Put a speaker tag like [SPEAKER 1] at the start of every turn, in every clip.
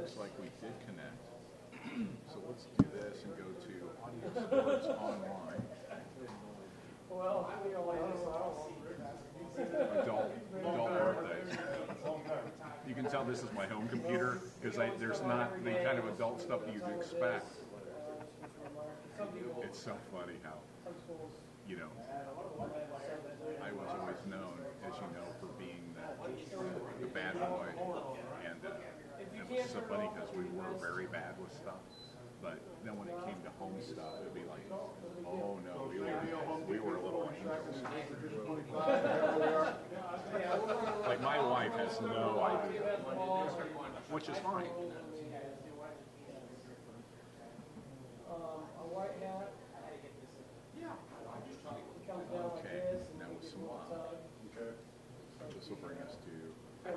[SPEAKER 1] looks like we did connect. So let's do this and go to Audio Sports Online.
[SPEAKER 2] Well,
[SPEAKER 1] Adult birthdays. You can tell this is my home computer because there's not the kind of adult stuff that you'd expect. It's so funny how, you know, I was always known, as you know, for being the bad boy, and it was so funny because we were very bad with stuff. But then when it came to home stuff, it'd be like, oh no, we were little angels. Like my wife has no idea, which is fine.
[SPEAKER 2] A white hat.
[SPEAKER 1] Okay, now with some this will bring us to.
[SPEAKER 2] We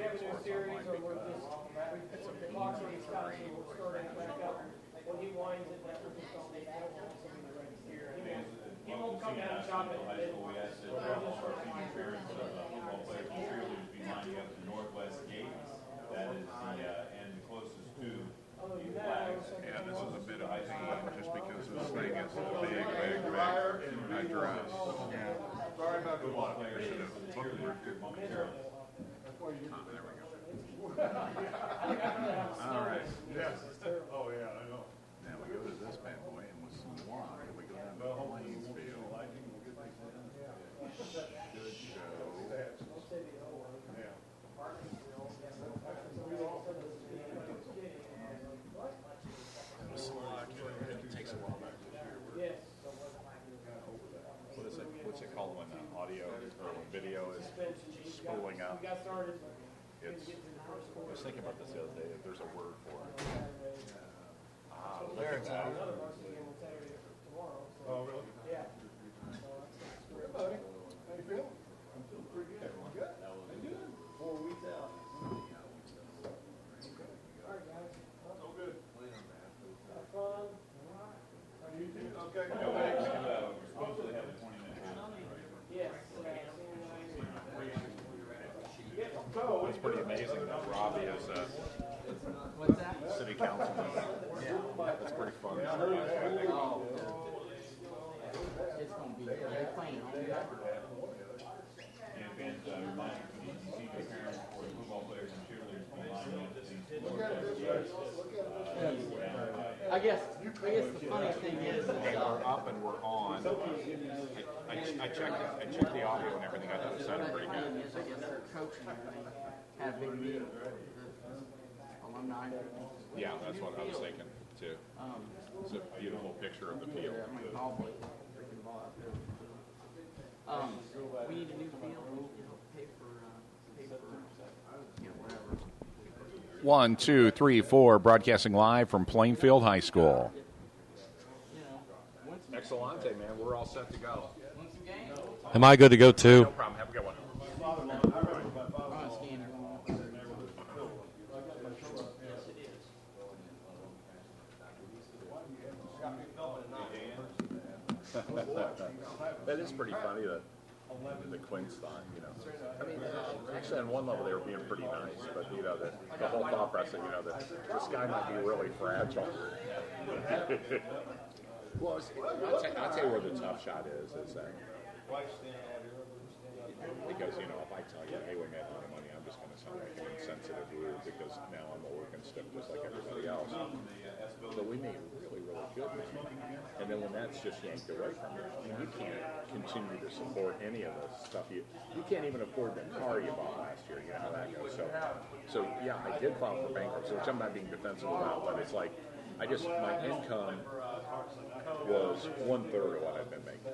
[SPEAKER 2] have a new series, or we're just talking to these guys, and we're starting it back up. When he winds it, that we're just going to make it. He won't come down and chop it.
[SPEAKER 3] High school, we asked our senior parents, football players and cheerleaders be lining up the northwest gate. That is the end closest to the flags.
[SPEAKER 1] Yeah, this is a bit of a pain just because this thing is a big address.
[SPEAKER 3] Yeah. Sorry about the football players. Momentarily.
[SPEAKER 1] There we go. All right.
[SPEAKER 3] Yes. Oh, yeah, I know.
[SPEAKER 1] Now we go to this bad boy, and with some water, we go down to Plainsfield. Should show. It takes a while back to share. What's it called when audio or when video is spooling up? I was thinking about this the other day. There's a word for it. There it's at.
[SPEAKER 3] Oh, really?
[SPEAKER 2] Yeah.
[SPEAKER 3] Hey, buddy. How you feeling? I'm feeling pretty good. Good? How you doing? 4 weeks out.
[SPEAKER 2] All right, guys.
[SPEAKER 3] So good.
[SPEAKER 2] Have fun.
[SPEAKER 3] You too? Okay.
[SPEAKER 1] We're
[SPEAKER 3] supposed to have a 20-minute
[SPEAKER 2] Yes.
[SPEAKER 1] It's pretty amazing that Robbie is
[SPEAKER 4] What's that?
[SPEAKER 1] city councilman.
[SPEAKER 4] Yeah.
[SPEAKER 1] That's pretty fun.
[SPEAKER 4] Oh, it's going to be good. They're playing home.
[SPEAKER 3] And reminder for the senior parents for the football players and cheerleaders be lining up the northwest
[SPEAKER 4] I guess the funny thing is
[SPEAKER 1] Hey, we're up and we're on. I checked the audio and everything. I thought it sounded pretty good.
[SPEAKER 4] I guess their coach and everything had a big meeting with the alumni.
[SPEAKER 1] Yeah, that's what I was thinking too. It's a beautiful picture of the field.
[SPEAKER 4] I mean, probably freaking ball out there. We need a new field. We need to pay for whatever.
[SPEAKER 1] 1, 2, 3, 4, broadcasting live from Plainfield High School. Excellent, man. We're all set to go.
[SPEAKER 5] Am I good to go too?
[SPEAKER 1] No problem. Have a good one. That is pretty funny that the Quints thought, you know. I mean, actually, on one level, they were being pretty nice, but, you know, the whole thought process, you know, that this guy might be really fragile. Well, I'll tell you where the tough shot is that because, you know, if I tell you, hey, we made a lot of money, I'm just going to sound like an insensitive rude because now I'm a working stiff just like everybody else. But we made really, really good money. And then when that's just yanked away from you, I mean, you can't continue to support any of the stuff. You can't even afford the car you bought last year. You know how that goes. So yeah, I did file for bankruptcy, which I'm not being defensive about, but it's like, my income was 1/3 of what I've been making.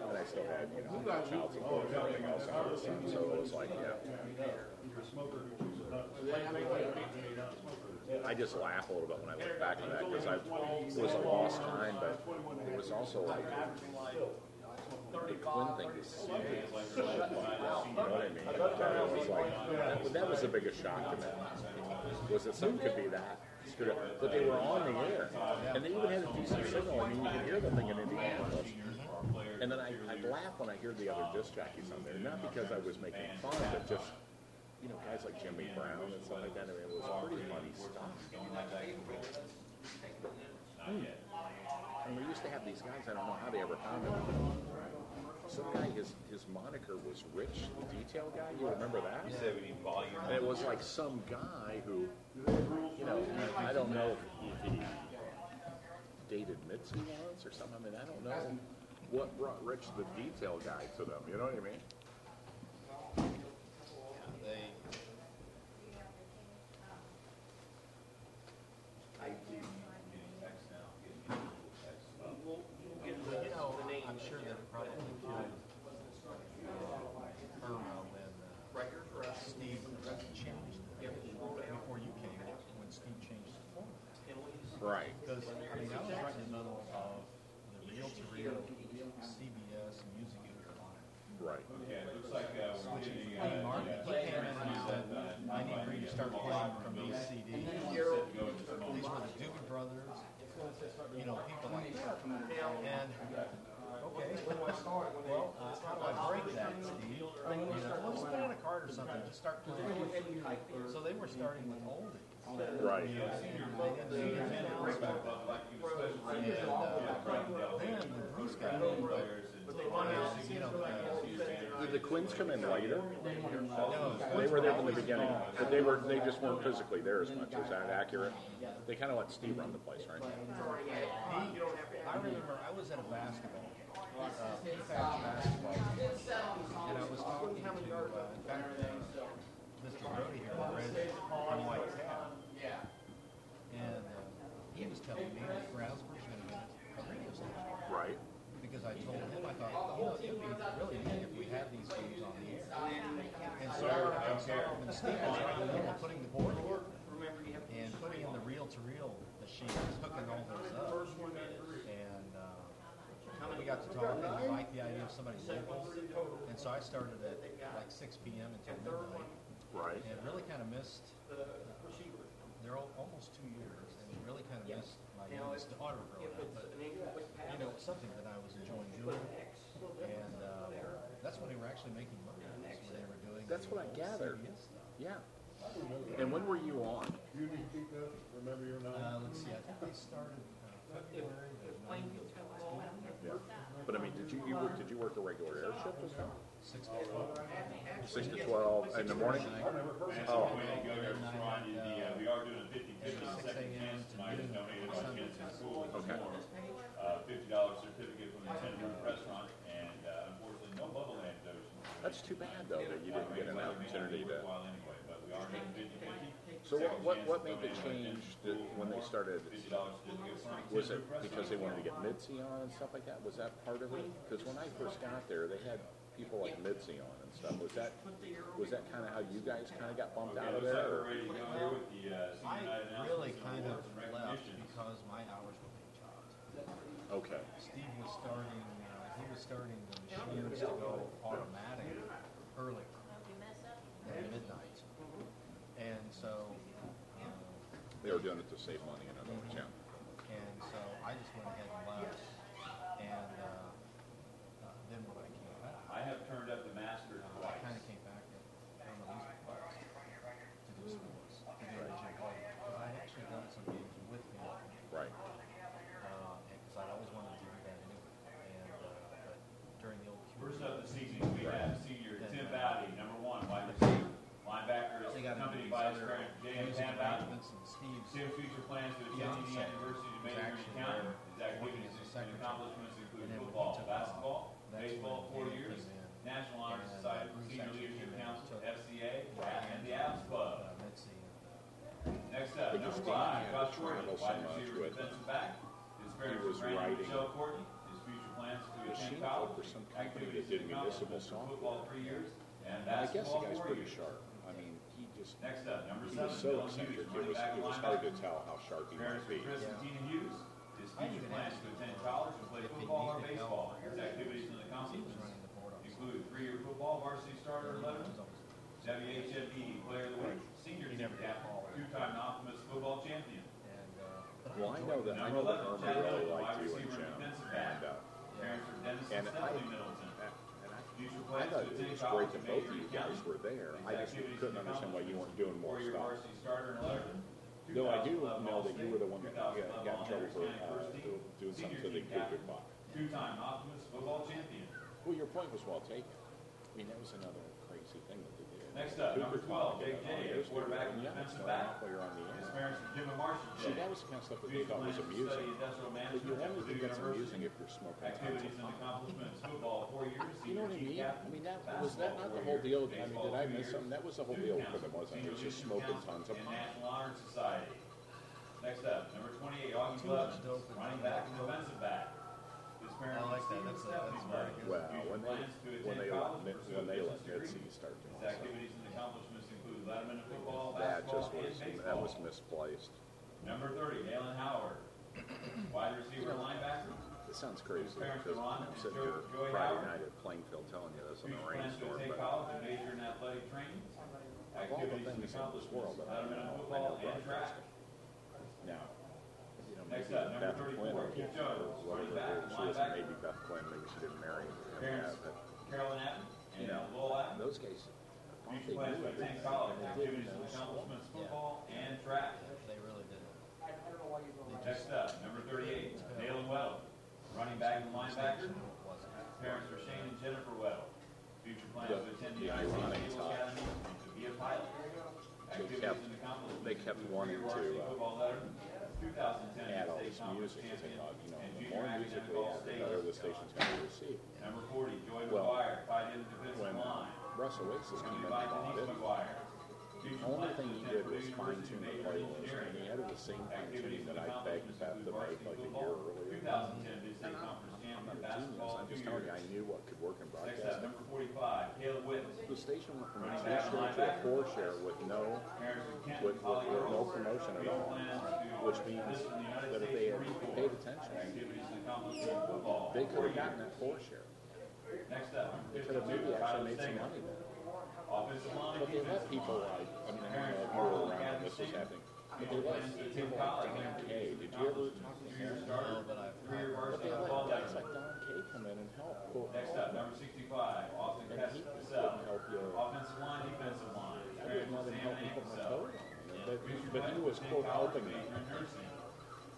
[SPEAKER 1] And I still had, you know, child support and everything else on the side. So it was like, yeah. I just laugh a little bit when I look back on that because it was a lost time, but it was also like the Quinn thing is stupid. You know what I mean? It was like, that was the biggest shock to me. Was that something could be that screwed up. But they were on the air, and they even had a decent signal. I mean, you could hear the thing in Indianapolis. And then I'd laugh when I heard the other disc jockeys on there, not because I was making fun, but just, you know, guys like Jimmy Brown and stuff like that. I mean, it was pretty funny
[SPEAKER 3] Don't have that control. Not yet.
[SPEAKER 1] And we used to have these guys, I don't know how they ever found him. Some guy, his moniker was Rich, the detail guy. You remember that?
[SPEAKER 3] You said we need volume.
[SPEAKER 1] And it was like some guy who, you know, I don't know if he dated Mitzi once or something. I mean, I don't know what brought Rich the detail guy to them. You know what I mean?
[SPEAKER 6] I'm sure that probably killed Irma when Steve changed before you came, when Steve changed the format.
[SPEAKER 1] Right.
[SPEAKER 6] Because, I mean, I was right in the middle of the reel-to-reel, CBS, music line.
[SPEAKER 1] Right.
[SPEAKER 3] Okay, it looks like we're getting
[SPEAKER 6] Hey, Mark, he came in and he said, I need for you to start playing from these CDs. These were the Doobie Brothers, you know, people like that. And, okay, well, how do I break that, Steve? You know, well, just put on a card or something, just start playing. So they were starting with oldies.
[SPEAKER 1] Right.
[SPEAKER 6] You know, they had the senior men house back then. And then the Bruce got in, you know,
[SPEAKER 1] Did the Quins come in later?
[SPEAKER 6] no,
[SPEAKER 1] They were there from the beginning, but they just weren't physically there as much. Is that accurate? They kind of let Steve run the place, right?
[SPEAKER 6] I remember I was at a basketball, basketball, and I was talking to, in fact, Mr. Brody here, Red and White Cat, and he was telling me that Brownsburg's going to get a radio station.
[SPEAKER 1] Right.
[SPEAKER 6] Because I told him, I thought, you know, it would be really neat if we had these games on the air. And so when Steve was right in the middle of putting the board together and putting in the reel-to-reel machine, hooking all those up. And we got to talking, and he liked the idea of somebody local. And so I started at like 6 p.m. until midnight.
[SPEAKER 1] Right.
[SPEAKER 6] And really kind of missed, they're almost 2 years, and really kind of missed my youngest daughter growing up. But, you know, it's something that I was enjoying doing. And that's when they were actually making money. That's when they were doing.
[SPEAKER 1] That's what I gathered.
[SPEAKER 6] CBS stuff.
[SPEAKER 1] Yeah. And when were you on?
[SPEAKER 6] Let's see, I think they started February of 19.
[SPEAKER 1] Yeah. But I mean, did you work a regular air shift or something?
[SPEAKER 6] 6 to 12.
[SPEAKER 1] 6 to 12 in the morning? Oh.
[SPEAKER 3] We are doing a 50/50 second
[SPEAKER 6] 6
[SPEAKER 3] chance tonight. Is donated by Kinston School.
[SPEAKER 1] Okay.
[SPEAKER 3] $50 certificate from the Tender Restaurant, and unfortunately, no Bubbleland donation.
[SPEAKER 1] That's too bad, though, that you didn't get an opportunity to.
[SPEAKER 3] Anyway, but we are doing 50/50.
[SPEAKER 1] So what made the change when they started?
[SPEAKER 3] $50 certificate from
[SPEAKER 1] Was it because they wanted to get Mitzi on and stuff like that? Was that part of it? Because when I first got there, they had people like Mitzi on and stuff. Was that kind of how you guys kind of got bumped out of there? Or?
[SPEAKER 6] I really kind of left because my hours were being chopped.
[SPEAKER 1] Okay.
[SPEAKER 6] Steve was starting, the machines to go automatic earlier than midnight. And so
[SPEAKER 1] They were doing it to save money, in other words, yeah.
[SPEAKER 6] And so I just went ahead and left. And then when I came back,
[SPEAKER 3] I have turned up the Masters
[SPEAKER 6] I
[SPEAKER 3] twice.
[SPEAKER 6] kind of came back from the music class to do sports, to do Jim Whiteland. Because I actually done some games with him.
[SPEAKER 1] Right.
[SPEAKER 6] Because I always wanted to do that anyway. And but during the old
[SPEAKER 3] First up this evening, we have senior Tim Bowdy, number 1, wide receiver. Linebacker is
[SPEAKER 6] they got into
[SPEAKER 3] accompanied
[SPEAKER 6] these
[SPEAKER 3] by his
[SPEAKER 6] other
[SPEAKER 3] parent, J.M.
[SPEAKER 6] music
[SPEAKER 3] Tam Bowdy.
[SPEAKER 6] arrangements, and Steve's
[SPEAKER 3] Tim's future plans to attend Indiana University to major in accounting. His activities and accomplishments include football, basketball, baseball, 4 years, National Honor Society, Senior Leadership Council, FCA, and the Abs Club. Next up,
[SPEAKER 1] But
[SPEAKER 3] number
[SPEAKER 1] just
[SPEAKER 3] 5,
[SPEAKER 1] Danny had
[SPEAKER 3] Josh
[SPEAKER 1] to
[SPEAKER 3] Gordon,
[SPEAKER 1] travel so
[SPEAKER 3] wide
[SPEAKER 1] much
[SPEAKER 3] receiver,
[SPEAKER 1] with-
[SPEAKER 3] defensive back. His parents
[SPEAKER 1] was
[SPEAKER 3] are Brandon and
[SPEAKER 1] riding
[SPEAKER 3] Michelle Courtney. His future plans to attend
[SPEAKER 1] Machine
[SPEAKER 3] college.
[SPEAKER 1] for some company
[SPEAKER 3] Activities
[SPEAKER 1] that did
[SPEAKER 3] and
[SPEAKER 1] municipal
[SPEAKER 3] accomplishments in
[SPEAKER 1] software.
[SPEAKER 3] football 3 years, and
[SPEAKER 1] And I guess the
[SPEAKER 3] basketball
[SPEAKER 1] guy's
[SPEAKER 3] 4
[SPEAKER 1] pretty
[SPEAKER 3] years.
[SPEAKER 1] sharp. I mean, he just
[SPEAKER 3] Next up, number
[SPEAKER 1] he
[SPEAKER 3] 7,
[SPEAKER 1] was so
[SPEAKER 3] Dylan
[SPEAKER 1] eccentric.
[SPEAKER 3] Hughes,
[SPEAKER 1] It
[SPEAKER 3] running
[SPEAKER 1] was
[SPEAKER 3] back
[SPEAKER 1] hard to
[SPEAKER 3] linebacker.
[SPEAKER 1] tell how sharp he
[SPEAKER 3] Parents
[SPEAKER 1] might
[SPEAKER 3] are
[SPEAKER 1] be.
[SPEAKER 3] Chris and Tina Hughes. His future plans to attend college and play football or baseball. His activities and accomplishments include 3-year football varsity starter 11, WHME Player of the Week, senior team captain, 2-time Optimus football champion.
[SPEAKER 1] Well, I know that
[SPEAKER 3] Number 11,
[SPEAKER 1] Irma
[SPEAKER 3] Chad
[SPEAKER 1] really
[SPEAKER 3] Hilton, wide
[SPEAKER 1] liked you and
[SPEAKER 3] receiver
[SPEAKER 1] Jim.
[SPEAKER 3] and defensive back. Parents are Dennis and Stephanie Middleton. Future
[SPEAKER 1] I
[SPEAKER 3] plans
[SPEAKER 1] thought
[SPEAKER 3] to
[SPEAKER 1] it
[SPEAKER 3] attend
[SPEAKER 1] was
[SPEAKER 3] college
[SPEAKER 1] great
[SPEAKER 3] and
[SPEAKER 1] that both
[SPEAKER 3] major
[SPEAKER 1] of
[SPEAKER 3] in
[SPEAKER 1] you guys
[SPEAKER 3] accounting.
[SPEAKER 1] were there. I just couldn't understand why you weren't doing more
[SPEAKER 3] 4-year
[SPEAKER 1] stuff.
[SPEAKER 3] varsity starter and 11,
[SPEAKER 1] Though I do know that you were the one that got in trouble for doing something so they could get buck.
[SPEAKER 3] Two-time Optimus football champion.
[SPEAKER 1] Well, your point was well taken. I mean, that was another crazy thing that they did.
[SPEAKER 3] Next up, number 12, Jake J, quarterback and
[SPEAKER 1] yeah,
[SPEAKER 3] defensive
[SPEAKER 1] starting
[SPEAKER 3] back.
[SPEAKER 1] off while you're on the
[SPEAKER 3] His
[SPEAKER 1] air.
[SPEAKER 3] parents were Jim and Marcia J.
[SPEAKER 1] See, that was the kind of stuff that they thought was amusing. But you only think that's amusing if you're smoking tons of
[SPEAKER 3] Activities and
[SPEAKER 1] pot.
[SPEAKER 3] accomplishments, football, 4 years,
[SPEAKER 1] You know what I mean? I mean, that was that not the whole deal? I mean, did I miss something? That was the whole deal for them, wasn't it? It was just smoking tons of
[SPEAKER 3] and
[SPEAKER 1] pot.
[SPEAKER 3] National Honor Society. Next up, number 28, Augie
[SPEAKER 6] Too much
[SPEAKER 3] Blevins,
[SPEAKER 6] dope in
[SPEAKER 3] running
[SPEAKER 6] one
[SPEAKER 3] back and
[SPEAKER 6] dope.
[SPEAKER 3] defensive back. His parents
[SPEAKER 6] I like that.
[SPEAKER 3] were
[SPEAKER 6] That's
[SPEAKER 3] Stephen
[SPEAKER 6] very
[SPEAKER 3] Stephenberg.
[SPEAKER 6] good.
[SPEAKER 1] Well,
[SPEAKER 3] Future plans to
[SPEAKER 1] when
[SPEAKER 3] attend
[SPEAKER 1] they
[SPEAKER 3] college,
[SPEAKER 1] let
[SPEAKER 3] pursue a business
[SPEAKER 1] Mitzi
[SPEAKER 3] degree.
[SPEAKER 1] start doing
[SPEAKER 3] His
[SPEAKER 1] stuff.
[SPEAKER 3] activities and accomplishments include Letterman in football,
[SPEAKER 1] That
[SPEAKER 3] basketball,
[SPEAKER 1] just was
[SPEAKER 3] and baseball.
[SPEAKER 1] that was misplaced.
[SPEAKER 3] Number 30, Dalen Howard, wide receiver and linebacker.
[SPEAKER 1] It sounds crazy
[SPEAKER 3] Parents
[SPEAKER 1] because
[SPEAKER 3] are on
[SPEAKER 1] I'm
[SPEAKER 3] and
[SPEAKER 1] sitting here
[SPEAKER 3] Joey
[SPEAKER 1] Friday
[SPEAKER 3] Howard.
[SPEAKER 1] night at Plainfield telling you this in
[SPEAKER 3] Future
[SPEAKER 1] a
[SPEAKER 3] plans to
[SPEAKER 1] rainstorm,
[SPEAKER 3] attend
[SPEAKER 1] but
[SPEAKER 3] college and major in athletic training.
[SPEAKER 1] of all the
[SPEAKER 3] Activities and
[SPEAKER 1] things in this
[SPEAKER 3] accomplishments,
[SPEAKER 1] world that I
[SPEAKER 3] Letterman in
[SPEAKER 1] know
[SPEAKER 3] football and track.
[SPEAKER 1] broadcasting. Now, you know,
[SPEAKER 3] Next
[SPEAKER 1] maybe
[SPEAKER 3] up, number
[SPEAKER 1] Beth
[SPEAKER 3] 34,
[SPEAKER 1] Quinn or
[SPEAKER 3] Keith Jones,
[SPEAKER 1] whatever
[SPEAKER 3] running back,
[SPEAKER 1] she was,
[SPEAKER 3] linebacker.
[SPEAKER 1] maybe Beth Quinn, maybe she didn't marry him.
[SPEAKER 3] Parents,
[SPEAKER 1] Yeah, but
[SPEAKER 3] Carolyn Atten
[SPEAKER 1] you
[SPEAKER 3] and
[SPEAKER 1] know,
[SPEAKER 3] Lowell Atten.
[SPEAKER 1] those guys, I thought
[SPEAKER 3] Future
[SPEAKER 1] they
[SPEAKER 3] plans
[SPEAKER 1] knew
[SPEAKER 3] to attend
[SPEAKER 1] everything,
[SPEAKER 3] college,
[SPEAKER 1] and they didn't
[SPEAKER 3] activities and
[SPEAKER 1] know stuff.
[SPEAKER 3] accomplishments, football and track.
[SPEAKER 6] They really did.
[SPEAKER 2] I don't know why you go right.
[SPEAKER 3] Next up, number 38, Dalen Weddle, running back and linebacker. Parents are Shane and Jennifer Weddle. Future plans to attend the
[SPEAKER 1] The
[SPEAKER 3] United States
[SPEAKER 1] ironic
[SPEAKER 3] Naval
[SPEAKER 1] touch.
[SPEAKER 3] Academy and to be a pilot. Activities
[SPEAKER 1] kept-
[SPEAKER 3] and accomplishments
[SPEAKER 1] they kept
[SPEAKER 3] include
[SPEAKER 1] wanting
[SPEAKER 3] career varsity
[SPEAKER 1] to,
[SPEAKER 3] football letterman, 2010
[SPEAKER 1] add all
[SPEAKER 3] state
[SPEAKER 1] this
[SPEAKER 3] conference
[SPEAKER 1] music because they
[SPEAKER 3] champion,
[SPEAKER 1] thought, you know,
[SPEAKER 3] and
[SPEAKER 1] the
[SPEAKER 3] junior
[SPEAKER 1] more music
[SPEAKER 3] academic
[SPEAKER 1] we
[SPEAKER 3] all
[SPEAKER 1] have, the
[SPEAKER 3] state.
[SPEAKER 1] better the station's going to receive.
[SPEAKER 3] Number 40, Joy
[SPEAKER 1] Well,
[SPEAKER 3] McGuire, tight end defensive
[SPEAKER 1] When
[SPEAKER 3] line.
[SPEAKER 1] Russell Wilson came in
[SPEAKER 3] By
[SPEAKER 1] and bought
[SPEAKER 3] Denise
[SPEAKER 1] it,
[SPEAKER 3] McGuire.
[SPEAKER 1] the only thing he did was fine tune the playlist, and he added the same fine tuning that I begged Beth to make like a year earlier.
[SPEAKER 3] 2010 Mid-State Conference
[SPEAKER 1] I'm
[SPEAKER 3] champion
[SPEAKER 1] not a genius.
[SPEAKER 3] basketball.
[SPEAKER 1] I'm just telling you, I knew what could work in
[SPEAKER 3] Next up,
[SPEAKER 1] broadcasting.
[SPEAKER 3] number 45, Caleb Whitten.
[SPEAKER 1] The station went from a 2-share to a 4-share with no with no promotion at all, which means that if they had paid attention,
[SPEAKER 3] Activities and accomplishments, football.
[SPEAKER 1] they could have gotten that 4-share.
[SPEAKER 3] Next up,
[SPEAKER 1] They could have maybe
[SPEAKER 3] 52,
[SPEAKER 1] actually
[SPEAKER 3] Tyler
[SPEAKER 1] made some
[SPEAKER 3] Stinger.
[SPEAKER 1] money there.
[SPEAKER 3] Offensive line,
[SPEAKER 1] But they let
[SPEAKER 3] defensive
[SPEAKER 1] people
[SPEAKER 3] line.
[SPEAKER 1] like, I mean, I don't know if you were around when this was happening, but they let people like Don Kay. Did you ever talk to him?
[SPEAKER 6] No, but I've
[SPEAKER 3] Three-year
[SPEAKER 1] But
[SPEAKER 3] varsity
[SPEAKER 1] they let
[SPEAKER 3] football
[SPEAKER 1] guys
[SPEAKER 3] letterman.
[SPEAKER 1] like Don Kay come in and help. Well,
[SPEAKER 3] Next up, number 65, Austin
[SPEAKER 1] and he couldn't
[SPEAKER 3] Cassell.
[SPEAKER 1] help you.
[SPEAKER 3] Offensive line, defensive line.
[SPEAKER 1] I didn't let him help me put my
[SPEAKER 3] Cassell.
[SPEAKER 1] toe down. But he was, quote, helping me.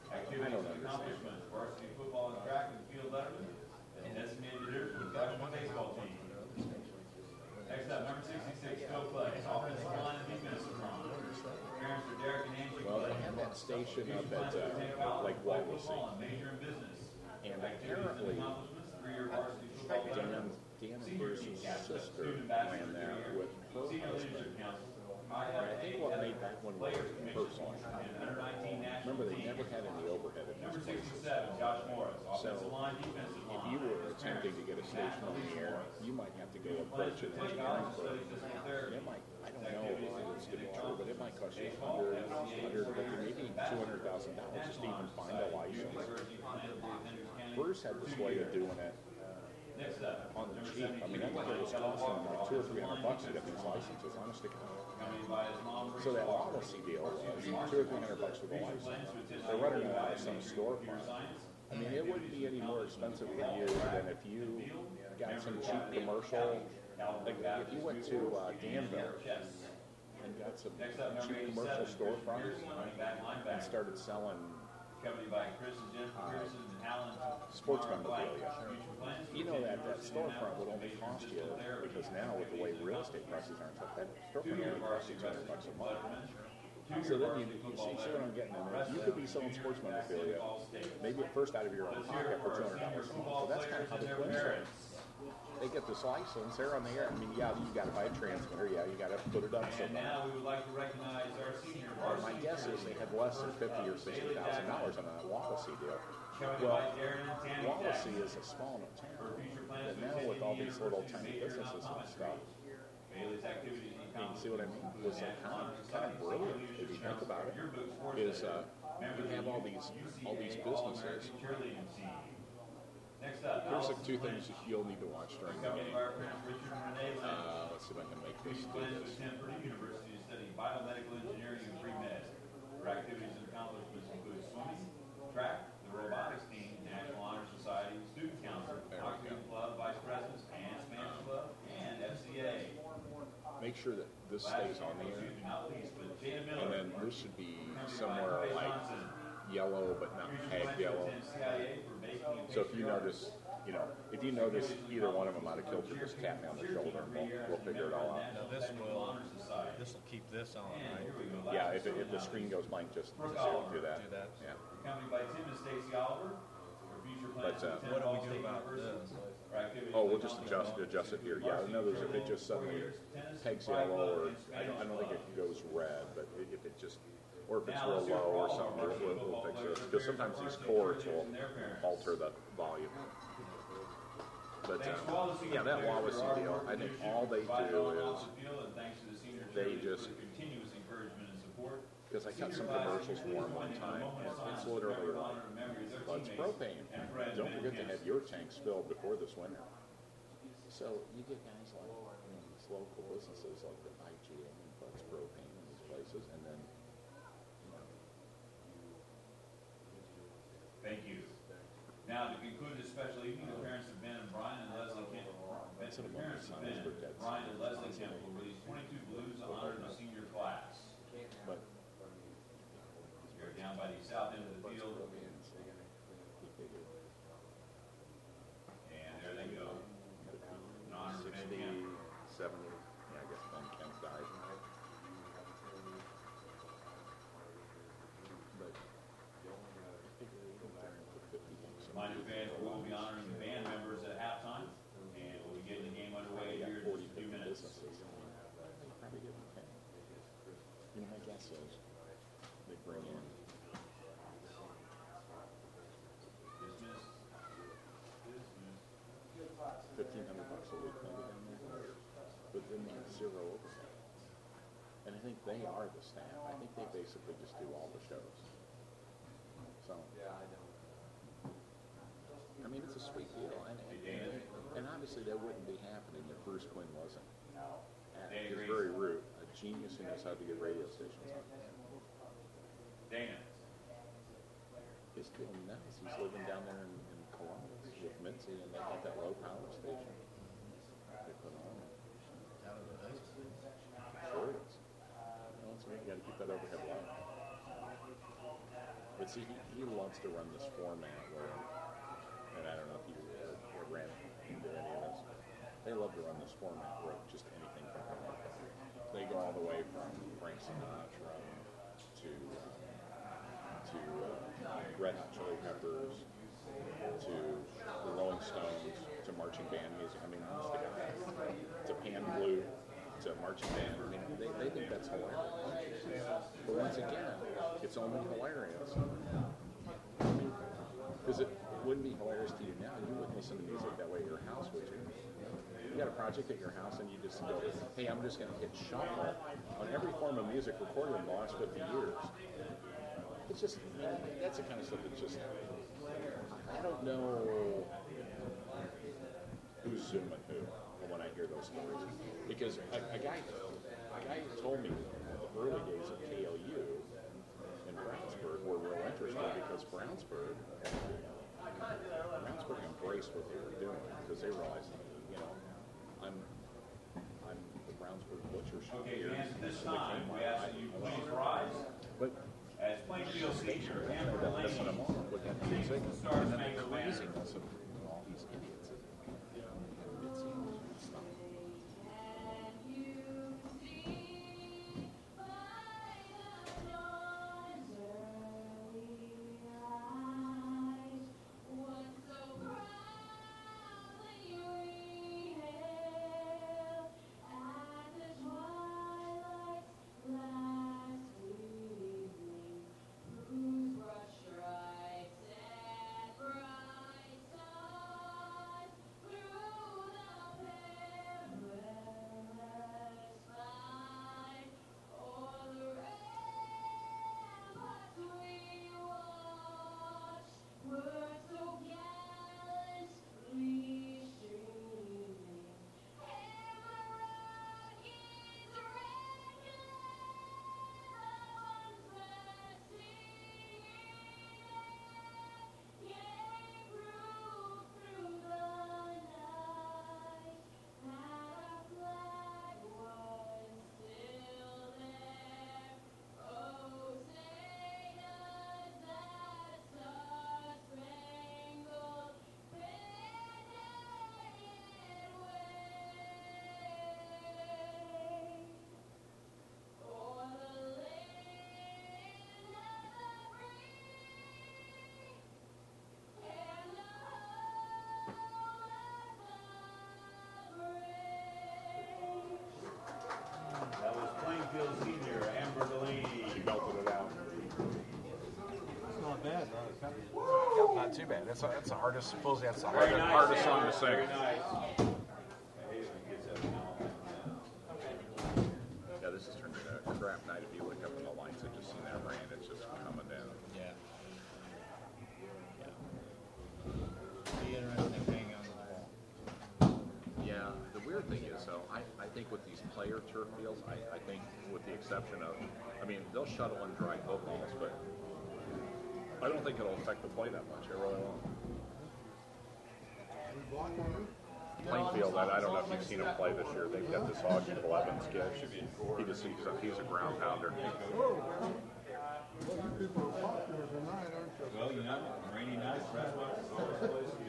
[SPEAKER 3] Activities and accomplishments, varsity football and track and field letterman, and designated hitters for the Dutchman baseball team. Next up, number 66, Phil Clay, offensive line and defensive line. Parents are Derek and Angie
[SPEAKER 1] Well,
[SPEAKER 3] Clay.
[SPEAKER 1] they had that station up
[SPEAKER 3] Plans to attend
[SPEAKER 1] at
[SPEAKER 3] college,
[SPEAKER 1] like
[SPEAKER 3] play
[SPEAKER 1] Whiteland.
[SPEAKER 3] football, and major in business.
[SPEAKER 1] And
[SPEAKER 3] Activities
[SPEAKER 1] apparently,
[SPEAKER 3] and accomplishments, 3-year varsity football letterman.
[SPEAKER 1] Dan and
[SPEAKER 3] Senior
[SPEAKER 1] Bruce's
[SPEAKER 3] team captain,
[SPEAKER 1] sister
[SPEAKER 3] student
[SPEAKER 1] ran
[SPEAKER 3] ambassador
[SPEAKER 1] that
[SPEAKER 3] 3 years.
[SPEAKER 1] with her
[SPEAKER 3] Senior
[SPEAKER 1] husband.
[SPEAKER 3] leadership council.
[SPEAKER 1] I think what made that one work
[SPEAKER 3] Players commission
[SPEAKER 1] personal.
[SPEAKER 3] and under 19 national
[SPEAKER 1] Remember, they
[SPEAKER 3] team.
[SPEAKER 1] never had any overhead in
[SPEAKER 3] Number
[SPEAKER 1] these places.
[SPEAKER 3] 67, Josh Morris,
[SPEAKER 1] So,
[SPEAKER 3] offensive line, defensive line.
[SPEAKER 1] if you were attempting to get a station on the air, you might have to go approach an engineering firm. And it might, I don't know if it's to be true, but it might cost you $100, maybe $200,000 just to even find a license. Bruce had this way of doing it
[SPEAKER 3] Next up,
[SPEAKER 1] on the cheap. I mean, I think it was costing like $200 or $300 to get these licenses, honest to God.
[SPEAKER 3] accompanied by his mom.
[SPEAKER 1] So that policy deal was $200 or $300 for the license. They're running it out of some storefront. I mean, it wouldn't be any more expensive for you than if you got some cheap commercial. Like if you went to Danville and got some cheap commercial storefronts and started selling
[SPEAKER 3] Accompanied by Chris and Jennifer Pearson and Alan.
[SPEAKER 1] sports memorabilia. You know that storefront would only cost you, because now with the way real estate prices are and stuff, that storefront only costs you $200 a month. So then you see what I'm getting at. You could be selling sports memorabilia, maybe at first out of your own pocket for $200 a month. So that's kind of how the Twins are. They get this license, they're on the air. I mean, yeah, you got to buy a transmitter. Yeah, you got to put it up
[SPEAKER 3] And
[SPEAKER 1] somewhere.
[SPEAKER 3] now we would like to recognize our senior
[SPEAKER 1] My
[SPEAKER 3] varsity
[SPEAKER 1] guess is they had less than $50,000 or $60,000 on that Wallacey deal.
[SPEAKER 3] accompanied
[SPEAKER 1] Well,
[SPEAKER 3] by Darren and Tammy
[SPEAKER 1] Wallacey
[SPEAKER 3] Jackson.
[SPEAKER 1] is a small enough town,
[SPEAKER 3] For future plans
[SPEAKER 1] but
[SPEAKER 3] to
[SPEAKER 1] now
[SPEAKER 3] attend
[SPEAKER 1] with
[SPEAKER 3] the
[SPEAKER 1] all these little
[SPEAKER 3] University
[SPEAKER 1] tiny
[SPEAKER 3] major in
[SPEAKER 1] businesses and
[SPEAKER 3] optometry.
[SPEAKER 1] stuff,
[SPEAKER 3] Bailey's activities and
[SPEAKER 1] you see what I mean? It was like kind of brilliant if you think about it. Is you have all these businesses.
[SPEAKER 3] Cheerleading team. Next up,
[SPEAKER 1] Here's the two things you'll need to watch during the
[SPEAKER 3] accompanied
[SPEAKER 1] game.
[SPEAKER 3] by our parents Richard and Renee Lynch.
[SPEAKER 1] Let's see if I can make this
[SPEAKER 3] Future
[SPEAKER 1] do
[SPEAKER 3] plans to
[SPEAKER 1] this.
[SPEAKER 3] attend Purdue University to study biomedical engineering and pre-med. Her activities and accomplishments include swimming, track, the robotics team, National Honor Society, student council,
[SPEAKER 1] There we
[SPEAKER 3] hockey
[SPEAKER 1] go.
[SPEAKER 3] club, vice presidents, and Spanish club, and FCA.
[SPEAKER 1] make sure that this stays on the air, and then this should be somewhere like yellow but not tagged yellow. So if you notice, if you notice either one of them out of kilter, just tap me on the shoulder and we'll figure it all out.
[SPEAKER 6] Now this will keep this on, right?
[SPEAKER 1] Yeah, if the screen goes blank, just do that. Yeah.
[SPEAKER 3] Accompanied by Tim and Stacy Oliver. For future plans to attend
[SPEAKER 6] What do
[SPEAKER 3] Ball
[SPEAKER 6] we do
[SPEAKER 3] State
[SPEAKER 6] about
[SPEAKER 3] University.
[SPEAKER 6] this?
[SPEAKER 1] Oh, we'll just adjust it here. Yeah, in other words, if it just suddenly pegs yellow, or I don't think it goes red, but if it just, or if it's real low or something, we'll fix it. Because sometimes these chords will alter the volume. But yeah, that Wallace deal, I think all they do is they just, because I cut some commercials for them one time, and it's literally like, let's propane. Don't forget to have your tanks filled before this winter. So you get guys like these local businesses like the IGA and Butts Propane in these places, and then
[SPEAKER 3] Thank you. Now, to conclude this special evening, the parents of Ben and Brian and Leslie Kemp, the parents of Ben, Brian and Leslie Kemp will release 22 balloons to honor the senior class.
[SPEAKER 1] but
[SPEAKER 3] They're down by the south end of the field, and there they go. In honor of Ben
[SPEAKER 1] 60,
[SPEAKER 3] Kemp.
[SPEAKER 1] 70, yeah, I guess Ben Kemp died. But
[SPEAKER 3] Reminder fans, we will be honoring the band members at halftime, and we'll be getting the game underway here in just a few minutes.
[SPEAKER 1] businesses. They probably get okay. My guess is they bring in
[SPEAKER 3] Dismiss.
[SPEAKER 1] $1,500 a week maybe down there, but then there's zero overhead. And I think they are the staff. I think they basically just do all the shows. So, I mean, it's a sweet deal, and obviously that wouldn't be happening if Bruce Quinn wasn't at his very root a genius who knows how to get radio stations on.
[SPEAKER 3] Dana.
[SPEAKER 1] He's doing nuts. He's living down there in Columbus with Mitzi, and they got that low power station they put on.
[SPEAKER 6] Out of the basement.
[SPEAKER 1] Sure it is. Well, that's right. You got to keep that overhead low. But see, he loves to run this format where, and I don't know if you ran into any of this. They love to run this format where just anything can come up. They go all the way from Frank Sinatra to Red Hot Chili Peppers to the Rolling Stones to marching band music. I mean, honest to God, to pan blue to marching band. I mean, they think that's hilarious. But once again, it's only hilarious. I mean, because it wouldn't be hilarious to you now. You wouldn't listen to music that way at your house, would you? You got a project at your house and you just go, hey, I'm just going to hit shuffle on every form of music recorded in the last 50 years. It's just, that's the kind of stuff that's just, I don't know who's zooming who when I hear those stories. Because a guy told me the early days of KLU in Brownsburg were real interesting because Brownsburg embraced what they were doing because they realized, I'm the Brownsburg Butcher Shop here.
[SPEAKER 3] Okay, fans, this time we ask that you please rise.
[SPEAKER 1] But
[SPEAKER 3] As Plainfield senior Amber
[SPEAKER 1] that
[SPEAKER 3] Delaney
[SPEAKER 1] pissing them off with that music
[SPEAKER 3] Stars
[SPEAKER 1] and then
[SPEAKER 3] Spangled
[SPEAKER 1] the
[SPEAKER 3] Banner.
[SPEAKER 1] craziness of all these idiots. It's stuff.
[SPEAKER 7] Not too bad. That's the hardest. Supposedly that's the
[SPEAKER 1] hardest song to sing. Yeah, this has turned into a crap night. If you look up in the lights, I just seen that rain. It's just coming down.
[SPEAKER 6] Yeah. Be interesting hanging on the wall.
[SPEAKER 1] Yeah, the weird thing is, though, I think with these player turf fields, I think with the exception of, I mean, they'll shuttle and dry footballs, but I don't think it'll affect the play that much. It really won't. Plainfield, I don't know if you've seen him play this year. They've got this Augie Blevins kid. He's a ground pounder.
[SPEAKER 3] Well, you know, rainy nights, that's what it's always a place to be.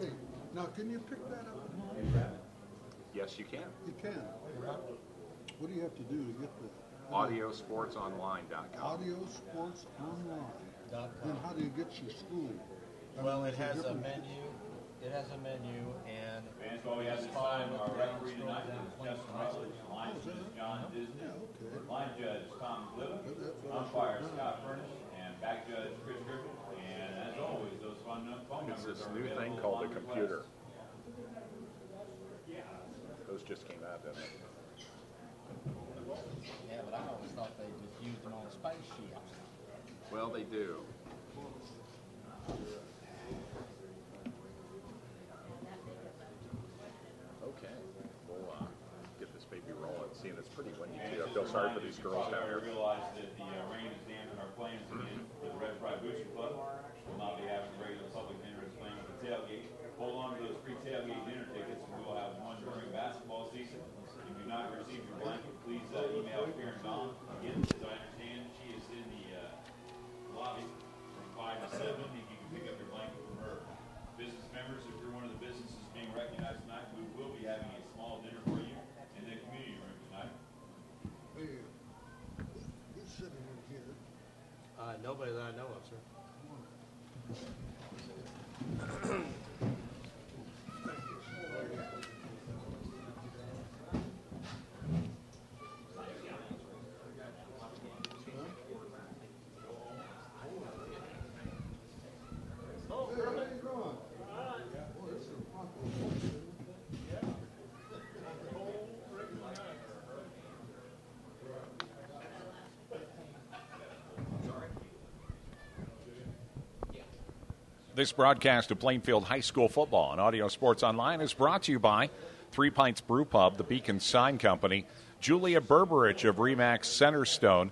[SPEAKER 8] Hey, now can you pick that up?
[SPEAKER 1] Yes, you can.
[SPEAKER 8] You can. What do you have to do to get that?
[SPEAKER 1] Audiosportsonline.com.
[SPEAKER 8] Audiosportsonline.com. Then how do you get your school?
[SPEAKER 6] Well, it has a menu. It has a menu, and
[SPEAKER 3] Fans, while we have this time, our referee tonight is Justin Rutledge, linesman is John Disney, line judge Tom Glidden, umpire Scott Furnish, and back judge Chris Griffin. And as always, those phone numbers.
[SPEAKER 1] It's this new thing called a computer. Those just came out, didn't they?
[SPEAKER 6] yeah, but I always thought they just used them on space ships.
[SPEAKER 1] Well, they do. Okay, we'll get this baby rolling. Seeing it's pretty windy too. I feel sorry for these girls down here.
[SPEAKER 3] We realize that the rain is damping our plans again for the Red Fry Booster Club. We'll not be having regular public dinners playing with the tailgate. Hold on to those free tailgate dinner tickets, and we will have one during basketball season. If you do not receive your blanket, please email Karen Dawn. Again, as I understand, she is in the lobby from 5 to 7. If you can pick up your blanket from her. Business members, if you're one of the businesses being recognized tonight, we will be having a small dinner for you in the community room tonight.
[SPEAKER 8] Hey, who's sitting in here?
[SPEAKER 7] Nobody that I know of, sir.
[SPEAKER 1] This broadcast of Plainfield High School football on Audio Sports Online is brought to you by 3 Pints Brew Pub, the Beacon Sign Company, Julia Berberich of Remax Centerstone,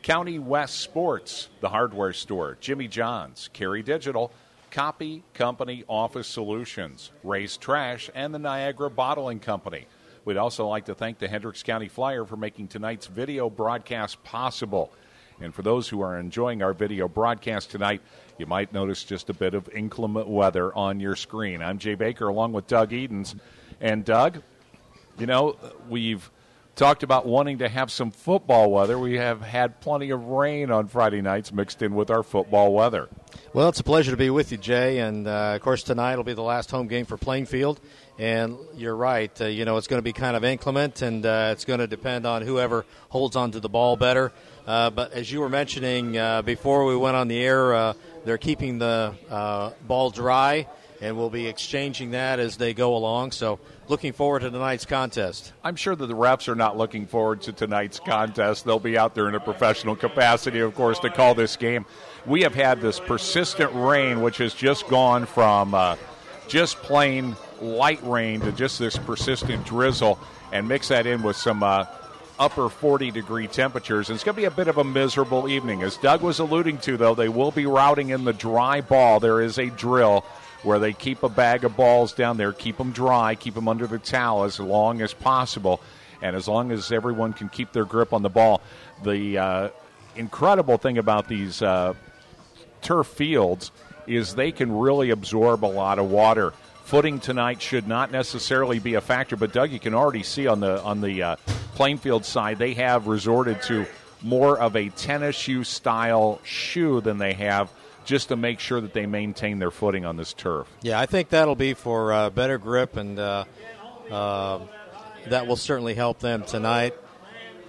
[SPEAKER 1] County West Sports, the hardware store, Jimmy John's, Carey Digital, Copy Company Office Solutions, Ray's Trash, and the Niagara Bottling Company. We'd also like to thank the Hendricks County Flyer for making tonight's video broadcast possible. And for those who are enjoying our video broadcast tonight, you might notice just a bit of inclement weather on your screen. I'm Jay Baker along with Doug Edens. And Doug, you know, we've talked about wanting to have some football weather. We have had plenty of rain on Friday nights mixed in with our football weather.
[SPEAKER 6] Well, it's a pleasure to be with you, Jay. And, of course, tonight will be the last home game for Plainfield. And you're right. You know, it's going to be kind of inclement, and it's going to depend on whoever holds onto the ball better. But as you were mentioning before we went on the air, they're keeping the ball dry, and we'll be exchanging that as they go along. So looking forward to tonight's contest.
[SPEAKER 1] I'm sure that the refs are not looking forward to tonight's contest. They'll be out there in a professional capacity, of course, to call this game. We have had this persistent rain, which has just gone from just plain light rain to just this persistent drizzle, and mix that in with some upper 40-degree temperatures. And it's going to be a bit of a miserable evening. As Doug was alluding to, though, they will be routing in the dry ball. There is a drill where they keep a bag of balls down there, keep them dry, keep them under the towel as long as possible, and as long as everyone can keep their grip on the ball. The incredible thing about these turf fields is they can really absorb a lot of water. Footing tonight should not necessarily be a factor, but Doug, you can already see on the Plainfield side, they have resorted to more of a tennis shoe style shoe than they have, just to make sure that they maintain their footing on this turf.
[SPEAKER 6] Yeah, I think that'll be for better grip, and that will certainly help them tonight.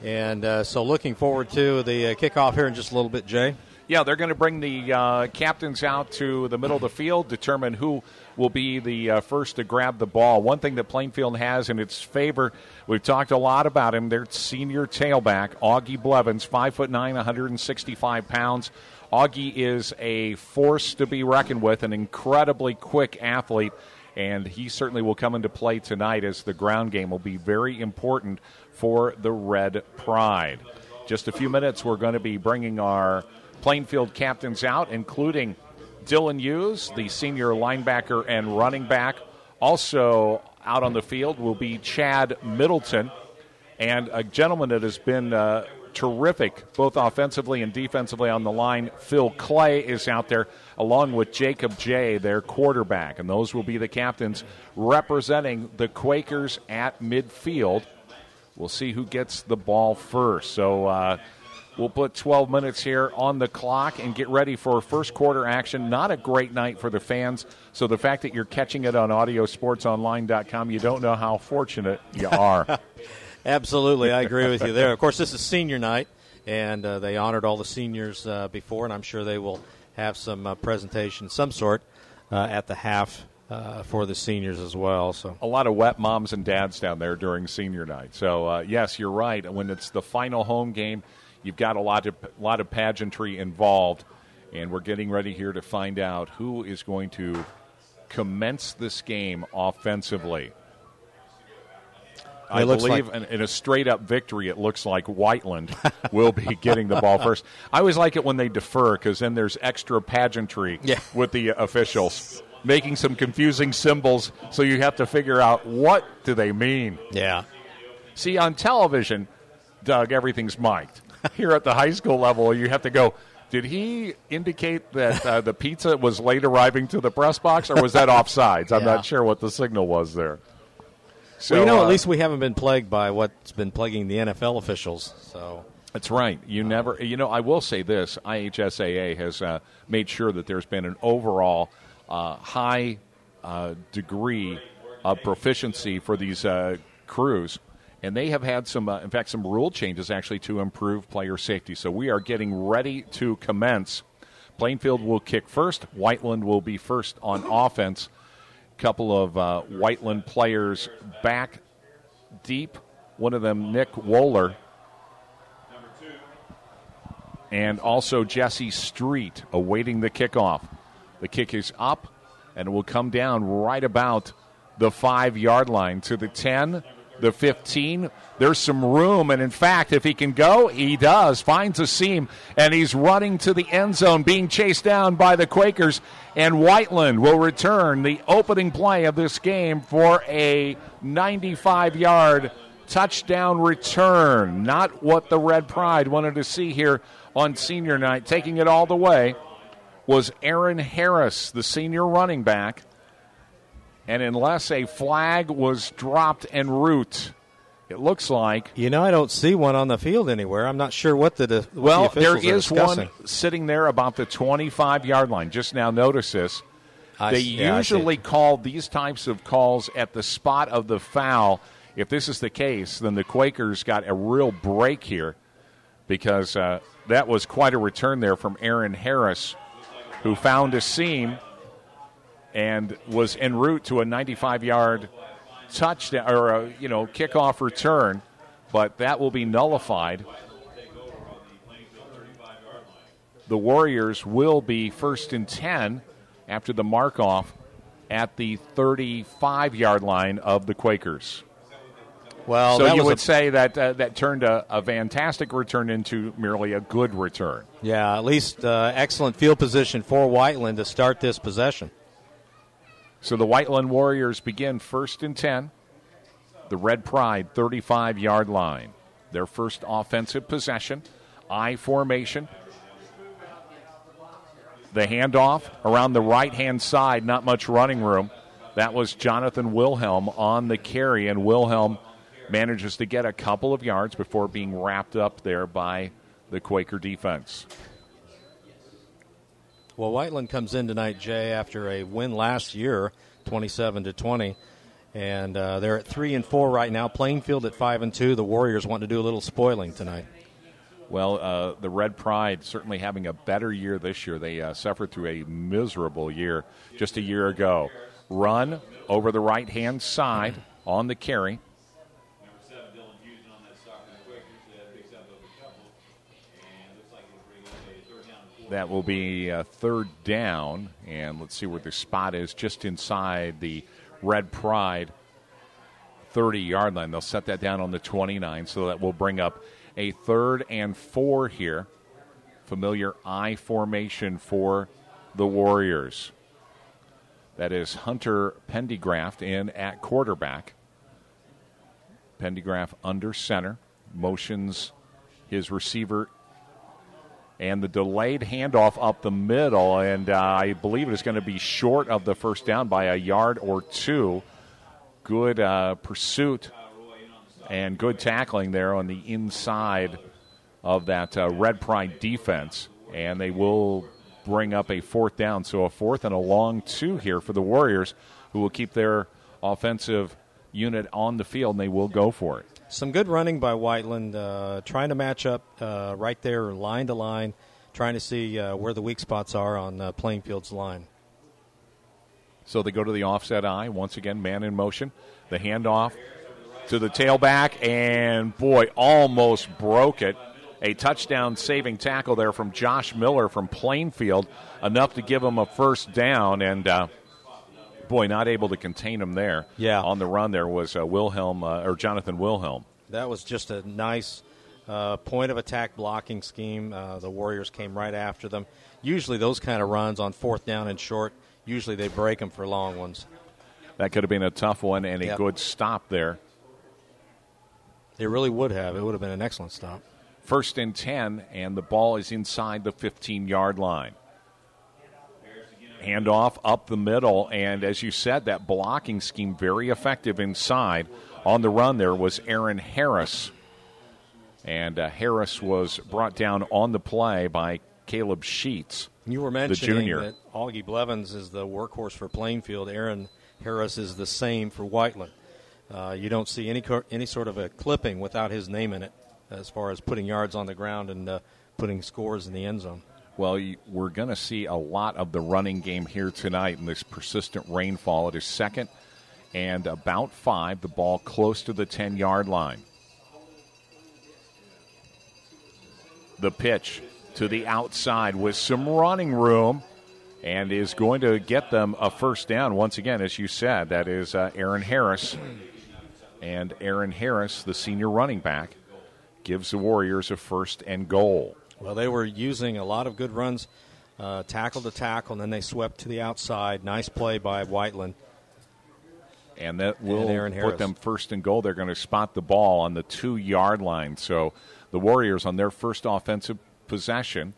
[SPEAKER 5] And so looking forward to the kickoff here in just a little bit, Jay.
[SPEAKER 1] Yeah, they're going to bring the captains out to the middle of the field, determine who will be the first to grab the ball. One thing that Plainfield has in its favor, we've talked a lot about him, their senior tailback, Augie Blevins, 5'9", 165 pounds. Augie is a force to be reckoned with, an incredibly quick athlete, and he certainly will come into play tonight as the ground game will be very important for the Red Pride. Just a few minutes, we're going to be bringing our Plainfield captains out, including Dylan Hughes, the senior linebacker and running back. Also out on the field will be Chad Middleton, and a gentleman that has been terrific both offensively and defensively on the line, Phil Clay, is out there, along with Jacob Jay, their quarterback. And those will be the captains representing the Quakers at midfield. We'll see who gets the ball first. So we'll put 12 minutes here on the clock and get ready for first quarter action. Not a great night for the fans, so the fact that you're catching it on audiosportsonline.com, you don't know how fortunate you are.
[SPEAKER 5] Absolutely, I agree with you there. Of course, this is senior night, and they honored all the seniors before, and I'm sure they will have some presentation of some sort at the half for the seniors as well. So
[SPEAKER 1] a lot of wet moms and dads down there during senior night. So, yes, you're right. When it's the final home game, you've got a lot of pageantry involved, and we're getting ready here to find out who is going to commence this game offensively. I believe in a straight-up victory, it looks like Whiteland will be getting the ball first. I always like it when they defer because then there's extra pageantry with the officials, making some confusing symbols so you have to figure out what do they mean.
[SPEAKER 5] Yeah.
[SPEAKER 1] See, on television, Doug, everything's mic'd. Here at the high school level, you have to go, did he indicate that the pizza was late arriving to the press box, or was that offsides? I'm not sure what the signal was there. So,
[SPEAKER 5] well, at least we haven't been plagued by what's been plaguing the NFL officials. So
[SPEAKER 1] that's right. I will say this. IHSAA has made sure that there's been an overall high degree of proficiency for these crews. And they have had some rule changes actually to improve player safety. So we are getting ready to commence. Plainfield will kick first. Whiteland will be first on offense. Couple of Whiteland players back deep. One of them, Nick Wohler. And also Jesse Street awaiting the kickoff. The kick is up, and it will come down right about the 5-yard line to the 10, the 15. There's some room, and in fact, if he can go, he does. Finds a seam, and he's running to the end zone, being chased down by the Quakers, and Whiteland will return the opening play of this game for a 95-yard touchdown return. Not what the Red Pride wanted to see here on senior night. Taking it all the way was Aaron Harris, the senior running back. And unless a flag was dropped en route, it looks like.
[SPEAKER 5] I don't see one on the field anywhere. I'm not sure what the
[SPEAKER 1] well,
[SPEAKER 5] the
[SPEAKER 1] there
[SPEAKER 5] is
[SPEAKER 1] one sitting there about the 25-yard line. Just now notice this. They usually call these types of calls at the spot of the foul. If this is the case, then the Quakers got a real break here because that was quite a return there from Aaron Harris, who found a seam and was en route to a 95-yard touchdown or kickoff return, but that will be nullified. The Warriors will be 1st and 10 after the mark-off at the 35-yard line of the Quakers.
[SPEAKER 5] Well,
[SPEAKER 1] so you would say that that turned a fantastic return into merely a good return.
[SPEAKER 5] Yeah, at least excellent field position for Whiteland to start this possession.
[SPEAKER 1] So the Whiteland Warriors begin 1st and 10. The Red Pride 35-yard line. Their first offensive possession. I formation. The handoff around the right-hand side, not much running room. That was Jonathan Wilhelm on the carry, and Wilhelm manages to get a couple of yards before being wrapped up there by the Quaker defense.
[SPEAKER 5] Well, Whiteland comes in tonight, Jay, after a win last year, 27-20, And they're at 3-4 right now. Plainfield at 5-2. The Warriors want to do a little spoiling tonight.
[SPEAKER 9] Well, the Red Pride certainly having a better year this year. They suffered through a miserable year just a year ago. Run over the right-hand side on the carry. That will be a third down, and let's see where the spot is, just inside the Red Pride 30-yard line. They'll set that down on the 29, so that will bring up a 3rd and 4 here. Familiar I formation for the Warriors. That is Hunter Pendergraft in at quarterback. Pendergraft under center, motions his receiver, and the delayed handoff up the middle, and I believe it is going to be short of the first down by a yard or two. Good pursuit and good tackling there on the inside of that Red Pride defense, and they will bring up a 4th down. So a 4th and a long 2 here for the Warriors, who will keep their offensive unit on the field, and they will go for it.
[SPEAKER 5] Some good running by Whiteland, trying to match up right there, line to line, trying to see where the weak spots are on Plainfield's line.
[SPEAKER 9] So they go to the offset eye. Once again, man in motion. The handoff to the tailback, and, boy, almost broke it. A touchdown-saving tackle there from Josh Miller from Plainfield, enough to give him a first down, and boy, not able to contain him there.
[SPEAKER 5] Yeah.
[SPEAKER 9] On the run there was Jonathan Wilhelm.
[SPEAKER 5] That was just a nice point of attack blocking scheme. The Warriors came right after them. Usually those kind of runs on 4th down and short, usually they break them for long ones.
[SPEAKER 9] That could have been a tough one and a good stop there.
[SPEAKER 5] It really would have. It would have been an excellent stop.
[SPEAKER 9] 1st and 10, and the ball is inside the 15-yard line. Handoff up the middle, and as you said, that blocking scheme very effective inside. On the run there was Aaron Harris, and Harris was brought down on the play by Caleb Sheets.
[SPEAKER 5] You were
[SPEAKER 9] mentioning the junior.
[SPEAKER 5] That Augie Blevins is the workhorse for Plainfield. Aaron Harris is the same for Whiteland. You don't see any sort of a clipping without his name in it as far as putting yards on the ground and putting scores in the end zone.
[SPEAKER 9] Well, we're going to see a lot of the running game here tonight in this persistent rainfall. It is 2nd and about 5, the ball close to the 10-yard line. The pitch to the outside with some running room and is going to get them a first down. Once again, as you said, that is Aaron Harris. And Aaron Harris, the senior running back, gives the Warriors a 1st and goal.
[SPEAKER 5] Well, they were using a lot of good runs, tackle to tackle, and then they swept to the outside. Nice play by Whiteland.
[SPEAKER 9] And that will put them 1st and goal. They're going to spot the ball on the 2-yard line. So the Warriors, on their first offensive possession,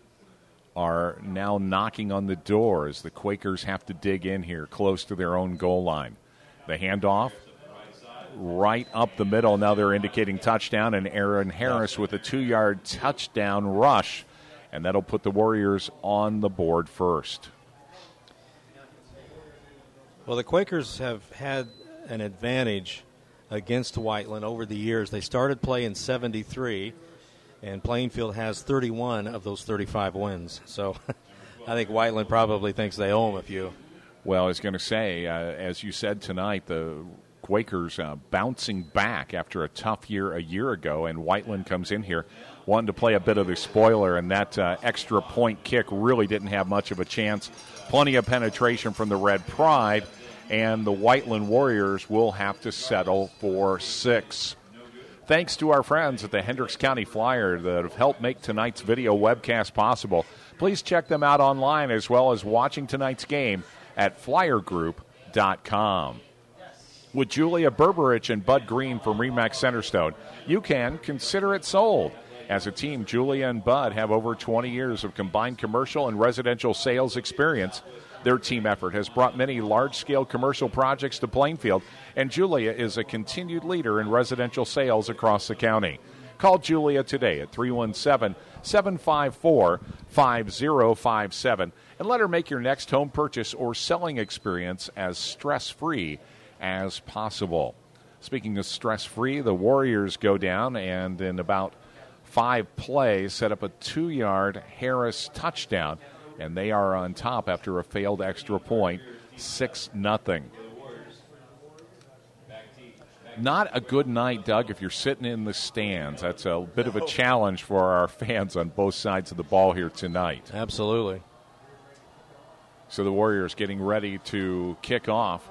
[SPEAKER 9] are now knocking on the door as the Quakers have to dig in here close to their own goal line. The handoff right up the middle. Now they're indicating touchdown, and Aaron Harris with a 2-yard touchdown rush, and that'll put the Warriors on the board first.
[SPEAKER 5] Well, the Quakers have had an advantage against Whiteland over the years. They started play in 73, and Plainfield has 31 of those 35 wins. So I think Whiteland probably thinks they owe them a few.
[SPEAKER 9] Well, I was going to say, as you said tonight, the Quakers bouncing back after a tough year a year ago, and Whiteland comes in here wanting to play a bit of the spoiler, and that extra point kick really didn't have much of a chance. Plenty of penetration from the Red Pride, and the Whiteland Warriors will have to settle for 6. Thanks to our friends at the Hendricks County Flyer that have helped make tonight's video webcast possible. Please check them out online as well as watching tonight's game at flyergroup.com. With Julia Berberich and Bud Green from Remax Centerstone, you can consider it sold. As a team, Julia and Bud have over 20 years of combined commercial and residential sales experience. Their team effort has brought many large-scale commercial projects to Plainfield, and Julia is a continued leader in residential sales across the county. Call Julia today at 317-754-5057 and let her make your next home purchase or selling experience as stress-free as possible. Speaking of stress-free, the Warriors go down and in about 5 plays set up a 2-yard Harris touchdown, and they are on top after a failed extra point, 6-0. Not a good night, Doug, if you're sitting in the stands. That's a bit of a challenge for our fans on both sides of the ball here tonight.
[SPEAKER 5] Absolutely.
[SPEAKER 9] So the Warriors getting ready to kick off.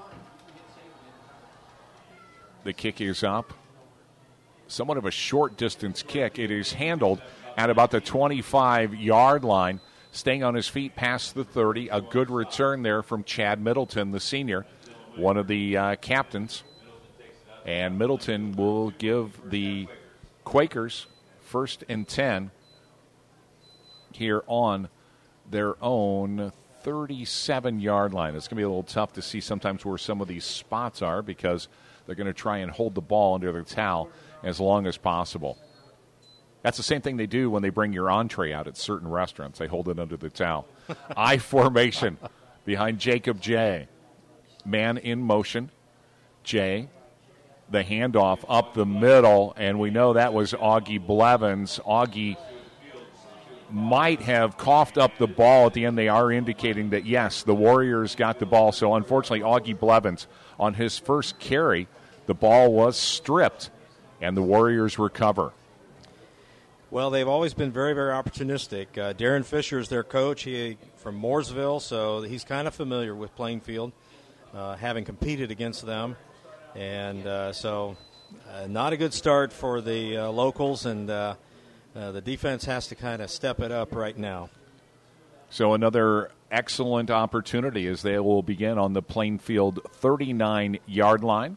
[SPEAKER 9] The kick is up. Somewhat of a short distance kick. It is handled at about the 25-yard line, staying on his feet past the 30. A good return there from Chad Middleton, the senior, one of the captains. And Middleton will give the Quakers 1st and 10 here on their own 37-yard line. It's going to be a little tough to see sometimes where some of these spots are because they're going to try and hold the ball under their towel as long as possible. That's the same thing they do when they bring your entree out at certain restaurants. They hold it under the towel. I formation behind Jacob J. Man in motion. J. The handoff up the middle, and we know that was Augie Blevins. Augie might have coughed up the ball at the end. They are indicating that, yes, the Warriors got the ball. So, unfortunately, Augie Blevins, on his first carry, the ball was stripped, and the Warriors recover.
[SPEAKER 5] Well, they've always been very, very opportunistic. Darren Fisher is their coach. He from Mooresville, so he's kind of familiar with Plainfield, having competed against them. And so not a good start for the locals, and the defense has to kind of step it up right now.
[SPEAKER 9] So another excellent opportunity as they will begin on the Plainfield 39-yard line.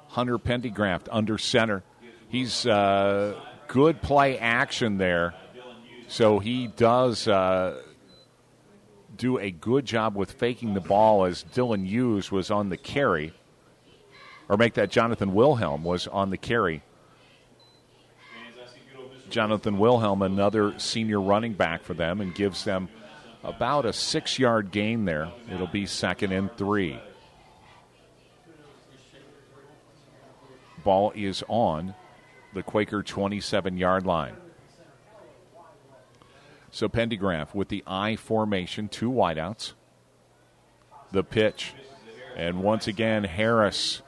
[SPEAKER 9] Hunter Pendergraft under center. He's good play action there. So he does do a good job with faking the ball as Dylan Hughes was on the carry. Or make that Jonathan Wilhelm was on the carry. Jonathan Wilhelm, another senior running back for them, and gives them about a 6-yard gain there. It'll be 2nd and 3. Ball is on the Quaker 27-yard line. So Pendergraft with the I formation, 2 wideouts. The pitch. And once again, Harris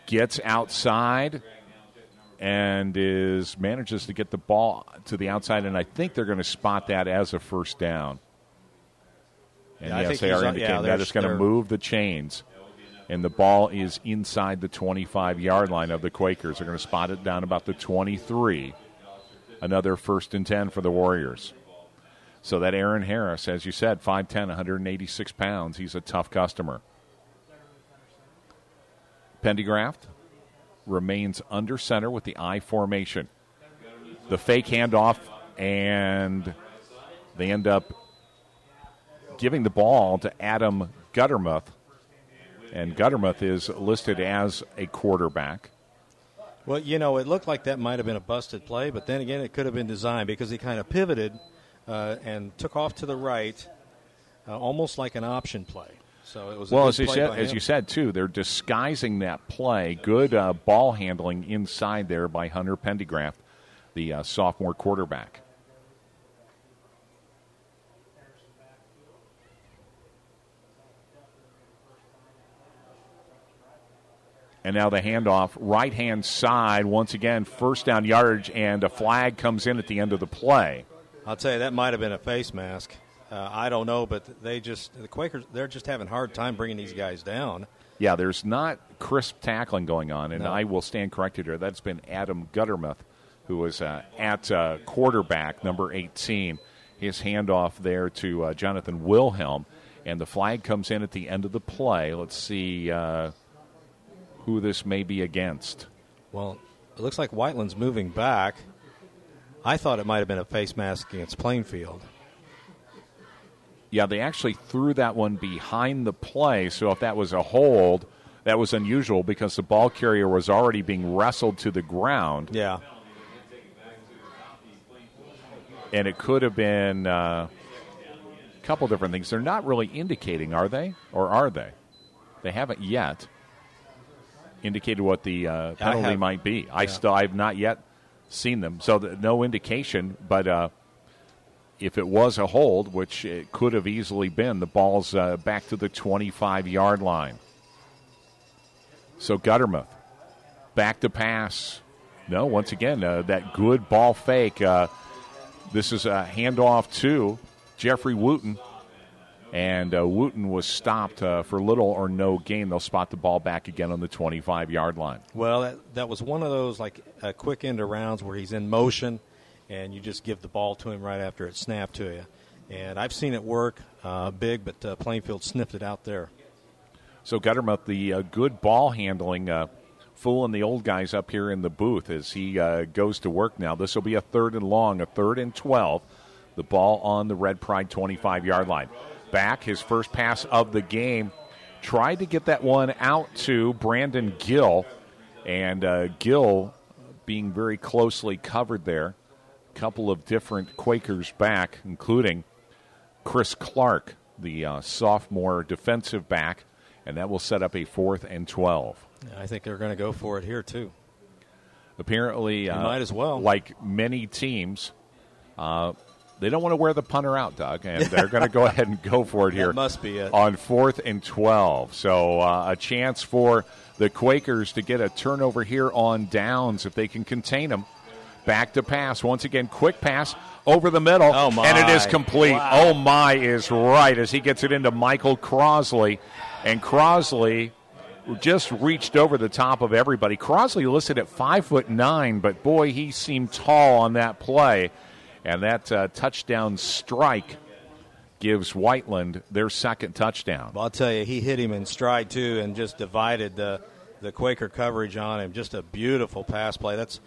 [SPEAKER 9] gets outside and manages to get the ball to the outside, and I think they're going to spot that as a first down. And
[SPEAKER 5] yeah,
[SPEAKER 9] yes, they are indicating that it's going to move the chains. And the ball is inside the 25-yard line of the Quakers. They're going to spot it down about the 23. Another 1st and 10 for the Warriors. So that Aaron Harris, as you said, 5'10", 186 pounds. He's a tough customer. Pendergraft remains under center with the I formation. The fake handoff, and they end up giving the ball to Adam Guttermuth. And Guttermuth is listed as a quarterback.
[SPEAKER 5] Well, you know, it looked like that might have been a busted play, but then again, it could have been designed because he kind of pivoted and took off to the right, almost like an option play. So it was
[SPEAKER 9] as you said, too, they're disguising that play. Good ball handling inside there by Hunter Pendergraft, the sophomore quarterback. And now the handoff, right-hand side, once again, 1st down yardage, and a flag comes in at the end of the play.
[SPEAKER 5] I'll tell you, that might have been a face mask. I don't know, but the Quakers, they're just having a hard time bringing these guys down.
[SPEAKER 9] Yeah, there's not crisp tackling going on, and
[SPEAKER 5] No.
[SPEAKER 9] I will stand corrected here. That's been Adam Guttermuth, who was at quarterback, number 18. His handoff there to Jonathan Wilhelm, and the flag comes in at the end of the play. Let's see who this may be against.
[SPEAKER 5] Well, it looks like Whiteland's moving back. I thought it might have been a face mask against Plainfield.
[SPEAKER 9] Yeah, they actually threw that one behind the play, so if that was a hold, that was unusual because the ball carrier was already being wrestled to the ground.
[SPEAKER 5] Yeah.
[SPEAKER 9] And it could have been couple different things. They're not really indicating, are they? Or are they? They haven't yet indicated what the penalty might be. I have not yet seen them. So no indication, but if it was a hold, which it could have easily been, the ball's back to the 25-yard line. So Guttermouth, back to pass. No, once again, that good ball fake. This is a handoff to Jeffrey Wooten. And Wooten was stopped for little or no gain. They'll spot the ball back again on the 25-yard line.
[SPEAKER 5] Well, that was one of those, like, quick end arounds where he's in motion, and you just give the ball to him right after it snapped to you. And I've seen it work big, but Plainfield sniffed it out there.
[SPEAKER 9] So Guttermouth, the good ball handling, fooling the old guys up here in the booth as he goes to work now. This will be a 3rd and long, a 3rd and 12. The ball on the Red Pride 25-yard line. Back, his first pass of the game. Tried to get that one out to Brandon Gill. And Gill being very closely covered there. A couple of different Quakers back, including Chris Clark, the sophomore defensive back. And that will set up a 4th and 12.
[SPEAKER 5] I think they're going to go for it here, too.
[SPEAKER 9] Apparently,
[SPEAKER 5] might as well.
[SPEAKER 9] Like many teams, they don't want to wear the punter out, Doug, and they're going to go ahead and go for it here.
[SPEAKER 5] That must be it.
[SPEAKER 9] On 4th and 12. So a chance for the Quakers to get a turnover here on downs if they can contain them. Back to pass. Once again, quick pass over the middle.
[SPEAKER 5] Oh, my.
[SPEAKER 9] And it is complete.
[SPEAKER 5] Wow.
[SPEAKER 9] Oh, my is right as he gets it into Michael Crosley. And Crosley just reached over the top of everybody. Crosley listed at 5'9", but, boy, he seemed tall on that play. And that touchdown strike gives Whiteland their second touchdown.
[SPEAKER 5] Well, I'll tell you, he hit him in stride, too, and just divided the Quaker coverage on him. Just a beautiful pass play. That's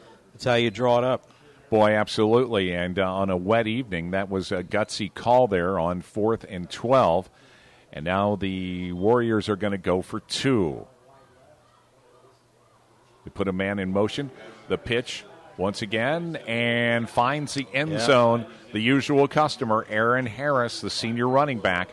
[SPEAKER 5] how you draw it up.
[SPEAKER 9] Boy, absolutely. And on a wet evening, that was a gutsy call there on 4th and 12. And now the Warriors are going to go for 2. They put a man in motion. The pitch once again and finds the end zone. The usual customer, Aaron Harris, the senior running back,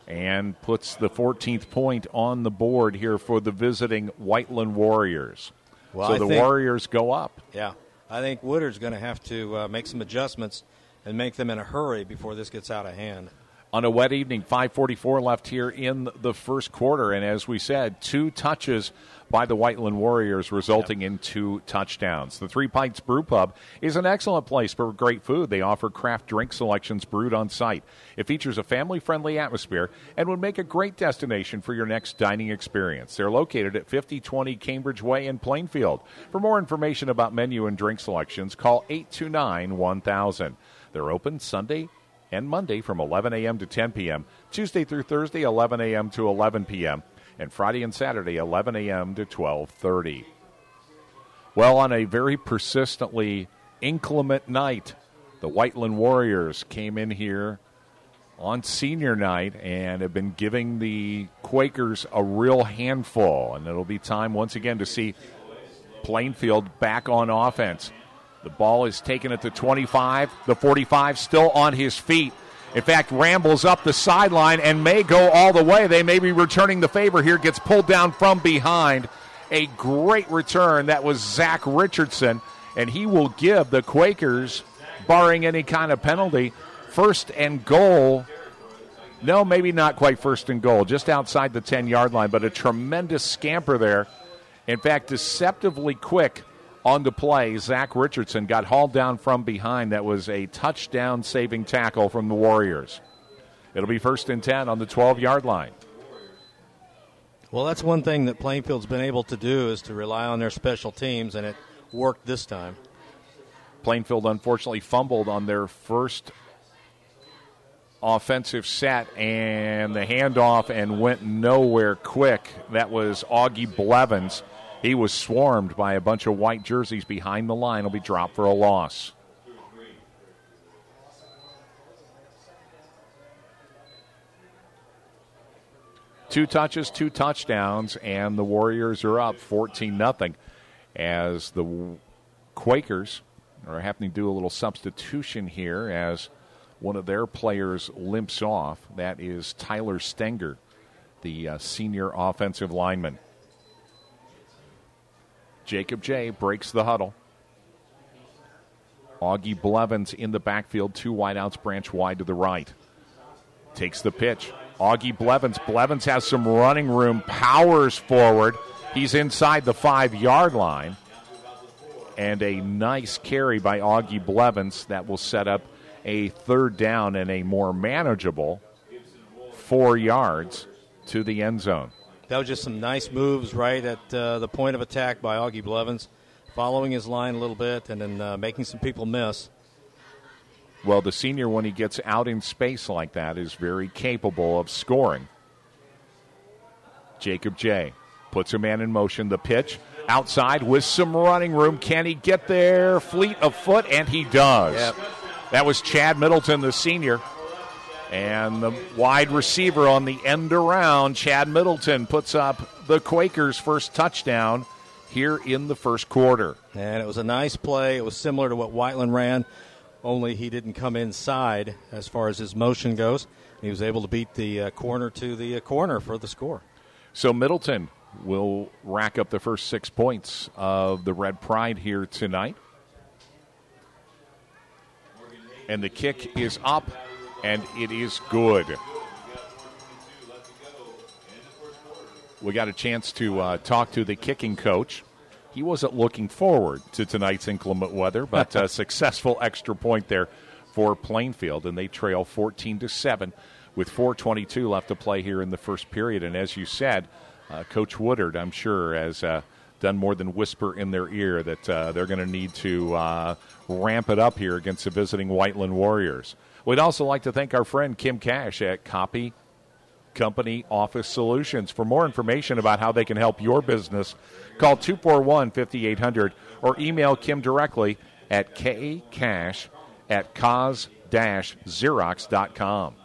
[SPEAKER 9] and puts the 14th point on the board here for the visiting Whiteland Warriors.
[SPEAKER 5] Well,
[SPEAKER 9] so the Warriors go up.
[SPEAKER 5] Yeah. I think Woodard's going to have to make some adjustments and make them in a hurry before this gets out of hand.
[SPEAKER 9] On a wet evening, 5:44 left here in the first quarter. And as we said, 2 touches by the Whiteland Warriors, resulting in 2 touchdowns. The Three Pints Brew Pub is an excellent place for great food. They offer craft drink selections brewed on site. It features a family-friendly atmosphere and would make a great destination for your next dining experience. They're located at 5020 Cambridge Way in Plainfield. For more information about menu and drink selections, call 829-1000. They're open Sunday and Monday from 11 a.m. to 10 p.m., Tuesday through Thursday, 11 a.m. to 11 p.m., and Friday and Saturday, 11 a.m. to 12:30. Well, on a very persistently inclement night, the Whiteland Warriors came in here on senior night and have been giving the Quakers a real handful. And it'll be time once again to see Plainfield back on offense. The ball is taken at the 25, the 45 still on his feet. In fact, rambles up the sideline and may go all the way. They may be returning the favor here. Gets pulled down from behind. A great return. That was Zach Richardson, and he will give the Quakers, barring any kind of penalty, 1st and goal. No, maybe not quite 1st and goal, just outside the 10-yard line, but a tremendous scamper there. In fact, deceptively quick on the play. Zach Richardson got hauled down from behind. That was a touchdown-saving tackle from the Warriors. It'll be 1st and 10 on the 12-yard line.
[SPEAKER 5] Well, that's one thing that Plainfield's been able to do is to rely on their special teams, and it worked this time.
[SPEAKER 9] Plainfield unfortunately fumbled on their first offensive set, and the handoff and went nowhere quick. That was Augie Blevins. He was swarmed by a bunch of white jerseys behind the line. He'll be dropped for a loss. Two touches, 2 touchdowns, and the Warriors are up 14-0 as the Quakers are having to do a little substitution here as one of their players limps off. That is Tyler Stenger, the senior offensive lineman. Jacob J. breaks the huddle. Augie Blevins in the backfield, 2 wideouts, branch wide to the right. Takes the pitch. Augie Blevins. Blevins has some running room, powers forward. He's inside the 5-yard line. And a nice carry by Augie Blevins that will set up a 3rd down and a more manageable 4 yards to the end zone.
[SPEAKER 5] That was just some nice moves right at the point of attack by Augie Blevins, following his line a little bit and then making some people miss.
[SPEAKER 9] Well, the senior, when he gets out in space like that, is very capable of scoring. Jacob J. puts a man in motion. The pitch outside with some running room. Can he get there? Fleet of foot, and he does.
[SPEAKER 5] Yep.
[SPEAKER 9] That was Chad Middleton, the senior. And the wide receiver on the end around, Chad Middleton, puts up the Quakers' first touchdown here in the first quarter.
[SPEAKER 5] And it was a nice play. It was similar to what Whiteland ran, only he didn't come inside as far as his motion goes. He was able to beat the corner to the corner for the score.
[SPEAKER 9] So Middleton will rack up the first 6 points of the Red Pride here tonight. And the kick is up, and it is good. We got a chance to talk to the kicking coach. He wasn't looking forward to tonight's inclement weather, but a successful extra point there for Plainfield, and they trail 14-7 with 4:22 left to play here in the first period. And as you said, Coach Woodard, I'm sure, has done more than whisper in their ear that they're going to need to ramp it up here against the visiting Whiteland Warriors. We'd also like to thank our friend Kim Cash at Copy Company Office Solutions. For more information about how they can help your business, call 241-5800 or email Kim directly at kcash@cos-xerox.com.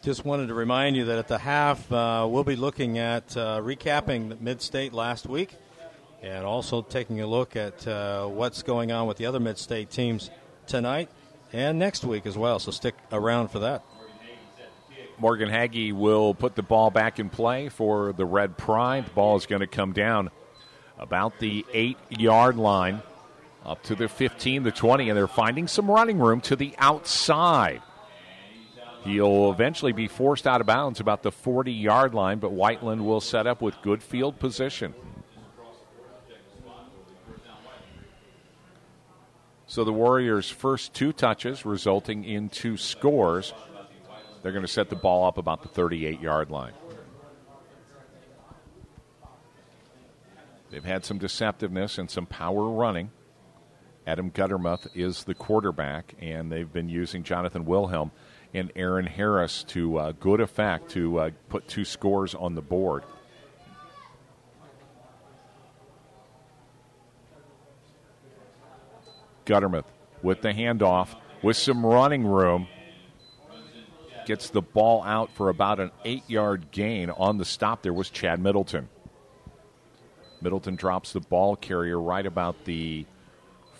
[SPEAKER 5] Just wanted to remind you that at the half, we'll be looking at recapping the Mid-State last week and also taking a look at what's going on with the other Mid-State teams tonight and next week as well, so stick around for that.
[SPEAKER 9] Morgan Hagee will put the ball back in play for the Red Pride. The ball is going to come down about the 8-yard line up to the 15, the 20, and they're finding some running room to the outside. He'll eventually be forced out of bounds about the 40-yard line, but Whiteland will set up with good field position. So the Warriors' first 2 touches resulting in 2 scores. They're going to set the ball up about the 38-yard line. They've had some deceptiveness and some power running. Adam Guttermuth is the quarterback, and they've been using Jonathan Wilhelm and Aaron Harris to good effect to put 2 scores on the board. Guttermuth with the handoff, with some running room, gets the ball out for about an 8-yard gain. On the stop there was Chad Middleton. Middleton drops the ball carrier right about the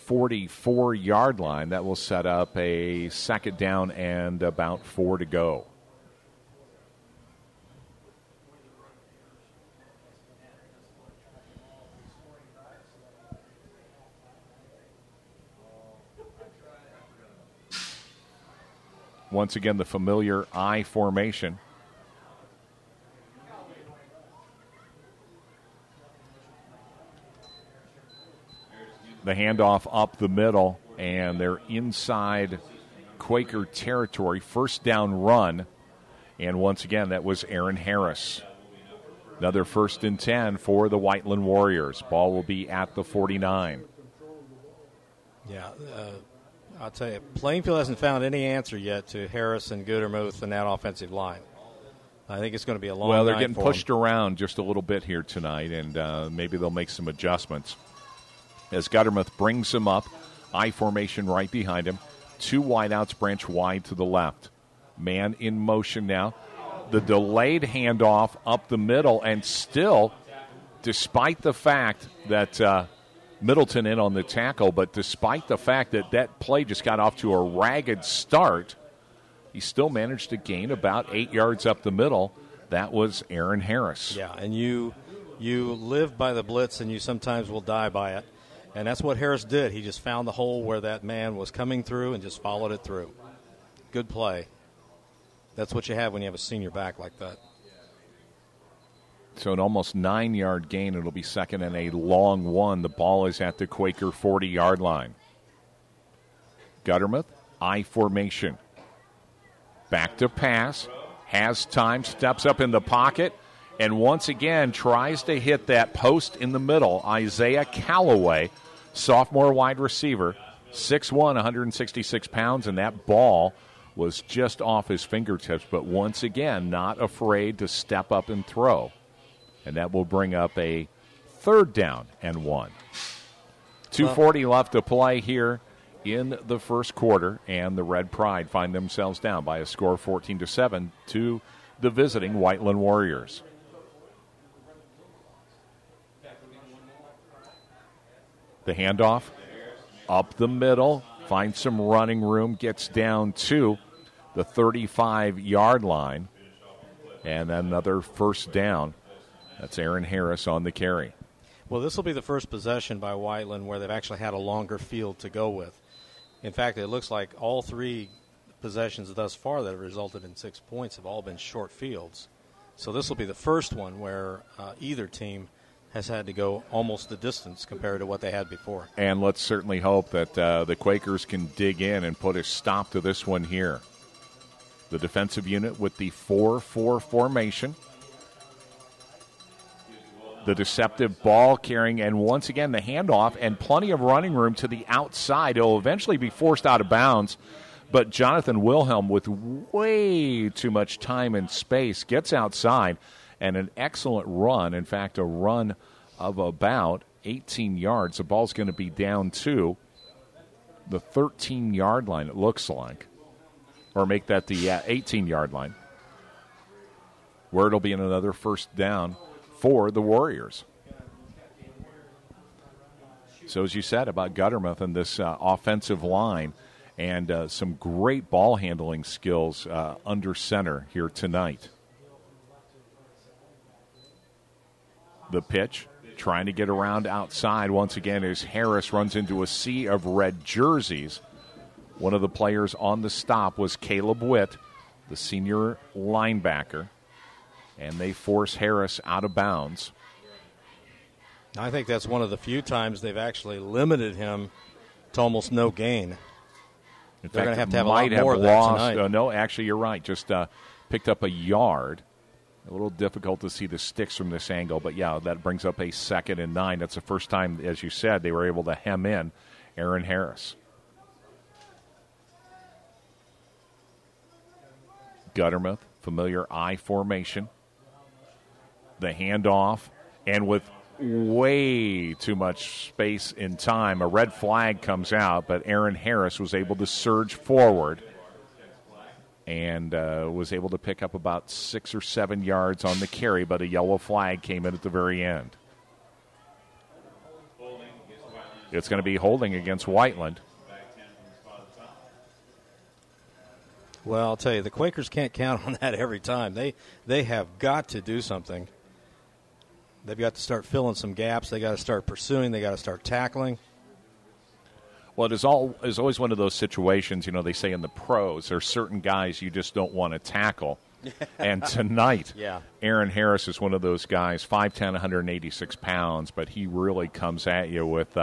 [SPEAKER 9] 44-yard line. That will set up a 2nd down and about 4 to go. Once again, the familiar I formation. The handoff up the middle, and they're inside Quaker territory. First down run, and once again, that was Aaron Harris. Another 1st and 10 for the Whiteland Warriors. Ball will be at the 49.
[SPEAKER 5] Yeah, I'll tell you, Plainfield hasn't found any answer yet to Harris and Goodermuth and that offensive line. I think it's going to be a long night.
[SPEAKER 9] Well, they're getting pushed around just a little bit here tonight, and maybe they'll make some adjustments. As Guttermuth brings him up, I formation right behind him. 2 wideouts branch wide to the left. Man in motion now. the delayed handoff up the middle, and still, despite the fact that Middleton in on the tackle, but despite the fact that that play just got off to a ragged start, he still managed to gain about 8 yards up the middle. That was Aaron Harris.
[SPEAKER 5] Yeah, and you live by the blitz, and you sometimes will die by it. And that's what Harris did. He just found the hole where that man was coming through and just followed it through. Good play. That's what you have when you have a senior back like that.
[SPEAKER 9] So an almost 9-yard gain. It'll be second and a long one. The ball is at the Quaker 40-yard line. Guttermouth, I formation. Back to pass. Has time, steps up in the pocket, and once again tries to hit that post in the middle. Isaiah Callaway, sophomore wide receiver, 6'1", 166 pounds, and that ball was just off his fingertips, but once again not afraid to step up and throw. And that will bring up a 3rd down and 1. 2:40 left to play here in the first quarter, and the Red Pride find themselves down by a score of 14-7 to the visiting Whiteland Warriors. The handoff up the middle, finds some running room, gets down to the 35-yard line, and another first down. That's Aaron Harris on the carry.
[SPEAKER 5] Well, this will be the first possession by Whiteland where they've actually had a longer field to go with. In fact, it looks like all 3 possessions thus far that have resulted in 6 points have all been short fields. So this will be the first one where either team has had to go almost the distance compared to what they had before.
[SPEAKER 9] And let's certainly hope that the Quakers can dig in and put a stop to this one here. The defensive unit with the 4-4 formation. The deceptive ball carrying, and once again the handoff and plenty of running room to the outside. It'll eventually be forced out of bounds, but Jonathan Wilhelm, with way too much time and space, gets outside, and an excellent run. In fact, a run of about 18 yards. The ball's going to be down to the 13-yard line, it looks like, or make that the 18-yard line, where it'll be another first down for the Warriors. So as you said about Guttermouth and this offensive line, and some great ball handling skills under center here tonight. The pitch, trying to get around outside once again as Harris runs into a sea of red jerseys. One of the players on the stop was Caleb Witt, the senior linebacker. And they force Harris out of bounds.
[SPEAKER 5] I think that's one of the few times they've actually limited him to almost no gain. They're going to have a lot more of that tonight.
[SPEAKER 9] No, actually, you're right. Just picked up a yard. A little difficult to see the sticks from this angle, but yeah, that brings up a 2nd and 9. That's the first time, as you said, they were able to hem in Aaron Harris. Guttermouth, familiar I formation. The handoff, and with way too much space in time, a red flag comes out, but Aaron Harris was able to surge forward and was able to pick up about 6 or 7 yards on the carry, but a yellow flag came in at the very end. It's going to be holding against Whiteland.
[SPEAKER 5] Well, I'll tell you, the Quakers can't count on that every time. They have got to do something. They've got to start filling some gaps. They got to start pursuing. They got to start tackling.
[SPEAKER 9] Well, it is always one of those situations, they say in the pros, there's certain guys you just don't want to tackle. And tonight, Aaron Harris is one of those guys, 5'10", 186 pounds, but he really comes at you with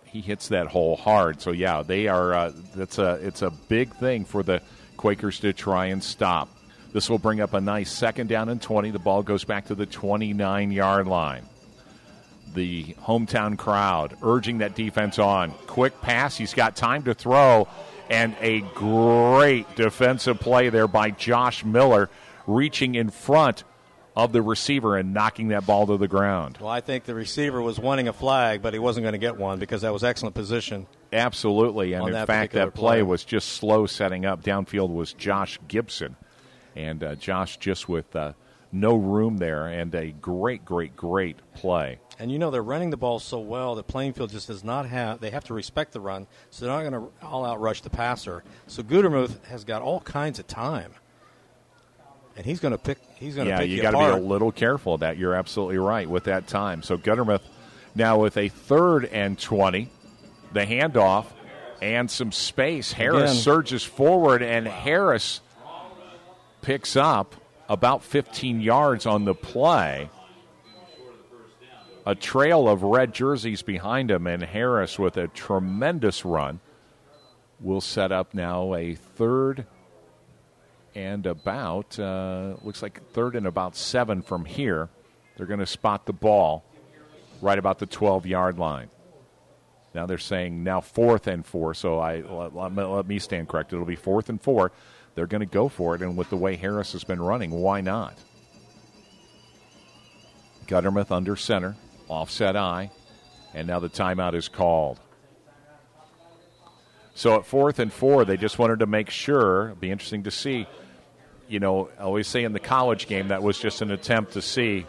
[SPEAKER 9] he hits that hole hard. So, yeah, they are it's a big thing for the Quakers to try and stop. This will bring up a nice 2nd down and 20. The ball goes back to the 29-yard line. The hometown crowd urging that defense on. Quick pass. He's got time to throw. And a great defensive play there by Josh Miller, reaching in front of the receiver and knocking that ball to the ground.
[SPEAKER 5] Well, I think the receiver was wanting a flag, but he wasn't going to get one because that was excellent position.
[SPEAKER 9] Absolutely. And, in fact, that play was just slow setting up. Downfield was Josh Gibson. And Josh just with no room there, and a great play.
[SPEAKER 5] And they're running the ball so well that Plainfield just does not have. They have to respect the run, so they're not going to all out rush the passer. So Gutermuth has got all kinds of time, and he's going to pick. He's going to pick
[SPEAKER 9] you got to be a little careful of that. You're absolutely right with that time. So Gutermuth now with a 3rd and 20, the handoff and some space. Harris surges forward, and Harris picks up about 15 yards on the play. A trail of red jerseys behind him, and Harris with a tremendous run will set up now a 3rd and about, looks like 3rd and about 7 from here. They're going to spot the ball right about the 12-yard line. Now they're saying now 4th and 4, so let me stand corrected. It'll be 4th and 4. They're going to go for it, and with the way Harris has been running, why not? Guttermouth under center, offset eye, and now the timeout is called. So at 4th and 4, they just wanted to make sure. It'd be interesting to see. I always say in the college game that was just an attempt to see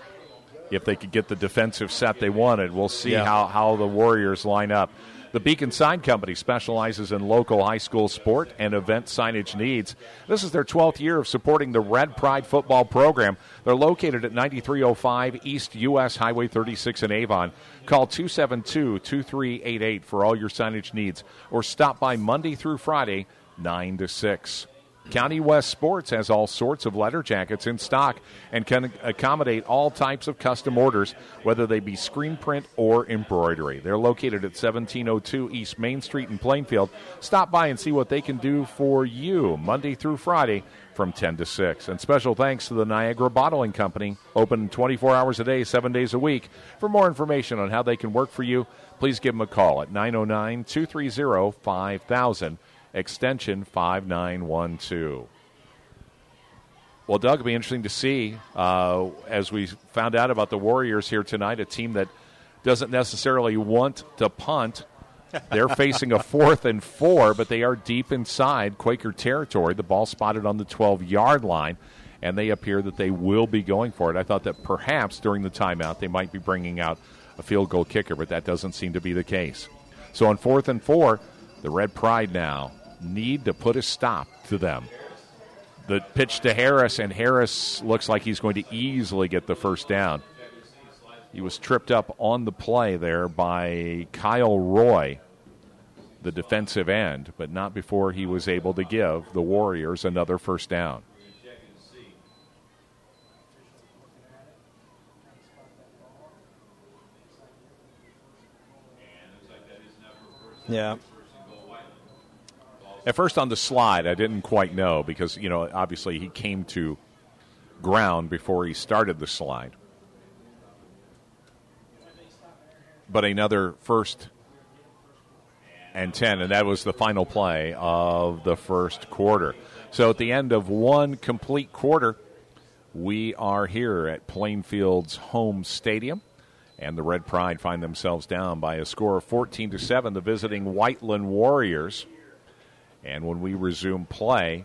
[SPEAKER 9] if they could get the defensive set they wanted. We'll see how the Warriors line up. The Beacon Sign Company specializes in local high school sport and event signage needs. This is their 12th year of supporting the Red Pride football program. They're located at 9305 East U.S. Highway 36 in Avon. Call 272-2388 for all your signage needs, or stop by Monday through Friday, 9 to 6. County West Sports has all sorts of letter jackets in stock and can accommodate all types of custom orders, whether they be screen print or embroidery. They're located at 1702 East Main Street in Plainfield. Stop by and see what they can do for you Monday through Friday from 10 to 6. And special thanks to the Niagara Bottling Company, open 24 hours a day, 7 days a week. For more information on how they can work for you, please give them a call at 909-230-5000. Extension 5912. Well, Doug, it'll be interesting to see, as we found out about the Warriors here tonight, a team that doesn't necessarily want to punt. They're facing a 4th and 4, but they are deep inside Quaker territory. The ball spotted on the 12-yard line, and they appear that they will be going for it. I thought that perhaps during the timeout they might be bringing out a field goal kicker, but that doesn't seem to be the case. So on 4th and 4, the Red Pride now need to put a stop to them. The pitch to Harris, and Harris looks like he's going to easily get the first down. He was tripped up on the play there by Kyle Roy, the defensive end, but not before he was able to give the Warriors another first down.
[SPEAKER 5] Yeah.
[SPEAKER 9] At first on the slide, I didn't quite know because, obviously he came to ground before he started the slide. But another 1st and 10, and that was the final play of the first quarter. So at the end of one complete quarter, we are here at Plainfield's home stadium, and the Red Pride find themselves down by a score of 14-7, the visiting Whiteland Warriors. And when we resume play,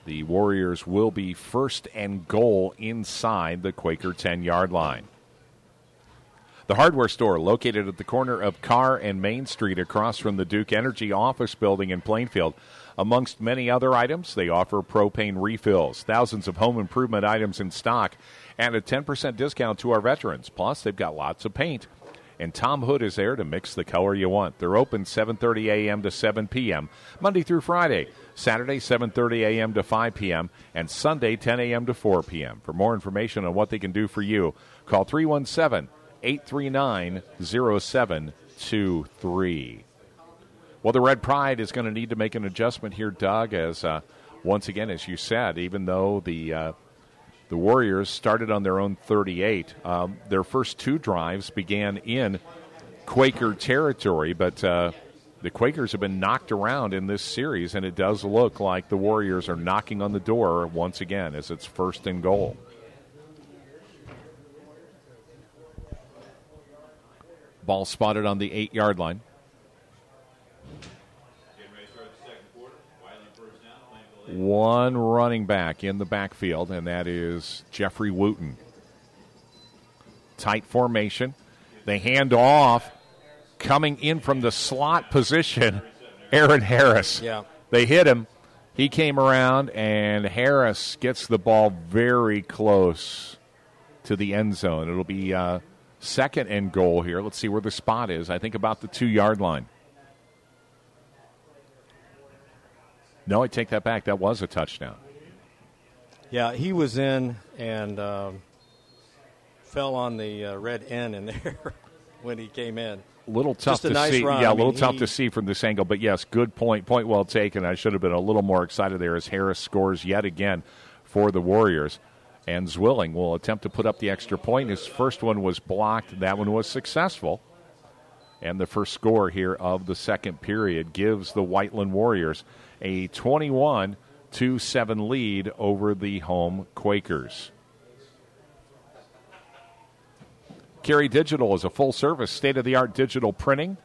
[SPEAKER 9] the Warriors will be 1st and goal inside the Quaker 10-yard line. The hardware store, located at the corner of Carr and Main Street across from the Duke Energy office building in Plainfield. Amongst many other items, they offer propane refills, thousands of home improvement items in stock, and a 10% discount to our veterans. Plus, they've got lots of paint. And Tom Hood is there to mix the color you want. They're open 7:30 a.m. to 7 p.m., Monday through Friday, Saturday 7:30 a.m. to 5 p.m., and Sunday 10 a.m. to 4 p.m. For more information on what they can do for you, call 317-839-0723. Well, the Red Pride is going to need to make an adjustment here, Doug, as once again, as you said, even though the Warriors started on their own 38. Their first 2 drives began in Quaker territory, but the Quakers have been knocked around in this series, and it does look like the Warriors are knocking on the door once again as it's 1st and goal. Ball spotted on the 8-yard line.
[SPEAKER 3] Getting ready to start the second quarter. Whiteland first down, Plainfield
[SPEAKER 9] one running back in the backfield, and that is Jeffrey Wooten. Tight formation. They hand off, coming in from the slot position, Aaron Harris.
[SPEAKER 5] Yeah.
[SPEAKER 9] They hit him. He came around, and Harris gets the ball very close to the end zone. It'll be second and goal here. Let's see where the spot is. I think about the 2-yard line. No, I take that back. That was a touchdown.
[SPEAKER 5] Yeah, he was in and fell on the red N in there when he came in.
[SPEAKER 9] A little tough to see.
[SPEAKER 5] Run.
[SPEAKER 9] Yeah, a little tough to see from this angle. But, yes, good point. Point well taken. I should have been a little more excited there as Harris scores yet again for the Warriors. And Zwilling will attempt to put up the extra point. His first one was blocked. That one was successful. And the first score here of the second period gives the Whiteland Warriors a 21-7 lead over the home Quakers. Carey Digital is a full-service, state-of-the-art digital printing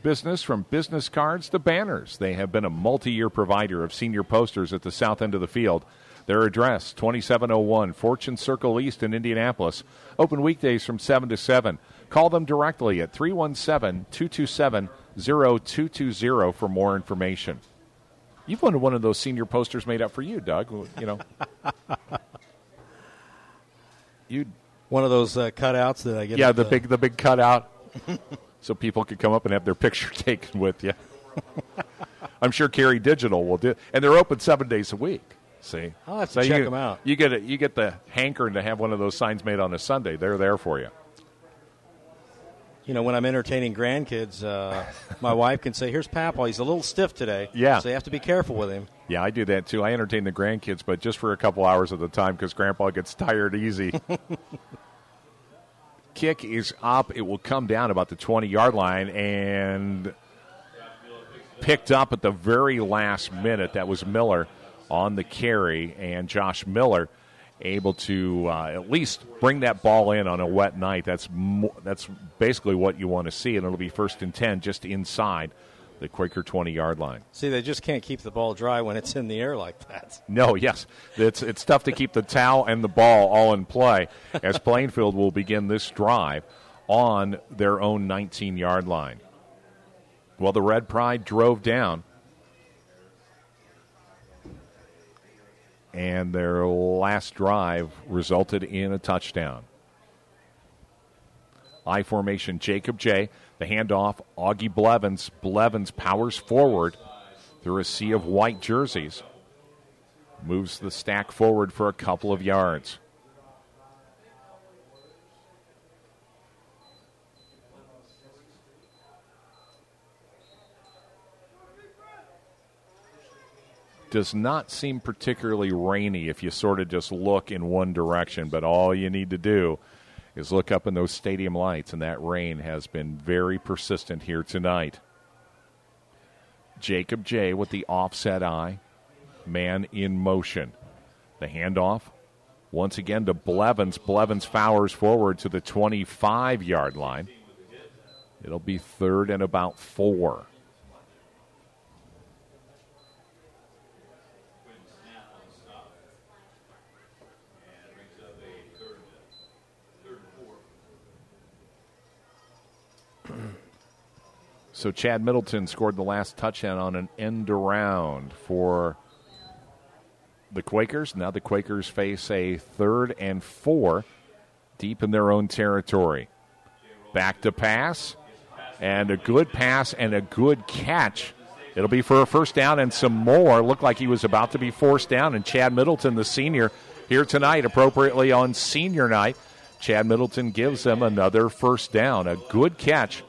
[SPEAKER 9] business, from business cards to banners. They have been a multi-year provider of senior posters at the south end of the field. Their address, 2701 Fortune Circle East in Indianapolis. Open weekdays from 7 to 7. Call them directly at 317-227-0220 for more information. You've wanted one of those senior posters made up for you, Doug. You know,
[SPEAKER 5] one of those cutouts that I get.
[SPEAKER 9] Yeah, the big cutout, so people could come up and have their picture taken with you. I'm sure Carey Digital will do, and they're open 7 days a week. See,
[SPEAKER 5] I'll have to check them out.
[SPEAKER 9] You get the hankering to have one of those signs made on a Sunday. They're there for you.
[SPEAKER 5] You know, when I'm entertaining grandkids, my wife can say, "Here's Papa. He's a little stiff today."
[SPEAKER 9] Yeah.
[SPEAKER 5] So you have to be careful with him.
[SPEAKER 9] Yeah, I do that too. I entertain the grandkids, but just for a couple hours at a time because Grandpa gets tired easy. Kick is up. It will come down about the 20-yard line and picked up at the very last minute. That was Miller on the carry, and Josh Miller able to at least bring that ball in on a wet night. That's basically what you want to see, and it'll be 1st and 10 just inside the Quaker 20-yard line.
[SPEAKER 5] See, they just can't keep the ball dry when it's in the air like that.
[SPEAKER 9] No, yes. It's tough to keep the towel and the ball all in play as Plainfield will begin this drive on their own 19-yard line. Well, the Red Pride drove down, and their last drive resulted in a touchdown. I formation, Jacob J. The handoff, Augie Blevins. Blevins powers forward through a sea of white jerseys. Moves the stack forward for a couple of yards. Does not seem particularly rainy if you sort of just look in one direction, but all you need to do is look up in those stadium lights, and that rain has been very persistent here tonight. Jacob J. with the offset eye, man in motion. The handoff once again to Blevins. Blevins fowers forward to the 25-yard line. It'll be 3rd and about 4. So Chad Middleton scored the last touchdown on an end around for the Quakers. Now the Quakers face a 3rd and 4 deep in their own territory. Back to pass, and a good pass and a good catch. It'll be for a 1st down and some more. Looked like he was about to be forced down, and Chad Middleton, the senior, here tonight, appropriately on senior night. Chad Middleton gives them another 1st down. A good catch.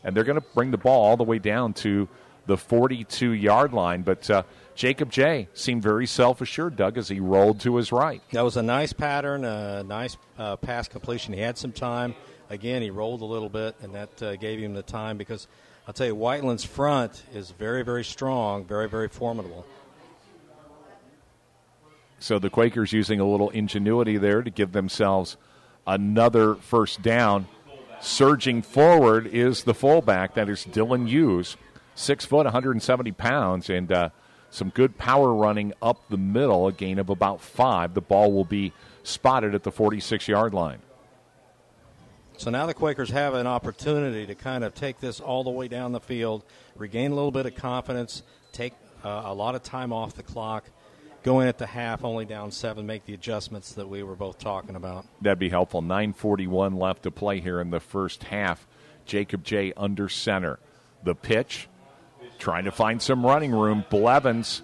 [SPEAKER 9] And they're going to bring the ball all the way down to the 42-yard line. But Jacob J. seemed very self-assured, Doug, as he rolled to his right.
[SPEAKER 5] That was a nice pattern, a nice pass completion. He had some time. Again, he rolled a little bit, and that gave him the time because, I'll tell you, Whiteland's front is very, very strong, very, very formidable.
[SPEAKER 9] So the Quakers using a little ingenuity there to give themselves another 1st down. Surging forward is the fullback. That is Dylan Hughes, 6 foot, 170 pounds, and some good power running up the middle, a gain of about 5. The ball will be spotted at the 46-yard line.
[SPEAKER 5] So now the Quakers have an opportunity to kind of take this all the way down the field, regain a little bit of confidence, take a lot of time off the clock, go in at the half, only down 7, make the adjustments that we were both talking about.
[SPEAKER 9] That'd be helpful. 9:41 left to play here in the first half. Jacob J. under center. The pitch, trying to find some running room. Blevins